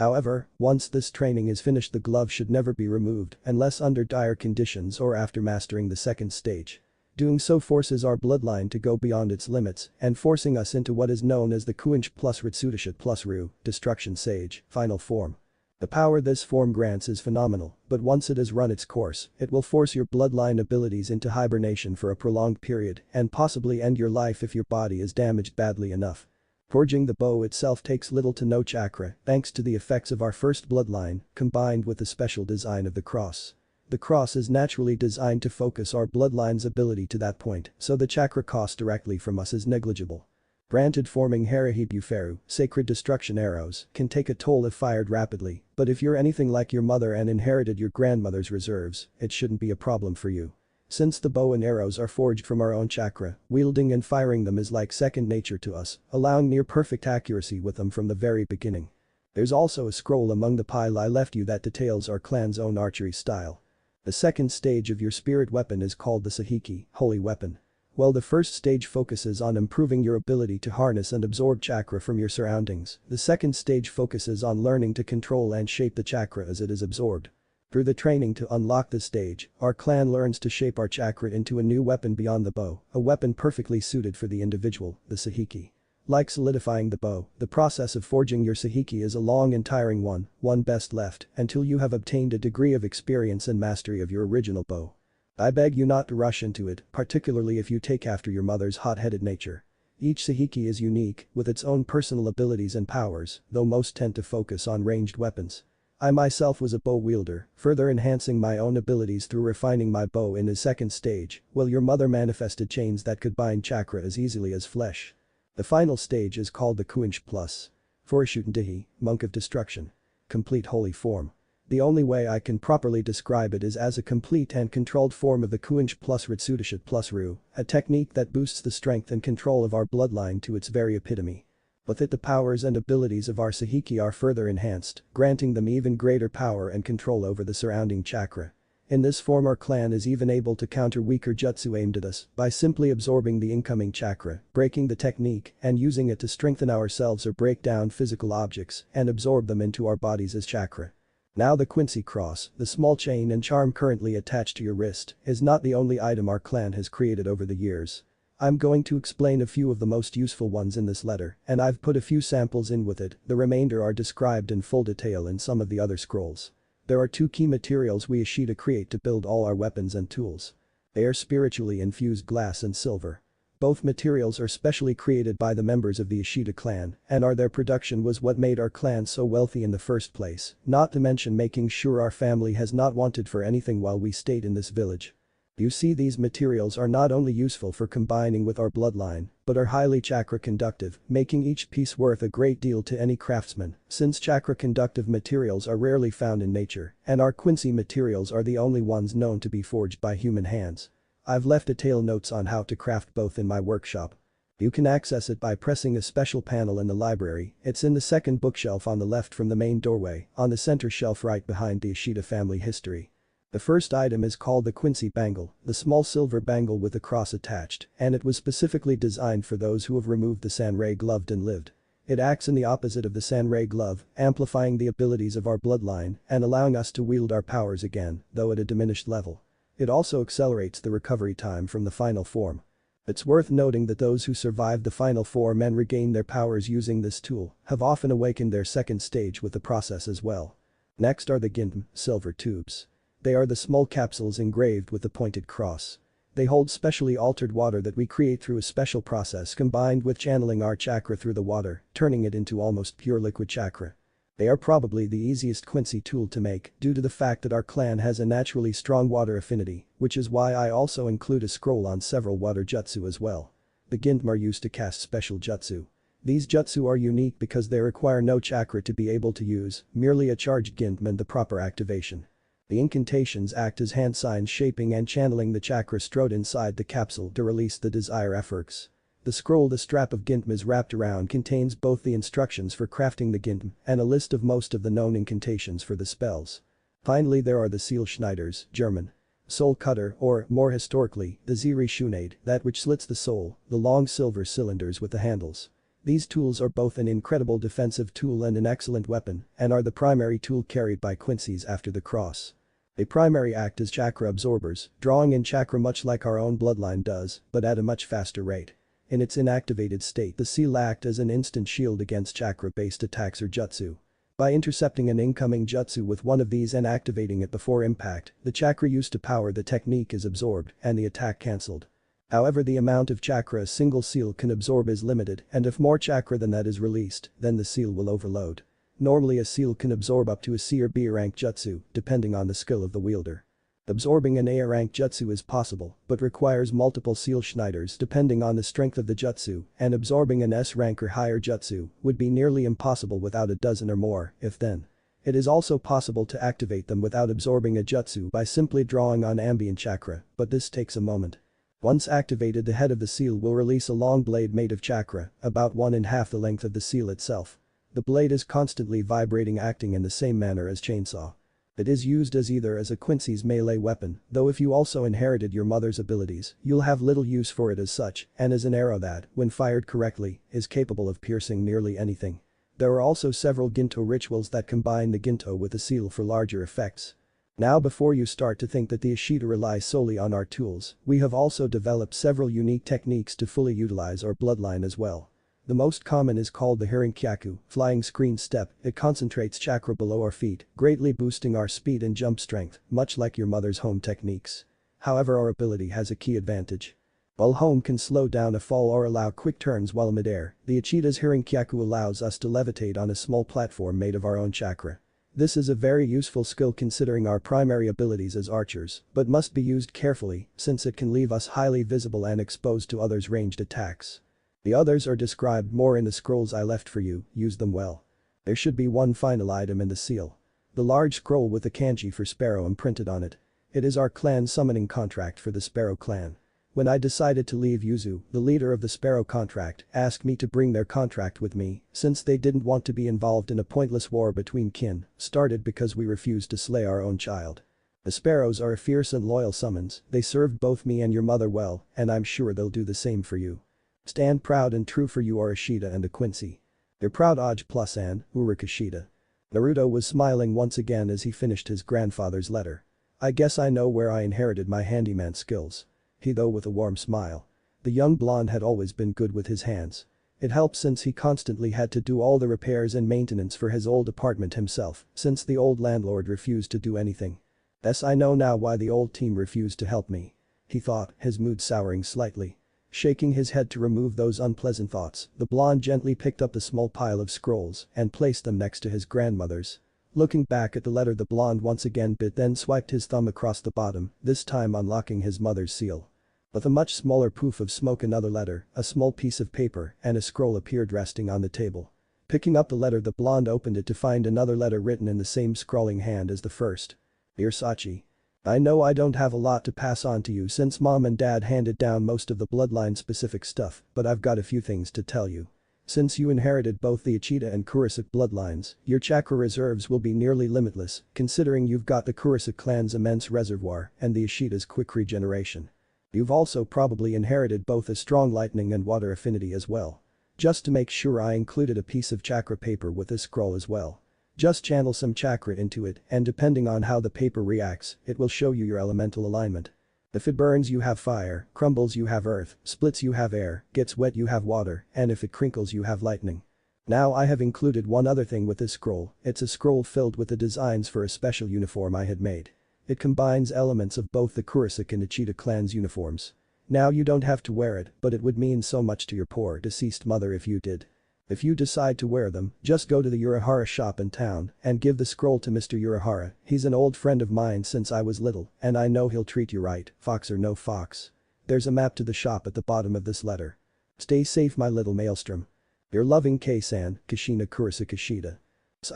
However, once this training is finished, the glove should never be removed unless under dire conditions or after mastering the second stage. Doing so forces our bloodline to go beyond its limits and forcing us into what is known as the Kuinch plus Ritsudashi plus Ru, Destruction Sage, final form. The power this form grants is phenomenal, but once it has run its course, it will force your bloodline abilities into hibernation for a prolonged period and possibly end your life if your body is damaged badly enough. Forging the bow itself takes little to no chakra thanks to the effects of our first bloodline, combined with the special design of the cross. The cross is naturally designed to focus our bloodline's ability to that point, so the chakra cost directly from us is negligible. Granted, forming Harahibuferu, sacred destruction arrows, can take a toll if fired rapidly, but if you're anything like your mother and inherited your grandmother's reserves, it shouldn't be a problem for you. Since the bow and arrows are forged from our own chakra, wielding and firing them is like second nature to us, allowing near perfect accuracy with them from the very beginning. There's also a scroll among the pile I left you that details our clan's own archery style. The second stage of your spirit weapon is called the Sahiki, holy weapon. While the first stage focuses on improving your ability to harness and absorb chakra from your surroundings, the second stage focuses on learning to control and shape the chakra as it is absorbed. Through the training to unlock this stage, our clan learns to shape our chakra into a new weapon beyond the bow, a weapon perfectly suited for the individual, the Sahiki. Like solidifying the bow, the process of forging your Sahiki is a long and tiring one best left until you have obtained a degree of experience and mastery of your original bow. I beg you not to rush into it, particularly if you take after your mother's hot-headed nature. Each Sahiki is unique, with its own personal abilities and powers, though most tend to focus on ranged weapons. I myself was a bow wielder, further enhancing my own abilities through refining my bow in the second stage, while your mother manifested chains that could bind chakra as easily as flesh. The final stage is called the Kuinch plus. Forishuten Monk of Destruction. Complete holy form. The only way I can properly describe it is as a complete and controlled form of the Kuinch plus Ritsudashi plus Ru, a technique that boosts the strength and control of our bloodline to its very epitome. With it, the powers and abilities of our Sahiki are further enhanced, granting them even greater power and control over the surrounding chakra. In this form, our clan is even able to counter weaker jutsu aimed at us by simply absorbing the incoming chakra, breaking the technique, and using it to strengthen ourselves or break down physical objects and absorb them into our bodies as chakra. Now the Quincy cross, the small chain and charm currently attached to your wrist, is not the only item our clan has created over the years. I'm going to explain a few of the most useful ones in this letter, and I've put a few samples in with it, the remainder are described in full detail in some of the other scrolls. There are 2 key materials we Ishida create to build all our weapons and tools. They are spiritually infused glass and silver. Both materials are specially created by the members of the Ishida clan, and their production was what made our clan so wealthy in the first place, not to mention making sure our family has not wanted for anything while we stayed in this village. You see, these materials are not only useful for combining with our bloodline, but are highly chakra conductive, making each piece worth a great deal to any craftsman, since chakra conductive materials are rarely found in nature, and our Quincy materials are the only ones known to be forged by human hands. I've left detailed notes on how to craft both in my workshop. You can access it by pressing a special panel in the library. It's in the second bookshelf on the left from the main doorway, on the center shelf right behind the Ishida family history. The first item is called the Quincy Bangle, the small silver bangle with a cross attached, and it was specifically designed for those who have removed the Sanrei glove and lived. It acts in the opposite of the Sanrei glove, amplifying the abilities of our bloodline and allowing us to wield our powers again, though at a diminished level. It also accelerates the recovery time from the final form. It's worth noting that those who survived the final form and regained their powers using this tool have often awakened their second stage with the process as well. Next are the Gintam, silver tubes. They are the small capsules engraved with the pointed cross. They hold specially altered water that we create through a special process combined with channeling our chakra through the water, turning it into almost pure liquid chakra. They are probably the easiest Quincy tool to make due to the fact that our clan has a naturally strong water affinity, which is why I also include a scroll on several water jutsu as well. The Gintam are used to cast special jutsu. These jutsu are unique because they require no chakra to be able to use, merely a charged Gintam and the proper activation. The incantations act as hand signs shaping and channeling the chakra stored inside the capsule to release the desired efforts. The scroll the strap of Gintam is wrapped around contains both the instructions for crafting the Gintam and a list of most of the known incantations for the spells. Finally there are the Seal Schneiders, German. Soul cutter or, more historically, the Ziri Shunade, that which slits the soul, the long silver cylinders with the handles. These tools are both an incredible defensive tool and an excellent weapon and are the primary tool carried by Quincy's after the cross. They primarily act as chakra absorbers, drawing in chakra much like our own bloodline does, but at a much faster rate. In its inactivated state the seal act as an instant shield against chakra-based attacks or jutsu. By intercepting an incoming jutsu with one of these and activating it before impact, the chakra used to power the technique is absorbed and the attack cancelled. However, the amount of chakra a single seal can absorb is limited and if more chakra than that is released, then the seal will overload. Normally a seal can absorb up to a C or B rank jutsu, depending on the skill of the wielder. Absorbing an A rank jutsu is possible, but requires multiple seal schneiders depending on the strength of the jutsu, and absorbing an S rank or higher jutsu would be nearly impossible without a dozen or more, if then. It is also possible to activate them without absorbing a jutsu by simply drawing on ambient chakra, but this takes a moment. Once activated, the head of the seal will release a long blade made of chakra, about 1/2 the length of the seal itself. The blade is constantly vibrating, acting in the same manner as chainsaw. It is used as either as a Quincy's melee weapon, though if you also inherited your mother's abilities, you'll have little use for it as such, and as an arrow that, when fired correctly, is capable of piercing nearly anything. There are also several Ginto rituals that combine the Ginto with the seal for larger effects. Now before you start to think that the Ishida relies solely on our tools, we have also developed several unique techniques to fully utilize our bloodline as well. The most common is called the Hirinkyaku, flying screen step. It concentrates chakra below our feet, greatly boosting our speed and jump strength, much like your mother's home techniques. However, our ability has a key advantage. While home can slow down a fall or allow quick turns while midair, the Ichida's Hirinkyaku allows us to levitate on a small platform made of our own chakra. This is a very useful skill considering our primary abilities as archers, but must be used carefully since it can leave us highly visible and exposed to others' ranged attacks. The others are described more in the scrolls I left for you, use them well. There should be one final item in the seal. The large scroll with the kanji for Sparrow imprinted on it. It is our clan summoning contract for the Sparrow clan. When I decided to leave, Yuzu, the leader of the Sparrow contract, asked me to bring their contract with me since they didn't want to be involved in a pointless war between kin, started because we refused to slay our own child. The Sparrows are a fierce and loyal summons, they served both me and your mother well, and I'm sure they'll do the same for you. Stand proud and true for you are Ishida and the Quincy. They're proud Oj plus and Uruk Ishida. Naruto was smiling once again as he finished his grandfather's letter. I guess I know where I inherited my handyman skills. He though with a warm smile. The young blonde had always been good with his hands. It helped since he constantly had to do all the repairs and maintenance for his old apartment himself, since the old landlord refused to do anything. Yes, I know now why the old team refused to help me. He thought, his mood souring slightly. Shaking his head to remove those unpleasant thoughts, the blonde gently picked up the small pile of scrolls and placed them next to his grandmother's. Looking back at the letter, the blonde once again bit, then swiped his thumb across the bottom, this time unlocking his mother's seal. With a much smaller poof of smoke, another letter, a small piece of paper, and a scroll appeared resting on the table. Picking up the letter, the blonde opened it to find another letter written in the same scrawling hand as the first. Dear Sachi. I know I don't have a lot to pass on to you since mom and dad handed down most of the bloodline specific stuff, but I've got a few things to tell you. Since you inherited both the Uchida and Kurosaki bloodlines, your chakra reserves will be nearly limitless, considering you've got the Kurosaki clan's immense reservoir and the Uchida's quick regeneration. You've also probably inherited both a strong lightning and water affinity as well. Just to make sure, I included a piece of chakra paper with this scroll as well. Just channel some chakra into it, and depending on how the paper reacts, it will show you your elemental alignment. If it burns, you have fire, crumbles, you have earth, splits, you have air, gets wet, you have water, and if it crinkles, you have lightning. Now I have included one other thing with this scroll. It's a scroll filled with the designs for a special uniform I had made. It combines elements of both the Kurosaki and Uchida clans' uniforms. Now you don't have to wear it, but it would mean so much to your poor deceased mother if you did. If you decide to wear them, just go to the Urahara shop in town and give the scroll to Mr. Urahara. He's an old friend of mine since I was little, and I know he'll treat you right, fox or no fox. There's a map to the shop at the bottom of this letter. Stay safe, my little maelstrom. Your loving K-san, Kushina Kurosaki Ishida.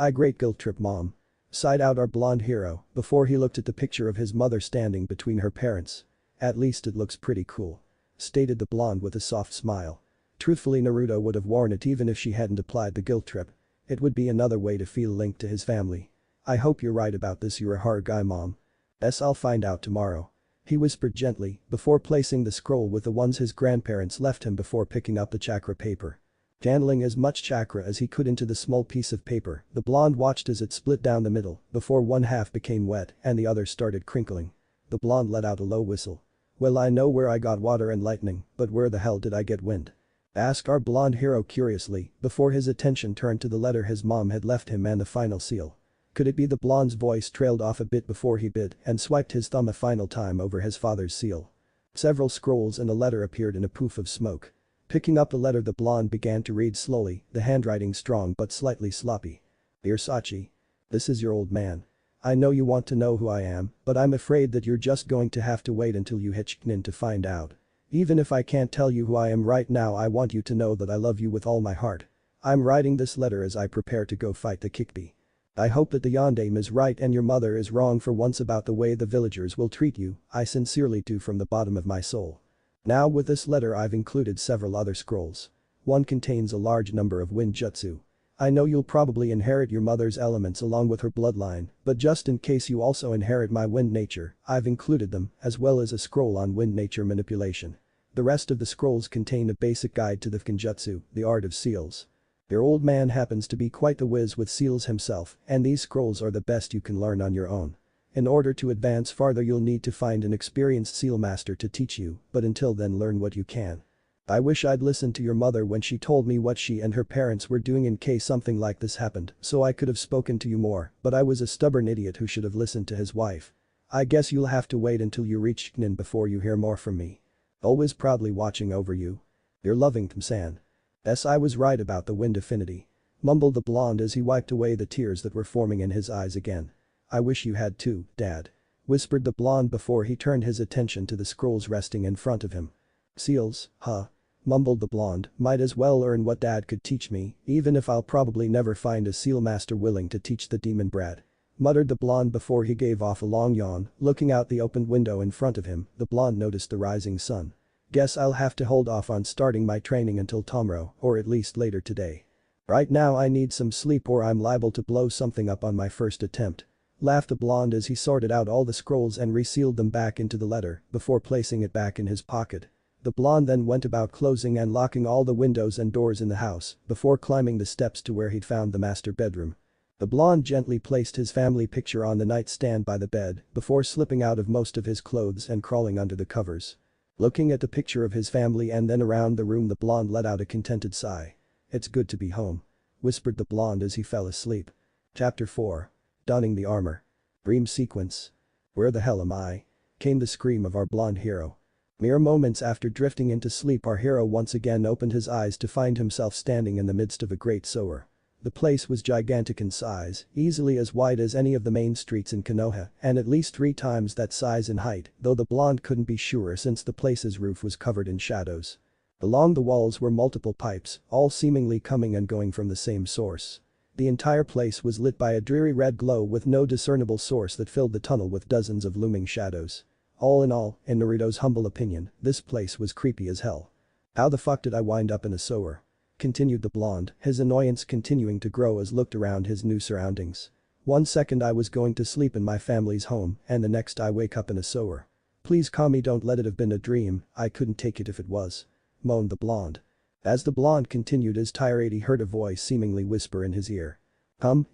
I great guilt trip, mom. Sighed out our blonde hero before he looked at the picture of his mother standing between her parents. At least it looks pretty cool. Stated the blonde with a soft smile. Truthfully, Naruto would have worn it even if she hadn't applied the guilt trip. It would be another way to feel linked to his family. I hope you're right about this Urahara guy, mom. I'll find out tomorrow. He whispered gently before placing the scroll with the ones his grandparents left him before picking up the chakra paper. Channeling as much chakra as he could into the small piece of paper, the blonde watched as it split down the middle before one half became wet and the other started crinkling. The blonde let out a low whistle. Well, I know where I got water and lightning, but where the hell did I get wind? Asked our blonde hero curiously before his attention turned to the letter his mom had left him and the final seal. Could it be? The blonde's voice trailed off a bit before he bit and swiped his thumb a final time over his father's seal. Several scrolls and a letter appeared in a poof of smoke. Picking up the letter, the blonde began to read slowly, the handwriting strong but slightly sloppy. Dear Sachi. This is your old man. I know you want to know who I am, but I'm afraid that you're just going to have to wait until you hit Chunin to find out. Even if I can't tell you who I am right now, I want you to know that I love you with all my heart. I'm writing this letter as I prepare to go fight the Kikbi. I hope that the Yondaime is right and your mother is wrong for once about the way the villagers will treat you. I sincerely do from the bottom of my soul. Now with this letter I've included several other scrolls. One contains a large number of wind jutsu. I know you'll probably inherit your mother's elements along with her bloodline, but just in case you also inherit my wind nature, I've included them, as well as a scroll on wind nature manipulation. The rest of the scrolls contain a basic guide to the Fukinjutsu, the art of seals. Your old man happens to be quite the whiz with seals himself, and these scrolls are the best you can learn on your own. In order to advance farther, you'll need to find an experienced seal master to teach you, but until then, learn what you can. I wish I'd listened to your mother when she told me what she and her parents were doing in case something like this happened, so I could have spoken to you more, but I was a stubborn idiot who should have listened to his wife. I guess you'll have to wait until you reach Chunin before you hear more from me. Always proudly watching over you. Your loving Tam-san. I was right about the wind affinity. Mumbled the blonde as he wiped away the tears that were forming in his eyes again. I wish you had too, Dad. Whispered the blonde before he turned his attention to the scrolls resting in front of him. Seals, huh? Mumbled the blonde, might as well learn what Dad could teach me, even if I'll probably never find a seal master willing to teach the demon brat. Muttered the blonde before he gave off a long yawn. Looking out the open window in front of him, the blonde noticed the rising sun. Guess I'll have to hold off on starting my training until tomorrow, or at least later today. Right now I need some sleep or I'm liable to blow something up on my first attempt. Laughed the blonde as he sorted out all the scrolls and resealed them back into the letter before placing it back in his pocket. The blonde then went about closing and locking all the windows and doors in the house before climbing the steps to where he'd found the master bedroom. The blonde gently placed his family picture on the nightstand by the bed before slipping out of most of his clothes and crawling under the covers. Looking at the picture of his family and then around the room, the blonde let out a contented sigh. It's good to be home. Whispered the blonde as he fell asleep. Chapter 4. Donning the armor. Dream sequence. Where the hell am I? Came the scream of our blonde hero. Mere moments after drifting into sleep, our hero once again opened his eyes to find himself standing in the midst of a great sewer. The place was gigantic in size, easily as wide as any of the main streets in Konoha, and at least 3 times that size in height, though the blonde couldn't be sure since the place's roof was covered in shadows. Along the walls were multiple pipes, all seemingly coming and going from the same source. The entire place was lit by a dreary red glow with no discernible source that filled the tunnel with dozens of looming shadows. All in all, in Naruto's humble opinion, this place was creepy as hell. How the fuck did I wind up in a sewer? continued the blonde, his annoyance continuing to grow as looked around his new surroundings. One second I was going to sleep in my family's home and the next I wake up in a sewer. Please Kami, don't let it have been a dream, I couldn't take it if it was. Moaned the blonde. As the blonde continued his tirade he heard a voice seemingly whisper in his ear.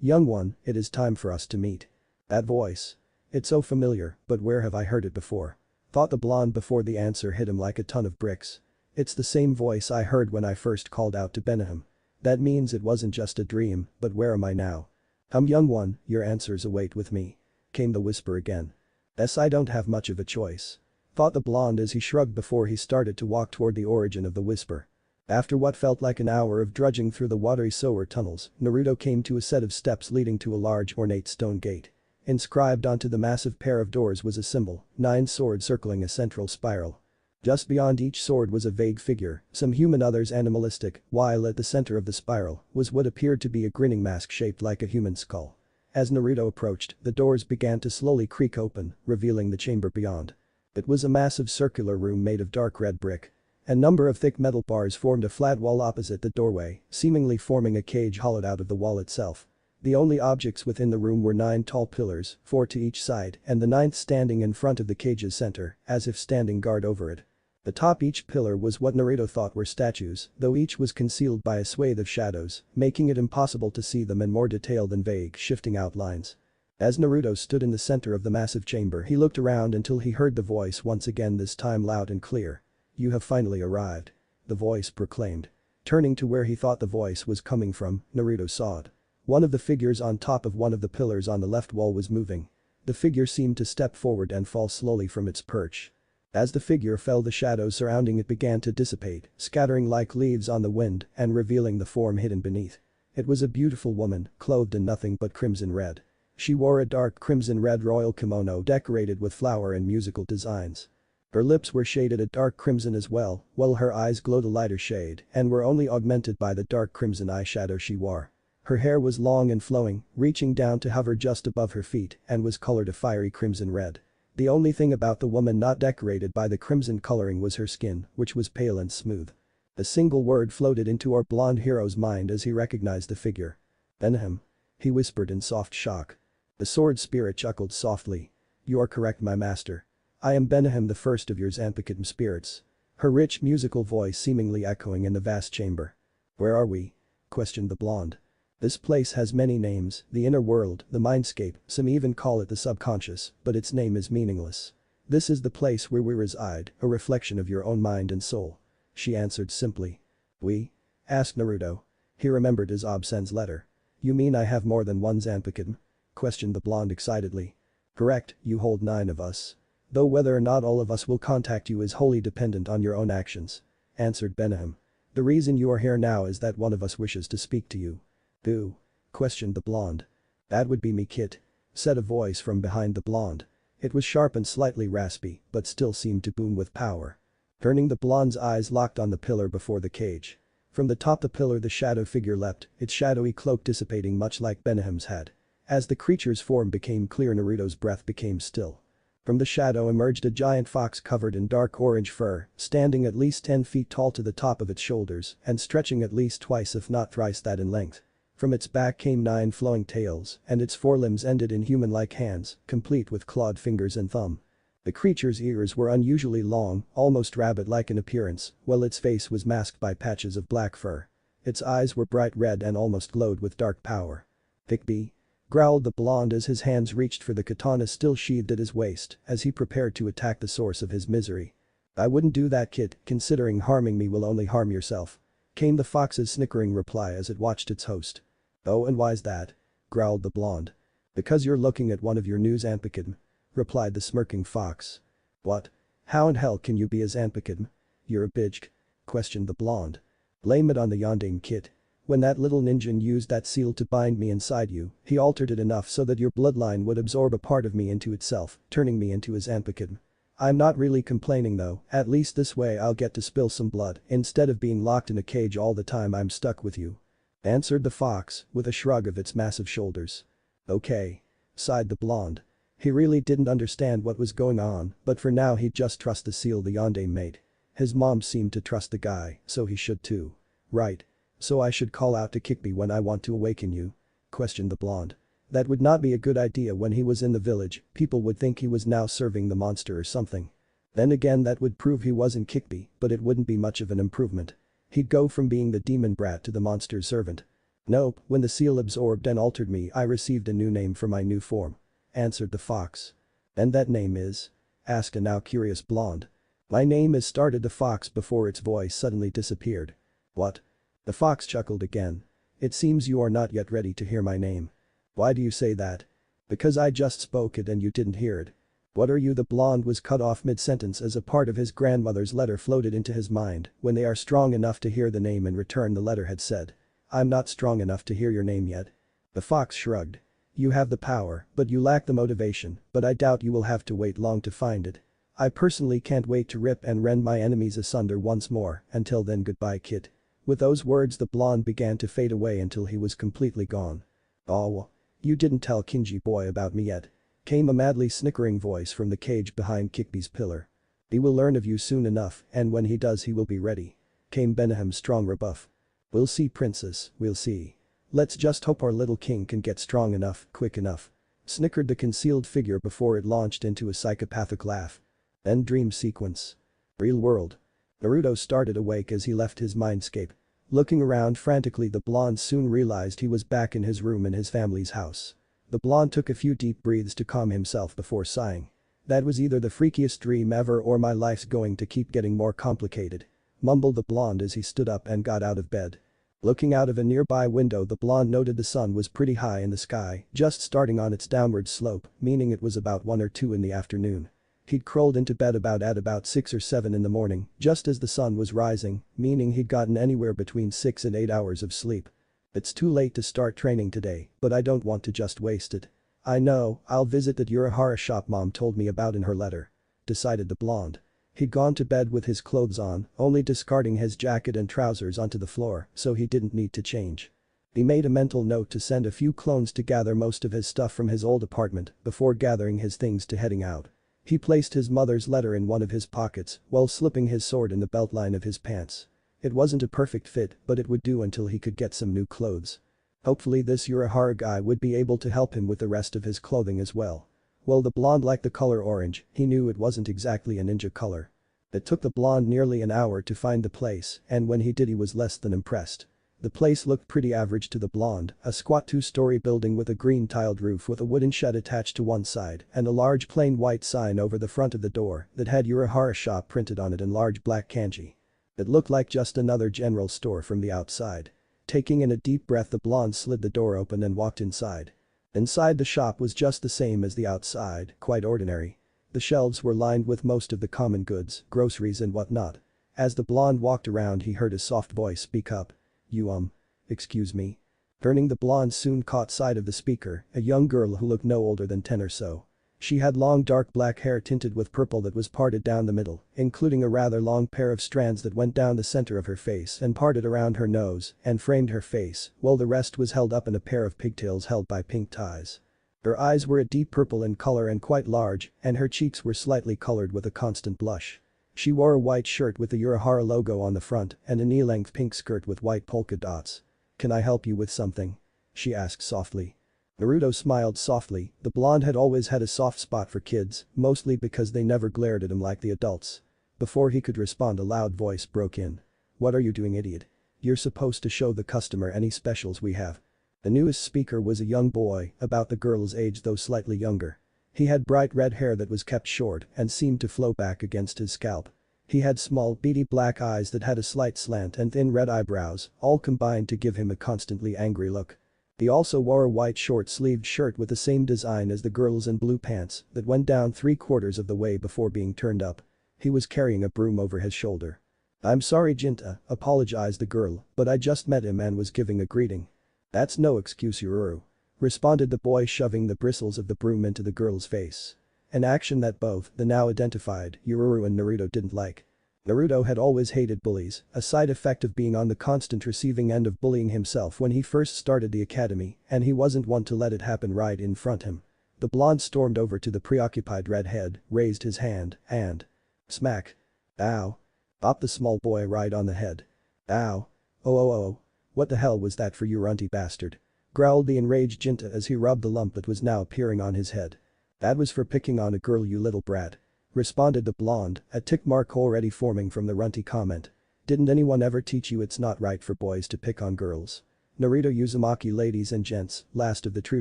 Young one, it is time for us to meet. That voice. It's so familiar, but where have I heard it before? Thought the blonde before the answer hit him like a ton of bricks. It's the same voice I heard when I first called out to Benahim. That means it wasn't just a dream, but where am I now? Young one, your answers await with me. Came the whisper again. I don't have much of a choice. Thought the blonde as he shrugged before he started to walk toward the origin of the whisper. After what felt like an hour of drudging through the watery sewer tunnels, Naruto came to a set of steps leading to a large ornate stone gate. Inscribed onto the massive pair of doors was a symbol, 9 swords circling a central spiral. Just beyond each sword was a vague figure, some human others animalistic, while at the center of the spiral was what appeared to be a grinning mask shaped like a human skull. As Naruto approached, the doors began to slowly creak open, revealing the chamber beyond. It was a massive circular room made of dark red brick. A number of thick metal bars formed a flat wall opposite the doorway, seemingly forming a cage hollowed out of the wall itself. The only objects within the room were 9 tall pillars, 4 to each side, and the 9th standing in front of the cage's center, as if standing guard over it. Atop each pillar was what Naruto thought were statues, though each was concealed by a swathe of shadows, making it impossible to see them in more detail than vague, shifting outlines. As Naruto stood in the center of the massive chamber he looked around until he heard the voice once again, this time loud and clear. You have finally arrived. The voice proclaimed. Turning to where he thought the voice was coming from, Naruto saw it. One of the figures on top of one of the pillars on the left wall was moving. The figure seemed to step forward and fall slowly from its perch. As the figure fell the shadows surrounding it began to dissipate, scattering like leaves on the wind and revealing the form hidden beneath. It was a beautiful woman, clothed in nothing but crimson red. She wore a dark crimson red royal kimono decorated with flower and musical designs. Her lips were shaded a dark crimson as well, while her eyes glowed a lighter shade and were only augmented by the dark crimson eyeshadow she wore. Her hair was long and flowing, reaching down to hover just above her feet and was colored a fiery crimson red. The only thing about the woman not decorated by the crimson coloring was her skin, which was pale and smooth. A single word floated into our blonde hero's mind as he recognized the figure. Benahim. He whispered in soft shock. The sword spirit chuckled softly. You are correct, my master. I am Benahim, the first of your Zanpakuto spirits. Her rich musical voice seemingly echoing in the vast chamber. Where are we? Questioned the blonde. This place has many names, the inner world, the mindscape, some even call it the subconscious, but its name is meaningless. This is the place where we reside, a reflection of your own mind and soul. She answered simply. We? Asked Naruto. He remembered his Sen's letter. You mean I have more than one Zanpakuto? Questioned the blonde excitedly. Correct, you hold 9 of us. Though whether or not all of us will contact you is wholly dependent on your own actions. Answered Benahim. The reason you are here now is that one of us wishes to speak to you. Who? Questioned the blonde. That would be me, Kit. Said a voice from behind the blonde. It was sharp and slightly raspy, but still seemed to boom with power. Turning, the blonde's eyes locked on the pillar before the cage. From the top the pillar the shadow figure leapt, its shadowy cloak dissipating much like Benahim's had. As the creature's form became clear Naruto's breath became still. From the shadow emerged a giant fox covered in dark orange fur, standing at least 10 feet tall to the top of its shoulders and stretching at least twice if not thrice that in length. From its back came 9 flowing tails and its forelimbs ended in human-like hands, complete with clawed fingers and thumb. The creature's ears were unusually long, almost rabbit-like in appearance, while its face was masked by patches of black fur. Its eyes were bright red and almost glowed with dark power. Thickbee? Growled the blonde as his hands reached for the katana still sheathed at his waist as he prepared to attack the source of his misery. I wouldn't do that, Kit, considering harming me will only harm yourself. Came the fox's snickering reply as it watched its host. Oh, and why's that? Growled the blonde. Because you're looking at one of your new Zanpakuto, replied the smirking fox. What? How in hell can you be a Zanpakuto? You're a bitch? Questioned the blonde. Blame it on the yondaime, Kit. When that little ninja used that seal to bind me inside you, he altered it enough so that your bloodline would absorb a part of me into itself, turning me into a Zanpakuto. I'm not really complaining though, at least this way I'll get to spill some blood instead of being locked in a cage all the time I'm stuck with you. Answered the fox, with a shrug of its massive shoulders. Okay. Sighed the blonde. He really didn't understand what was going on, but for now he'd just trust the seal the yondaime made. His mom seemed to trust the guy, so he should too. Right. So I should call out to Kikbi when I want to awaken you?" questioned the blonde. That would not be a good idea when he was in the village, people would think he was now serving the monster or something. Then again that would prove he wasn't Kikbi, but it wouldn't be much of an improvement. He'd go from being the demon brat to the monster's servant. "Nope, when the seal absorbed and altered me I received a new name for my new form," answered the fox. "And that name is?" asked a now curious blonde. "My name is," started the fox before its voice suddenly disappeared. "What?" The fox chuckled again. "It seems you are not yet ready to hear my name." "Why do you say that?" "Because I just spoke it and you didn't hear it." "What are you?" The blonde was cut off mid-sentence as a part of his grandmother's letter floated into his mind. "When they are strong enough to hear the name in return," the letter had said. "I'm not strong enough to hear your name yet." The fox shrugged. "You have the power, but you lack the motivation, but I doubt you will have to wait long to find it. I personally can't wait to rip and rend my enemies asunder once more, until then goodbye kid." With those words the blonde began to fade away until he was completely gone. "Oh. You didn't tell Kinji boy about me yet," came a madly snickering voice from the cage behind Kikbi's pillar. "He will learn of you soon enough, and when he does he will be ready," came Benham's strong rebuff. "We'll see princess, we'll see. Let's just hope our little king can get strong enough, quick enough," snickered the concealed figure before it launched into a psychopathic laugh. End dream sequence. Real world. Naruto started awake as he left his mindscape. Looking around frantically, the blonde soon realized he was back in his room in his family's house. The blonde took a few deep breaths to calm himself before sighing. "That was either the freakiest dream ever or my life's going to keep getting more complicated," mumbled the blonde as he stood up and got out of bed. Looking out of a nearby window, the blonde noted the sun was pretty high in the sky, just starting on its downward slope, meaning it was about 1 or 2 in the afternoon. He'd crawled into bed at about 6 or 7 in the morning, just as the sun was rising, meaning he'd gotten anywhere between 6 and 8 hours of sleep. "It's too late to start training today, but I don't want to just waste it. I know, I'll visit that Urahara shop mom told me about in her letter," decided the blonde. He'd gone to bed with his clothes on, only discarding his jacket and trousers onto the floor, so he didn't need to change. He made a mental note to send a few clones to gather most of his stuff from his old apartment before gathering his things to heading out. He placed his mother's letter in one of his pockets while slipping his sword in the beltline of his pants. It wasn't a perfect fit, but it would do until he could get some new clothes. Hopefully this Urahara guy would be able to help him with the rest of his clothing as well. Well, the blonde liked the color orange, he knew it wasn't exactly a ninja color. It took the blonde nearly an hour to find the place, and when he did he was less than impressed. The place looked pretty average to the blonde, a squat 2-story building with a green tiled roof with a wooden shed attached to one side and a large plain white sign over the front of the door that had Urahara shop printed on it in large black kanji. It looked like just another general store from the outside. Taking in a deep breath, the blonde slid the door open and walked inside. Inside the shop was just the same as the outside, quite ordinary. The shelves were lined with most of the common goods, groceries and whatnot. As the blonde walked around he heard a soft voice speak up. "You excuse me?" Turning, the blonde soon caught sight of the speaker, a young girl who looked no older than 10 or so. She had long dark black hair tinted with purple that was parted down the middle, including a rather long pair of strands that went down the center of her face and parted around her nose and framed her face, while the rest was held up in a pair of pigtails held by pink ties. Her eyes were a deep purple in color and quite large, and her cheeks were slightly colored with a constant blush. She wore a white shirt with the Urahara logo on the front and a knee-length pink skirt with white polka dots. "Can I help you with something?" she asked softly. Naruto smiled softly. The blonde had always had a soft spot for kids, mostly because they never glared at him like the adults. Before he could respond, a loud voice broke in. "What are you doing, idiot? You're supposed to show the customer any specials we have." The newest speaker was a young boy, about the girl's age though slightly younger. He had bright red hair that was kept short and seemed to flow back against his scalp. He had small, beady black eyes that had a slight slant and thin red eyebrows, all combined to give him a constantly angry look. He also wore a white short-sleeved shirt with the same design as the girl's and blue pants that went down 3/4 of the way before being turned up. He was carrying a broom over his shoulder. "I'm sorry Jinta," apologized the girl, "but I just met him and was giving a greeting." "That's no excuse, Ururu," responded the boy, shoving the bristles of the broom into the girl's face. An action that both the now identified Ururu and Naruto didn't like. Naruto had always hated bullies, a side effect of being on the constant receiving end of bullying himself when he first started the academy, and he wasn't one to let it happen right in front of him. The blonde stormed over to the preoccupied redhead, raised his hand, and smack. "Ow." Bopped the small boy right on the head. "Ow. Oh oh oh. What the hell was that for you runty bastard? Growled the enraged Jinta as he rubbed the lump that was now appearing on his head. That was for picking on a girl, you little brat. Responded the blonde, a tick mark already forming from the runty comment. Didn't anyone ever teach you it's not right for boys to pick on girls? Naruto Uzumaki, ladies and gents, last of the true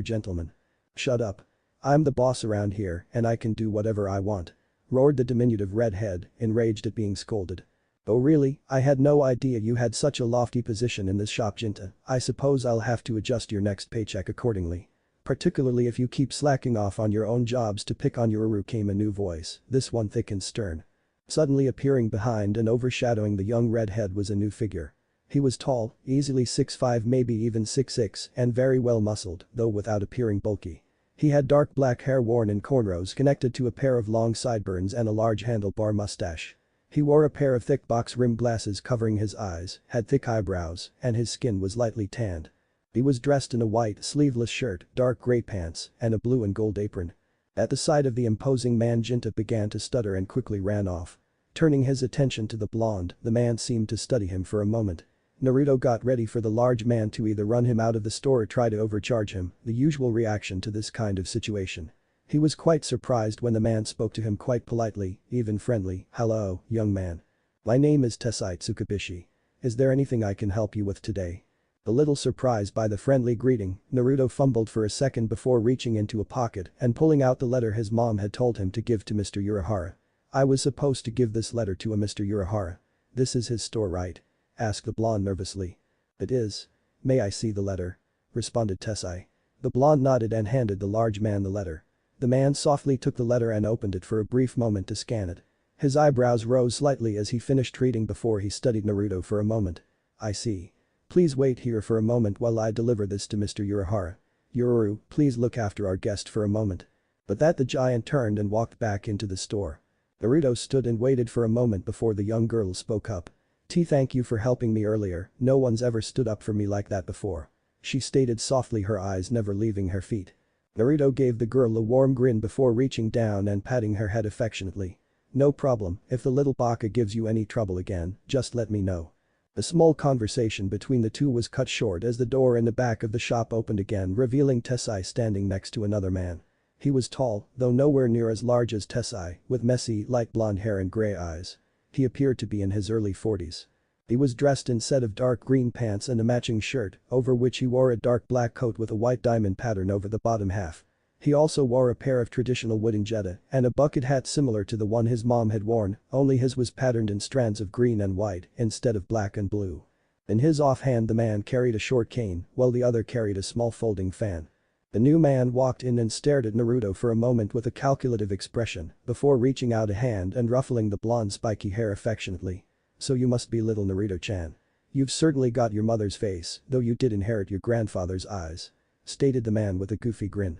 gentlemen. Shut up. I'm the boss around here and I can do whatever I want. Roared the diminutive redhead, enraged at being scolded. Oh really, I had no idea you had such a lofty position in this shop, Jinta. I suppose I'll have to adjust your next paycheck accordingly. Particularly if you keep slacking off on your own jobs to pick on Yoru, came a new voice, this one thick and stern. Suddenly appearing behind and overshadowing the young redhead was a new figure. He was tall, easily 6'5", maybe even 6'6", and very well muscled, though without appearing bulky. He had dark black hair worn in cornrows connected to a pair of long sideburns and a large handlebar mustache. He wore a pair of thick box-rimmed glasses covering his eyes, had thick eyebrows, and his skin was lightly tanned. He was dressed in a white, sleeveless shirt, dark gray pants, and a blue and gold apron. At the sight of the imposing man, Jinta began to stutter and quickly ran off. Turning his attention to the blonde, the man seemed to study him for a moment. Naruto got ready for the large man to either run him out of the store or try to overcharge him, the usual reaction to this kind of situation. He was quite surprised when the man spoke to him quite politely, even friendly. Hello, young man. My name is Tessai Tsukubishi. Is there anything I can help you with today? A little surprised by the friendly greeting, Naruto fumbled for a second before reaching into a pocket and pulling out the letter his mom had told him to give to Mr. Urahara. I was supposed to give this letter to a Mr. Urahara. This is his store, right? Asked the blonde nervously. It is. May I see the letter? Responded Tessai. The blonde nodded and handed the large man the letter. The man softly took the letter and opened it for a brief moment to scan it. His eyebrows rose slightly as he finished reading before he studied Naruto for a moment. I see. Please wait here for a moment while I deliver this to Mr. Urahara. Yoru, please look after our guest for a moment. But that the giant turned and walked back into the store. Naruto stood and waited for a moment before the young girl spoke up. Thank you for helping me earlier, no one's ever stood up for me like that before. She stated softly, her eyes never leaving her feet. Naruto gave the girl a warm grin before reaching down and patting her head affectionately. No problem, if the little baka gives you any trouble again, just let me know. A small conversation between the two was cut short as the door in the back of the shop opened again, revealing Tessai standing next to another man. He was tall, though nowhere near as large as Tessai, with messy, light blonde hair and gray eyes. He appeared to be in his early 40s. He was dressed in a set of dark green pants and a matching shirt, over which he wore a dark black coat with a white diamond pattern over the bottom half. He also wore a pair of traditional wooden jeta and a bucket hat similar to the one his mom had worn, only his was patterned in strands of green and white instead of black and blue. In his offhand, the man carried a short cane while the other carried a small folding fan. The new man walked in and stared at Naruto for a moment with a calculative expression before reaching out a hand and ruffling the blonde spiky hair affectionately. So you must be little Naruto-chan. You've certainly got your mother's face, though you did inherit your grandfather's eyes. Stated the man with a goofy grin.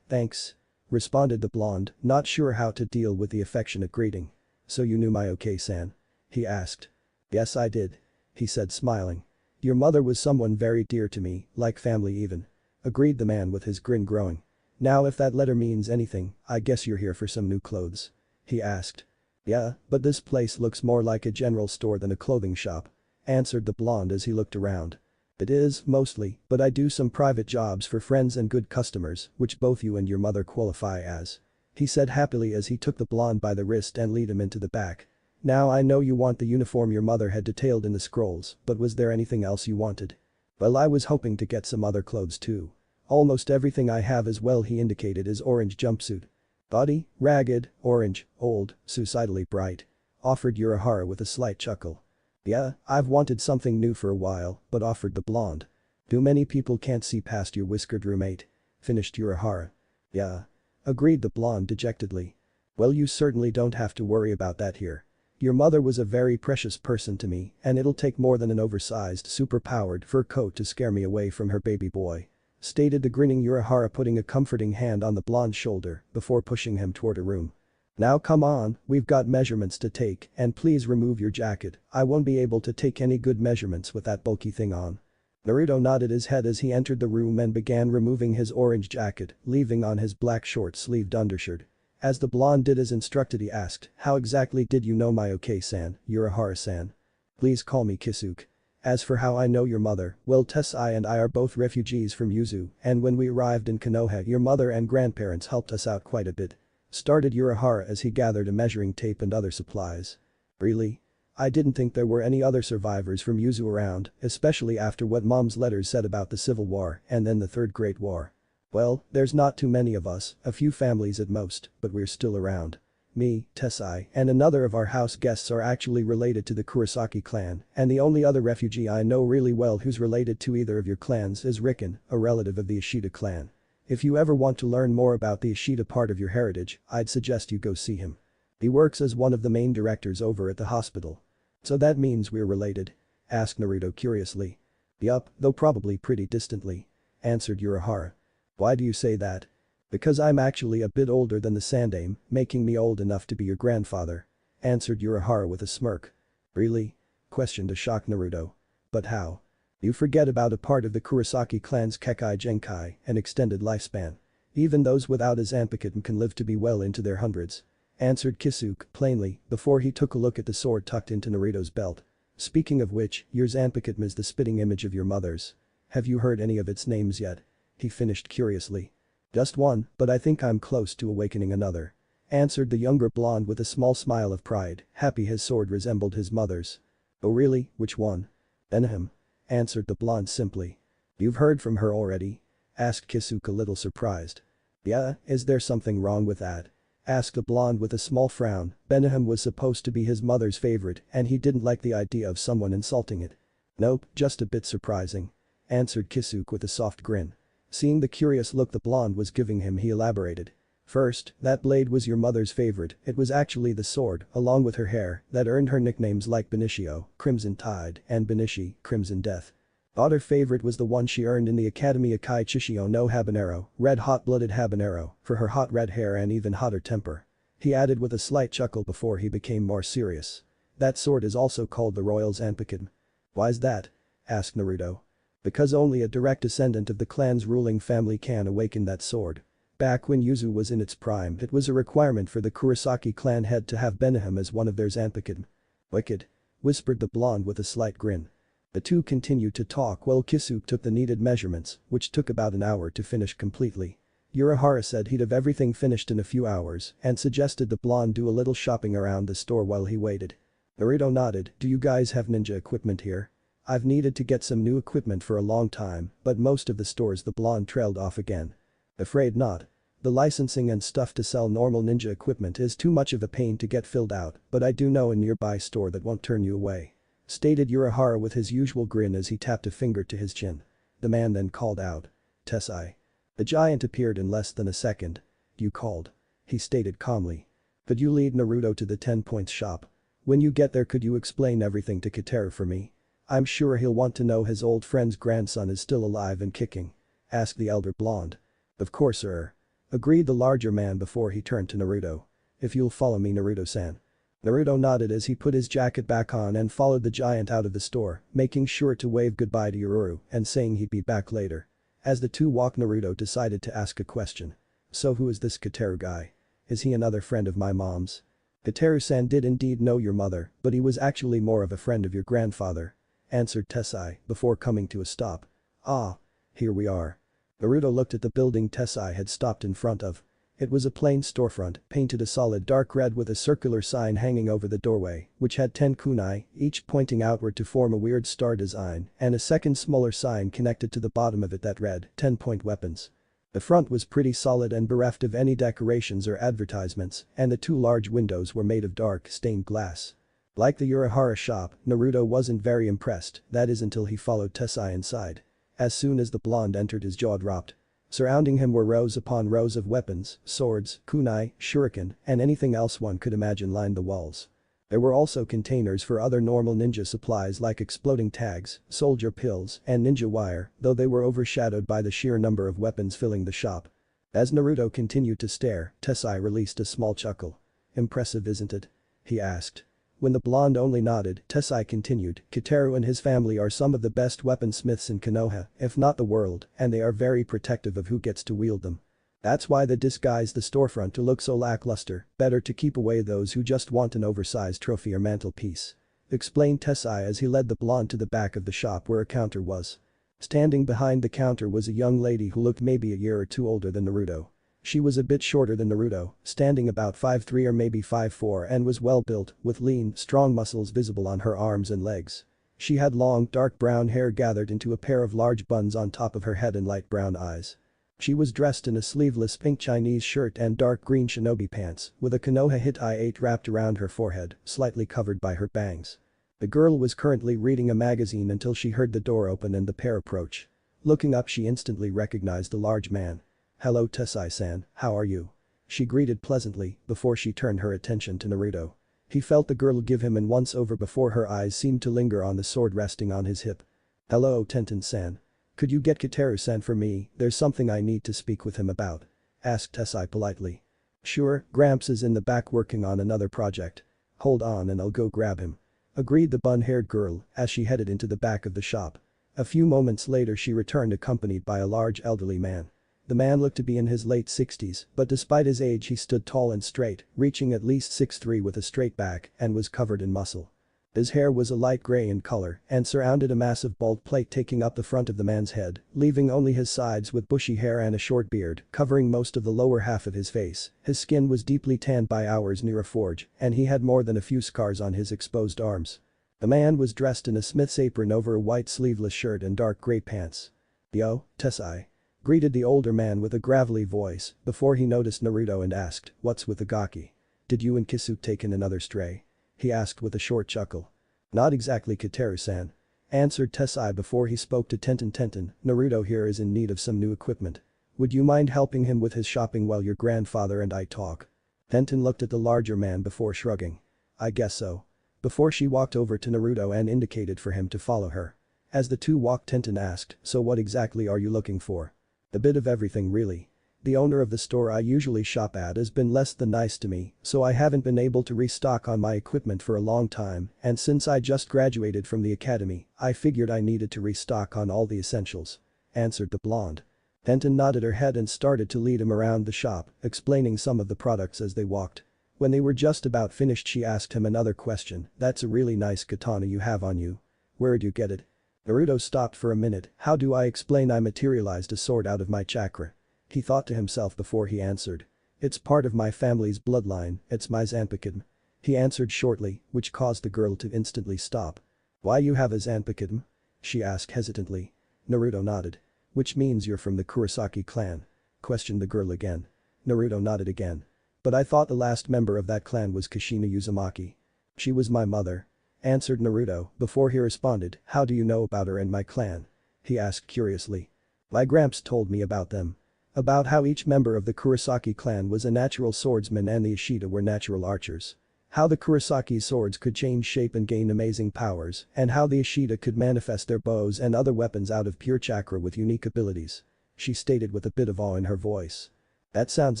Thanks. Responded the blonde, not sure how to deal with the affectionate greeting. So you knew my okay-san? He asked. Yes, I did. He said, smiling. Your mother was someone very dear to me, like family even. Agreed the man with his grin growing. Now if that letter means anything, I guess you're here for some new clothes. He asked. Yeah, but this place looks more like a general store than a clothing shop. Answered the blonde as he looked around. It is, mostly, but I do some private jobs for friends and good customers, which both you and your mother qualify as. He said happily as he took the blonde by the wrist and led him into the back. Now I know you want the uniform your mother had detailed in the scrolls, but was there anything else you wanted? Well, I was hoping to get some other clothes too. Almost everything I have as well, he indicated his orange jumpsuit. Body, ragged, orange, old, suicidally bright. Offered Urahara with a slight chuckle. Yeah, I've wanted something new for a while, but offered the blonde. Too many people can't see past your whiskered roommate. Finished Urahara. Yeah. Agreed the blonde dejectedly. Well, you certainly don't have to worry about that here. Your mother was a very precious person to me, and it'll take more than an oversized, super-powered fur coat to scare me away from her baby boy. Stated the grinning Urahara, putting a comforting hand on the blonde's shoulder before pushing him toward a room. Now come on, we've got measurements to take, and please remove your jacket, I won't be able to take any good measurements with that bulky thing on. Naruto nodded his head as he entered the room and began removing his orange jacket, leaving on his black short-sleeved undershirt. As the blonde did as instructed, he asked, how exactly did you know my okay-san, Urahara-san? Please call me Kisuke. As for how I know your mother, well Tessai and I are both refugees from Yuzu, and when we arrived in Konoha your mother and grandparents helped us out quite a bit. Started Urahara as he gathered a measuring tape and other supplies. Really? I didn't think there were any other survivors from Yuzu around, especially after what Mom's letters said about the Civil War and then the Third Great War. Well, there's not too many of us, a few families at most, but we're still around. Me, Tessai, and another of our house guests are actually related to the Kurosaki clan, and the only other refugee I know really well who's related to either of your clans is Riken, a relative of the Ishida clan. If you ever want to learn more about the Ishida part of your heritage, I'd suggest you go see him. He works as one of the main directors over at the hospital. So that means we're related? Asked Naruto curiously. Yup, though probably pretty distantly. Answered Urahara. Why do you say that? Because I'm actually a bit older than the Sandaime, making me old enough to be your grandfather. Answered Urahara with a smirk. Really? Questioned a shocked Naruto. But how? You forget about a part of the Kurosaki clan's Kekkei Genkai, an extended lifespan. Even those without a Zanpakuto can live to be well into their hundreds. Answered Kisuke plainly before he took a look at the sword tucked into Naruto's belt. Speaking of which, your Zanpakuto is the spitting image of your mother's. Have you heard any of its names yet? He finished curiously. Just one, but I think I'm close to awakening another. Answered the younger blonde with a small smile of pride, happy his sword resembled his mother's. Oh really, which one? Benihim. Answered the blonde simply. You've heard from her already? Asked Kisuke a little surprised. Yeah, is there something wrong with that? Asked the blonde with a small frown. Benihim was supposed to be his mother's favorite and he didn't like the idea of someone insulting it. Nope, just a bit surprising. Answered Kisuke with a soft grin. Seeing the curious look the blonde was giving him he elaborated. First, that blade was your mother's favorite, it was actually the sword, along with her hair, that earned her nicknames like Benicio, Crimson Tide, and Benishi, Crimson Death. Other favorite was the one she earned in the Academy Akai Chishio no Habanero, red hot-blooded habanero, for her hot red hair and even hotter temper. He added with a slight chuckle before he became more serious. That sword is also called the Royal Zanpakuto. Why's that? Asked Naruto. Because only a direct descendant of the clan's ruling family can awaken that sword. Back when Yuzu was in its prime it was a requirement for the Kurosaki clan head to have Benihim as one of their Zanpakuto. Wicked. Whispered the blonde with a slight grin. The two continued to talk while Kisuke took the needed measurements, which took about an hour to finish completely. Urahara said he'd have everything finished in a few hours and suggested the blonde do a little shopping around the store while he waited. Naruto nodded. Do you guys have ninja equipment here? I've needed to get some new equipment for a long time, but most of the stores the blonde trailed off again. Afraid not. The licensing and stuff to sell normal ninja equipment is too much of a pain to get filled out, but I do know a nearby store that won't turn you away. Stated Urahara with his usual grin as he tapped a finger to his chin. The man then called out. Tessai. The giant appeared in less than a second. You called. He stated calmly. Could you lead Naruto to the 10 points shop? When you get there could you explain everything to Kitaru for me? I'm sure he'll want to know his old friend's grandson is still alive and kicking. Asked the elder blonde. Of course sir. Agreed the larger man before he turned to Naruto. If you'll follow me Naruto-san. Naruto nodded as he put his jacket back on and followed the giant out of the store, making sure to wave goodbye to Ururu and saying he'd be back later. As the two walked Naruto decided to ask a question. So who is this Kitaru guy? Is he another friend of my mom's? Kitaru-san did indeed know your mother, but he was actually more of a friend of your grandfather. Answered Tessai before coming to a stop. Ah. Here we are. Naruto looked at the building Tessai had stopped in front of. It was a plain storefront, painted a solid dark red with a circular sign hanging over the doorway, which had 10 kunai, each pointing outward to form a weird star design, and a second smaller sign connected to the bottom of it that read, 10-point weapons. The front was pretty solid and bereft of any decorations or advertisements, and the two large windows were made of dark, stained glass. Like the Urahara shop, Naruto wasn't very impressed, that is until he followed Tessai inside. As soon as the blonde entered his jaw dropped. Surrounding him were rows upon rows of weapons, swords, kunai, shuriken, and anything else one could imagine lined the walls. There were also containers for other normal ninja supplies like exploding tags, soldier pills, and ninja wire, though they were overshadowed by the sheer number of weapons filling the shop. As Naruto continued to stare, Tessai released a small chuckle. Impressive isn't it? He asked. When the blonde only nodded, Tessai continued, Kitaru and his family are some of the best weaponsmiths in Konoha, if not the world, and they are very protective of who gets to wield them. That's why they disguise the storefront to look so lackluster, better to keep away those who just want an oversized trophy or mantelpiece. explained Tessai as he led the blonde to the back of the shop where a counter was. Standing behind the counter was a young lady who looked maybe a year or two older than Naruto. She was a bit shorter than Naruto, standing about 5'3" or maybe 5'4" and was well built, with lean, strong muscles visible on her arms and legs. She had long, dark brown hair gathered into a pair of large buns on top of her head and light brown eyes. She was dressed in a sleeveless pink Chinese shirt and dark green shinobi pants, with a Konoha Hit-8 wrapped around her forehead, slightly covered by her bangs. The girl was currently reading a magazine until she heard the door open and the pair approach. Looking up, she instantly recognized the large man. "Hello Tessai-san, how are you?" She greeted pleasantly before she turned her attention to Naruto. He felt the girl give him an once-over before her eyes seemed to linger on the sword resting on his hip. "Hello Tenten-san. Could you get Kitaru-san for me, there's something I need to speak with him about," asked Tessai politely. "Sure, Gramps is in the back working on another project. Hold on and I'll go grab him," agreed the bun-haired girl as she headed into the back of the shop. A few moments later she returned accompanied by a large elderly man. The man looked to be in his late 60s, but despite his age he stood tall and straight, reaching at least 6'3" with a straight back and was covered in muscle. His hair was a light gray in color and surrounded a massive bald plate taking up the front of the man's head, leaving only his sides with bushy hair and a short beard covering most of the lower half of his face. His skin was deeply tanned by hours near a forge, and he had more than a few scars on his exposed arms. The man was dressed in a smith's apron over a white sleeveless shirt and dark gray pants. "Yo, Tessai," greeted the older man with a gravelly voice before he noticed Naruto and asked, "What's with the gaki? Did you and Kisu take in another stray?" he asked with a short chuckle. "Not exactly Kitaru-san," answered Tessai before he spoke to Tenten. "Naruto here is in need of some new equipment. Would you mind helping him with his shopping while your grandfather and I talk?" Tenten looked at the larger man before shrugging. "I guess so." Before she walked over to Naruto and indicated for him to follow her. As the two walked, Tenten asked, "So what exactly are you looking for?" "A bit of everything really. The owner of the store I usually shop at has been less than nice to me, so I haven't been able to restock on my equipment for a long time, and since I just graduated from the academy, I figured I needed to restock on all the essentials," answered the blonde. Tenten nodded her head and started to lead him around the shop, explaining some of the products as they walked. When they were just about finished she asked him another question, "That's a really nice katana you have on you. Where'd you get it?" Naruto stopped for a minute. "How do I explain I materialized a sword out of my chakra?" He thought to himself before he answered. "It's part of my family's bloodline, it's my Zanpakuto," he answered shortly, which caused the girl to instantly stop. "Why you have a Zanpakuto?" she asked hesitantly. Naruto nodded. "Which means you're from the Kurosaki clan?" questioned the girl again. Naruto nodded again. "But I thought the last member of that clan was Kushina Uzumaki." "She was my mother," answered Naruto before he responded. "How do you know about her and my clan?" he asked curiously. "My gramps told me about them. About how each member of the Kurosaki clan was a natural swordsman and the Ishida were natural archers. How the Kurosaki swords could change shape and gain amazing powers, and how the Ishida could manifest their bows and other weapons out of pure chakra with unique abilities," she stated with a bit of awe in her voice. "That sounds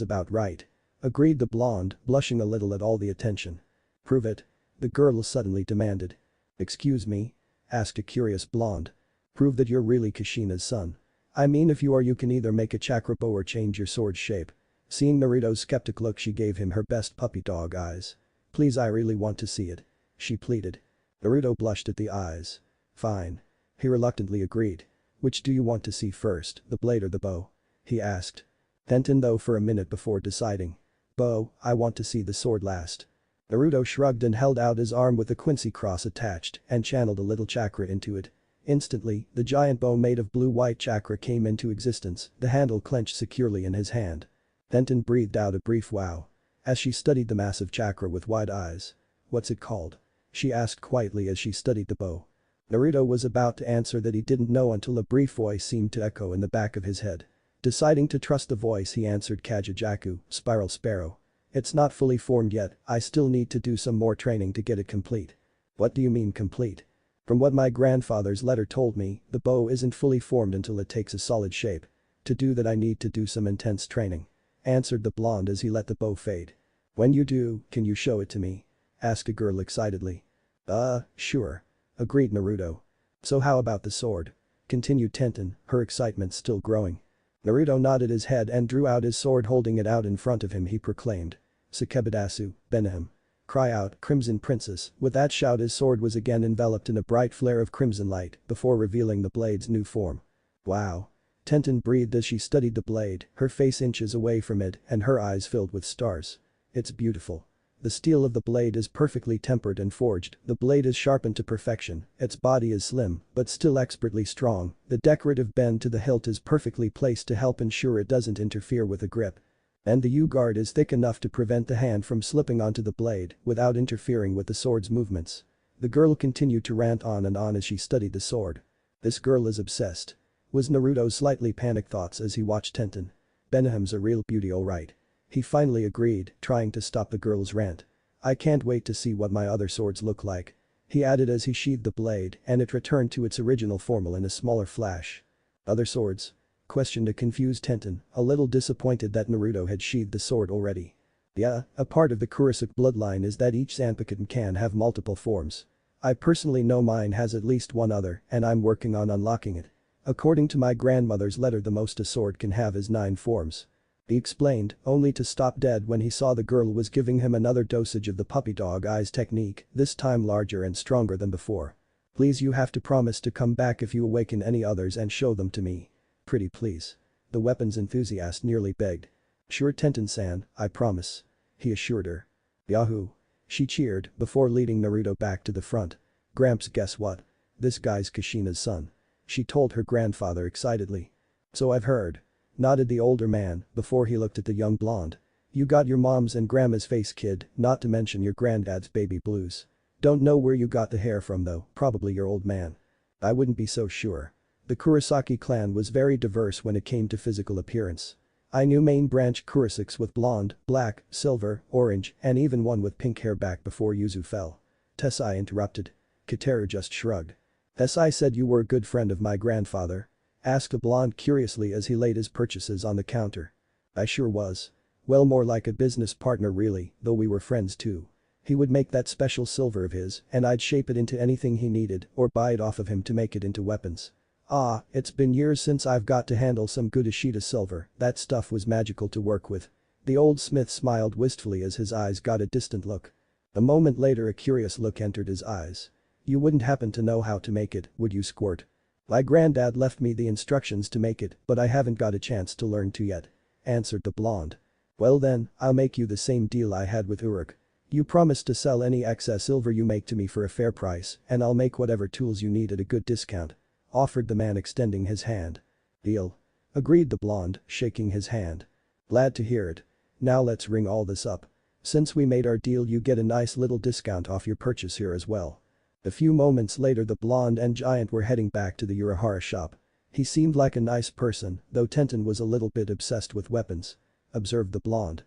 about right," agreed the blonde, blushing a little at all the attention. "Prove it," the girl suddenly demanded. "Excuse me?" asked a curious blonde. "Prove that you're really Kushina's son. I mean if you are you can either make a chakra bow or change your sword's shape." Seeing Naruto's skeptic look she gave him her best puppy dog eyes. "Please I really want to see it," she pleaded. Naruto blushed at the eyes. "Fine." He reluctantly agreed. "Which do you want to see first, the blade or the bow?" he asked. Tenten though for a minute before deciding. "Bow, I want to see the sword last." Naruto shrugged and held out his arm with the Quincy cross attached and channeled a little chakra into it. Instantly, the giant bow made of blue-white chakra came into existence, the handle clenched securely in his hand. Tenten breathed out a brief wow. As she studied the massive chakra with wide eyes. "What's it called?" she asked quietly as she studied the bow. Naruto was about to answer that he didn't know until a brief voice seemed to echo in the back of his head. Deciding to trust the voice he answered Kajajaku, Spiral Sparrow. "It's not fully formed yet, I still need to do some more training to get it complete." "What do you mean complete?" "From what my grandfather's letter told me, the bow isn't fully formed until it takes a solid shape. To do that I need to do some intense training," answered the blonde as he let the bow fade. "When you do, can you show it to me?" asked the girl excitedly. Sure," agreed Naruto. "So how about the sword?" continued Tenten, her excitement still growing. Naruto nodded his head and drew out his sword holding it out in front of him he proclaimed. "Sakebidasu, Benahem." Cry out, Crimson Princess. With that shout his sword was again enveloped in a bright flare of crimson light before revealing the blade's new form. Wow. Tenten breathed as she studied the blade, her face inches away from it and her eyes filled with stars. It's beautiful. The steel of the blade is perfectly tempered and forged, the blade is sharpened to perfection, its body is slim, but still expertly strong, the decorative bend to the hilt is perfectly placed to help ensure it doesn't interfere with the grip. And the U-guard is thick enough to prevent the hand from slipping onto the blade without interfering with the sword's movements. The girl continued to rant on and on as she studied the sword. This girl is obsessed. Was Naruto's slightly panicked thoughts as he watched Tenten. Benham's a real beauty alright. He finally agreed, trying to stop the girl's rant. I can't wait to see what my other swords look like. He added as he sheathed the blade and it returned to its original form in a smaller flash. Other swords? Questioned a confused Tenten, a little disappointed that Naruto had sheathed the sword already. Yeah, a part of the Kurosaki bloodline is that each Zanpakuto can have multiple forms. I personally know mine has at least one other and I'm working on unlocking it. According to my grandmother's letter the most a sword can have is 9 forms. He explained, only to stop dead when he saw the girl was giving him another dosage of the puppy dog eyes technique, this time larger and stronger than before. Please you have to promise to come back if you awaken any others and show them to me. Pretty please. The weapons enthusiast nearly begged. Sure Tenten-san, I promise. He assured her. Yahoo! She cheered before leading Naruto back to the front. Gramps guess what? This guy's Kushina's son. She told her grandfather excitedly. So I've heard. Nodded the older man before he looked at the young blonde. You got your mom's and grandma's face kid, not to mention your granddad's baby blues. Don't know where you got the hair from though, probably your old man. I wouldn't be so sure. The Kurosaki clan was very diverse when it came to physical appearance. I knew main branch Kurosaks with blonde, black, silver, orange, and even one with pink hair back before Yuzu fell. Tessai interrupted. Kitaru just shrugged. Tessai said you were a good friend of my grandfather? Asked the blonde curiously as he laid his purchases on the counter. I sure was. Well more like a business partner really, though we were friends too. He would make that special silver of his and I'd shape it into anything he needed or buy it off of him to make it into weapons. Ah, it's been years since I've got to handle some good Ishida silver, that stuff was magical to work with. The old smith smiled wistfully as his eyes got a distant look. A moment later a curious look entered his eyes. You wouldn't happen to know how to make it, would you Squirt? My granddad left me the instructions to make it, but I haven't got a chance to learn to yet. Answered the blonde. Well then, I'll make you the same deal I had with Uruk. You promise to sell any excess silver you make to me for a fair price and I'll make whatever tools you need at a good discount. Offered the man extending his hand. Deal. Agreed the blonde, shaking his hand. Glad to hear it. Now let's ring all this up. Since we made our deal you get a nice little discount off your purchase here as well. A few moments later the blonde and giant were heading back to the Urahara shop. He seemed like a nice person, though Tenten was a little bit obsessed with weapons. Observed the blonde.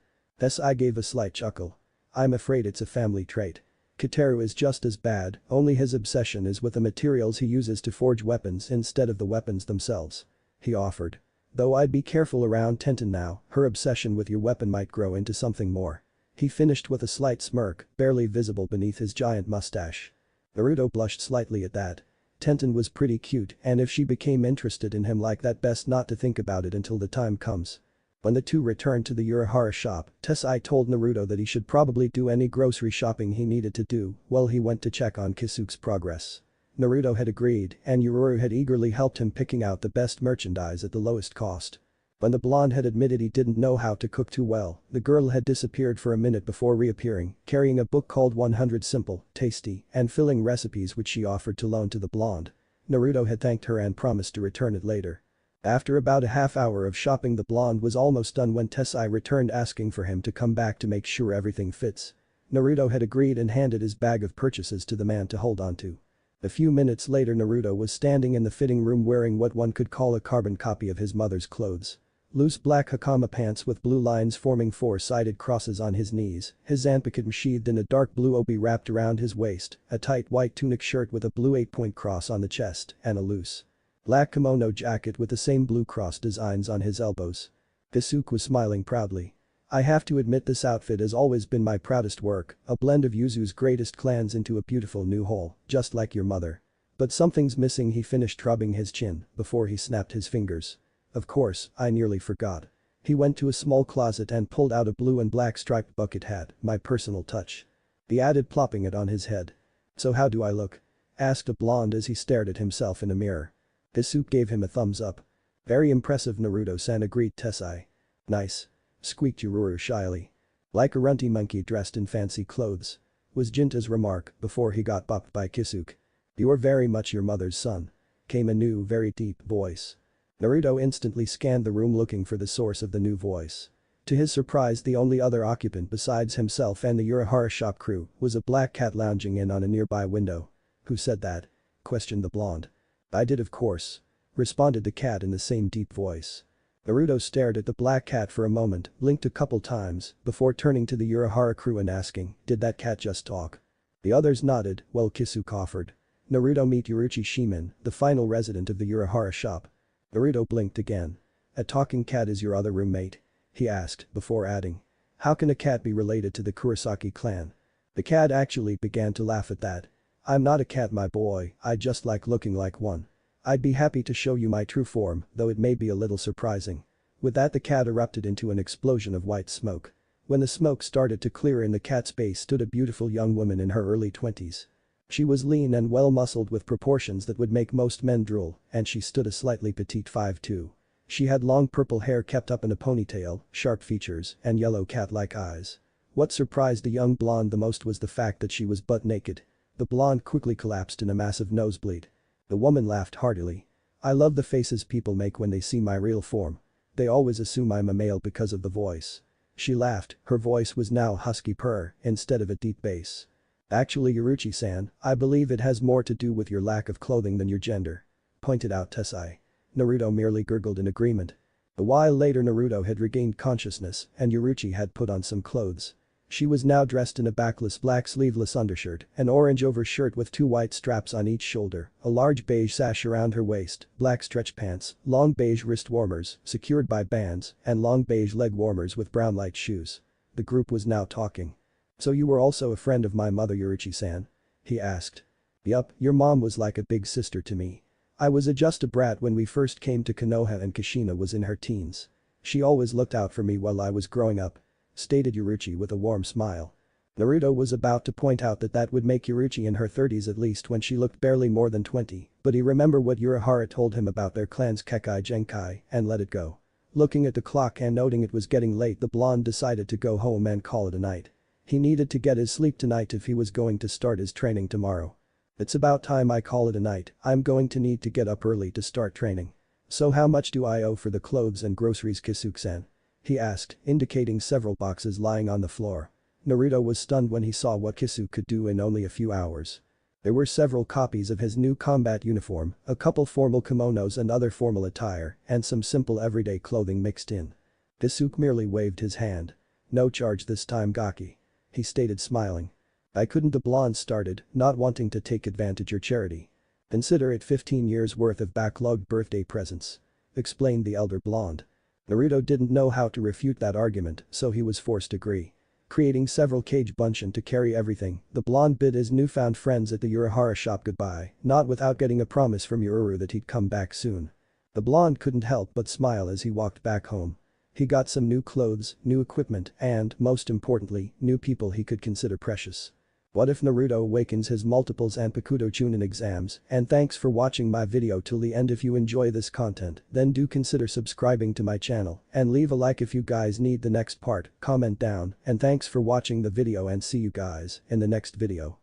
I gave a slight chuckle. I'm afraid it's a family trait. Kitaru is just as bad, only his obsession is with the materials he uses to forge weapons instead of the weapons themselves. He offered. Though I'd be careful around Tenten now, her obsession with your weapon might grow into something more. He finished with a slight smirk, barely visible beneath his giant mustache. Naruto blushed slightly at that. Tenten was pretty cute and if she became interested in him like that best not to think about it until the time comes. When the two returned to the Urahara shop, Tessai told Naruto that he should probably do any grocery shopping he needed to do while he went to check on Kisuke's progress. Naruto had agreed and Ururu had eagerly helped him picking out the best merchandise at the lowest cost. When the blonde had admitted he didn't know how to cook too well, the girl had disappeared for a minute before reappearing, carrying a book called 100 Simple, Tasty, and Filling Recipes which she offered to loan to the blonde. Naruto had thanked her and promised to return it later. After about a half hour of shopping the blonde was almost done when Tessai returned asking for him to come back to make sure everything fits. Naruto had agreed and handed his bag of purchases to the man to hold onto. A few minutes later Naruto was standing in the fitting room wearing what one could call a carbon copy of his mother's clothes. Loose black hakama pants with blue lines forming four-sided crosses on his knees, his Zanpakuto sheathed in a dark blue obi wrapped around his waist, a tight white tunic shirt with a blue 8-point cross on the chest, and a loose black kimono jacket with the same blue cross designs on his elbows. Kisuke was smiling proudly. I have to admit this outfit has always been my proudest work, a blend of Yuzu's greatest clans into a beautiful new whole, just like your mother. But something's missing he finished rubbing his chin before he snapped his fingers. Of course, I nearly forgot. He went to a small closet and pulled out a blue and black striped bucket hat, my personal touch. He added, plopping it on his head. "So how do I look?" asked a blonde as he stared at himself in a mirror. Kisuke gave him a thumbs up. "Very impressive, Naruto-san," agreed Tessai. "Nice," squeaked Ururu shyly. "Like a runty monkey dressed in fancy clothes," was Jinta's remark before he got bopped by Kisuke. "You're very much your mother's son," came a new very deep voice. Naruto instantly scanned the room looking for the source of the new voice. To his surprise, the only other occupant besides himself and the Urahara shop crew was a black cat lounging in on a nearby window. "Who said that?" questioned the blonde. "I did, of course," responded the cat in the same deep voice. Naruto stared at the black cat for a moment, blinked a couple times before turning to the Urahara crew and asking, "Did that cat just talk?" The others nodded while Kisuke offered. "Naruto, meet Uruchi Shimen, the final resident of the Urahara shop." Naruto blinked again. "A talking cat is your other roommate?" he asked before adding. "How can a cat be related to the Kurosaki clan?" The cat actually began to laugh at that. "I'm not a cat, my boy, I just like looking like one. I'd be happy to show you my true form, though it may be a little surprising." With that, the cat erupted into an explosion of white smoke. When the smoke started to clear, in the cat's base stood a beautiful young woman in her early 20s. She was lean and well-muscled with proportions that would make most men drool, and she stood a slightly petite 5'2". She had long purple hair kept up in a ponytail, sharp features, and yellow cat-like eyes. What surprised the young blonde the most was the fact that she was butt naked. The blonde quickly collapsed in a massive nosebleed. The woman laughed heartily. "I love the faces people make when they see my real form. They always assume I'm a male because of the voice." She laughed, her voice was now husky purr instead of a deep bass. "Actually, Uruchi-san, I believe it has more to do with your lack of clothing than your gender," pointed out Tessai. Naruto merely gurgled in agreement. A while later, Naruto had regained consciousness and Uruchi had put on some clothes. She was now dressed in a backless black sleeveless undershirt, an orange overshirt with 2 white straps on each shoulder, a large beige sash around her waist, black stretch pants, long beige wrist warmers secured by bands, and long beige leg warmers with brown light shoes. The group was now talking. "So you were also a friend of my mother, Uruchi-san?" he asked. "Yup, your mom was like a big sister to me. I was just a brat when we first came to Konoha and Kushina was in her teens. She always looked out for me while I was growing up," stated Uruchi with a warm smile. Naruto was about to point out that that would make Uruchi in her 30s at least when she looked barely more than 20, but he remembered what Urahara told him about their clan's Kekai Genkai and let it go. Looking at the clock and noting it was getting late, the blonde decided to go home and call it a night. He needed to get his sleep tonight if he was going to start his training tomorrow. "It's about time I call it a night, I'm going to need to get up early to start training. So how much do I owe for the clothes and groceries, Kisuke-san?" he asked, indicating several boxes lying on the floor. Naruto was stunned when he saw what Kisuke could do in only a few hours. There were several copies of his new combat uniform, a couple formal kimonos and other formal attire, and some simple everyday clothing mixed in. Kisuke merely waved his hand. "No charge this time, Gaki," he stated, smiling. "I couldn't," the blonde started, not wanting to take advantage or charity. "Consider it 15 years worth of backlogged birthday presents," explained the elder blonde. Naruto didn't know how to refute that argument, so he was forced to agree. Creating several cage bunchen to carry everything, the blonde bid his newfound friends at the Urahara shop goodbye, not without getting a promise from Ururu that he'd come back soon. The blonde couldn't help but smile as he walked back home. He got some new clothes, new equipment, and, most importantly, new people he could consider precious. What if Naruto awakens his multiples Zanpakuto Chunin exams? And thanks for watching my video till the end. If you enjoy this content, then do consider subscribing to my channel and leave a like if you guys need the next part, comment down, and thanks for watching the video and see you guys in the next video.